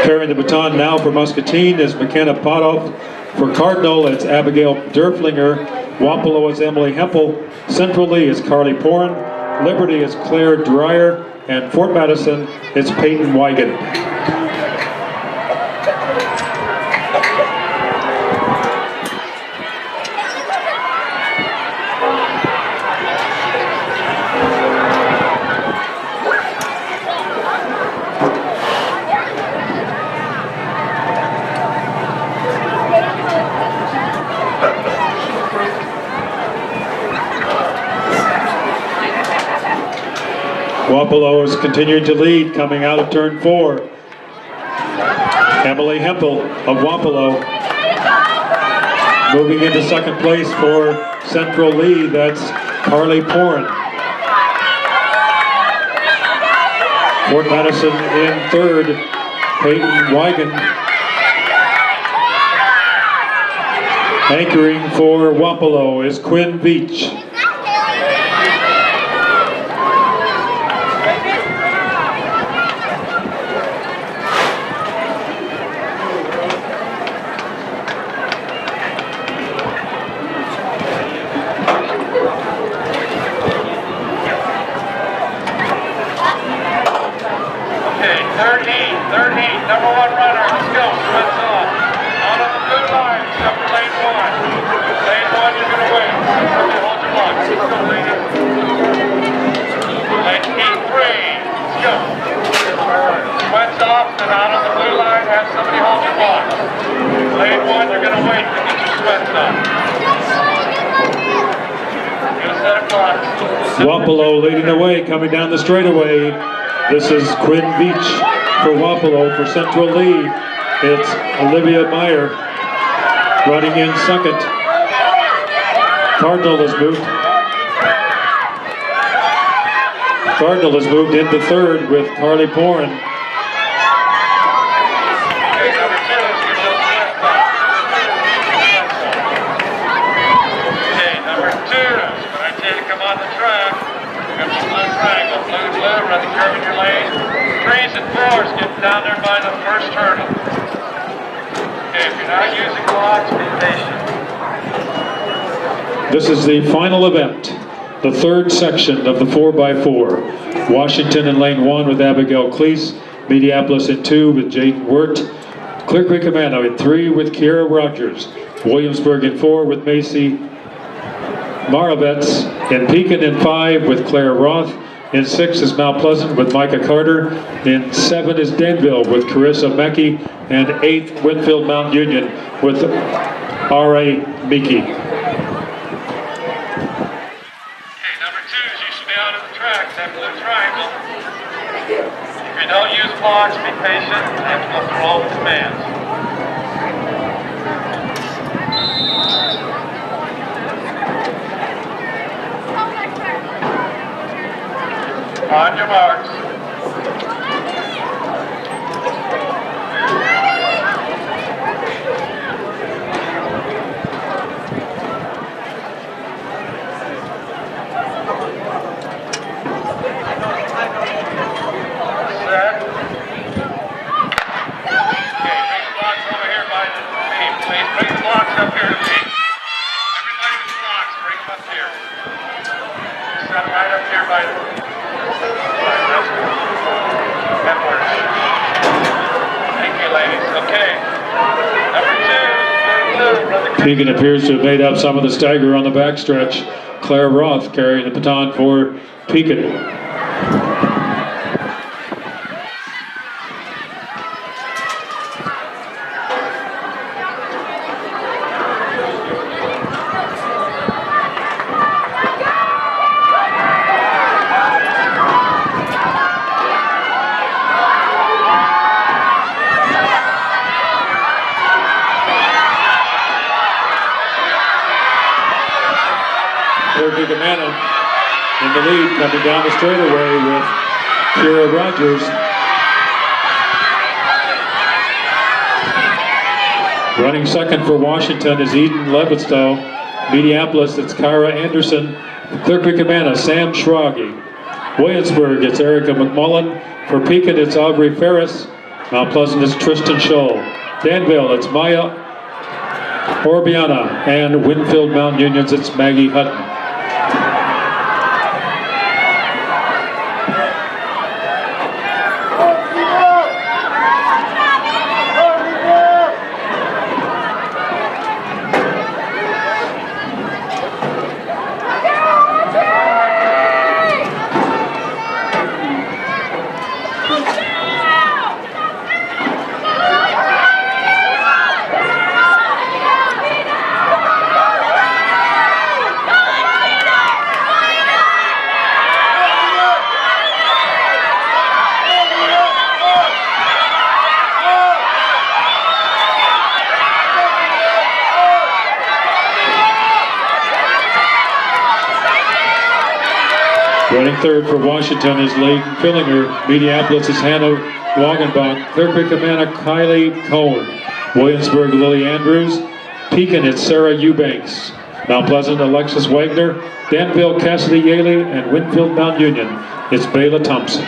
Carrying the baton now for Muscatine is McKenna Potoff. For Cardinal, it's Abigail Derflinger. Wapello is Emily Hempel. Central Lee is Carly Porn. Liberty is Claire Dreyer. And Fort Madison, it's Peyton Wigan. Wapello is continuing to lead coming out of turn 4. Emily Hempel of Wapello moving into second place for Central Lee, that's Carly Porn. Fort Madison in third, Peyton Wigan. Anchoring for Wapello is Quinn Beach. Third heat, number 1 runner, let's go, sweats on. Out on the blue line, except for lane 1. Lane 1, you're going to win. Okay, hold your blocks. Let's go, lane 8. Wapello leading the way, coming down the straightaway. This is Quinn Beach for Wapello. For Central Lee, it's Olivia Meyer running in second. Cardinal has moved into third with Carly Porin. Come on the track. We've got the blue triangle, blue, run the curve in your lane. 3s and 4s, get down there by the first hurdle. Okay, if you're not using blocks, be patient. This is the final event, the third section of the 4x4. Washington in lane 1 with Abigail Cleese, Mediapolis in 2 with Jayden Wirt, Clear Creek Amano in 3 with Kiera Rogers, Williamsburg in 4 with Macy Maravets, in Pekin in 5 with Claire Roth, in 6 is Mount Pleasant with Micah Carter, in 7 is Danville with Carissa Mackey, and 8 Winfield Mount Union with R.A. Meeky. Okay, number 2s, you should be out of the track, that blue triangle. If you don't use blocks, be patient, and have to go through all the commands. On your marks. Set. Okay, bring the blocks over here by the beam, please. Bring the blocks up here to me. Everybody with blocks, bring them up here. Set them right up here by the beam. That works. Thank you, ladies. Okay. Number 2. Pekin appears to have made up some of the stagger on the backstretch. Claire Roth carrying the baton for Pekin. In the lead, coming down the straightaway with Kiera Rogers. Running second for Washington is Eden Levistow. Mediapolis, it's Kyra Anderson. Clear Creek Amana, Sam Schragi. Williamsburg, it's Erica McMullen. For Pekin, it's Aubrey Ferris. Mount Pleasant, it's Tristan Scholl. Danville, it's Maya Orbiana. And Winfield Mount Unions, it's Maggie Hutton. Running third for Washington is Leighton Fillinger. Mediapolis is Hannah Wagenbach. Clear Creek Amana, Kylie Cohen. Williamsburg, Lily Andrews. Pekin, it's Sarah Eubanks. Mount Pleasant, Alexis Wagner. Danville, Cassidy Yaley. And Winfield Mount Union, it's Bayla Thompson.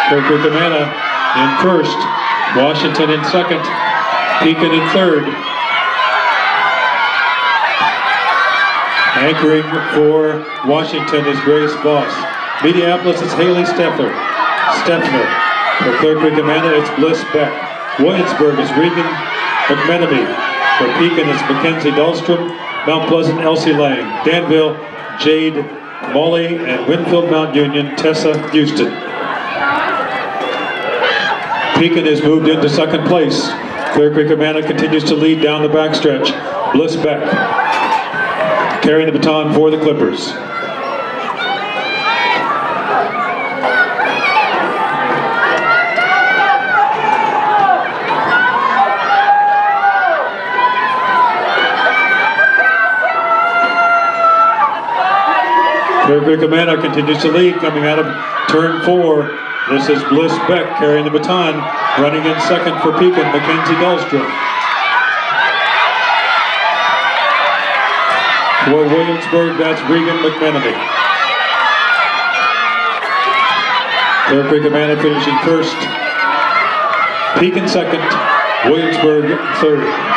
Clear Creek Amana in first, Washington in second, Pekin in third, Anchoring for Washington is Grace Voss. Minneapolis is Haley Steffner. For Clear Creek Amana, it's Bliss Beck. Williamsburg is Regan McMenemy. For Pekin, it's Mackenzie Dahlstrom. Mount Pleasant, Elsie Lang. Danville, Jade Molly. And Winfield Mount Union, Tessa Houston. Pekin is moved into second place. Clear Creek Amana continues to lead down the backstretch. Bliss Beck carrying the baton for the Clippers. Clear Creek Amana continues to lead coming out of turn 4. This is Bliss Beck carrying the baton, running in second for Pekin, Mackenzie Dahlstrom. For Williamsburg, that's Regan McMenemy. Clear Creek Amana finishing first, Pekin second, Williamsburg third.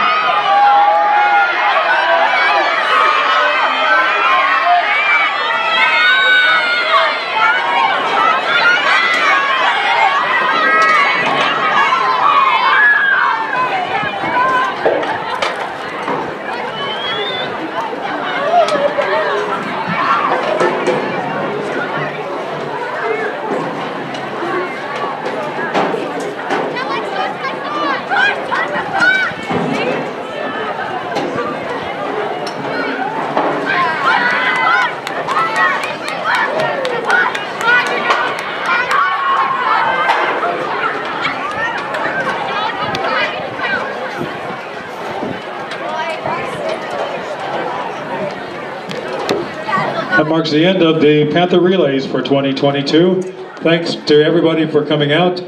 That marks the end of the Panther Relays for 2022. Thanks to everybody for coming out.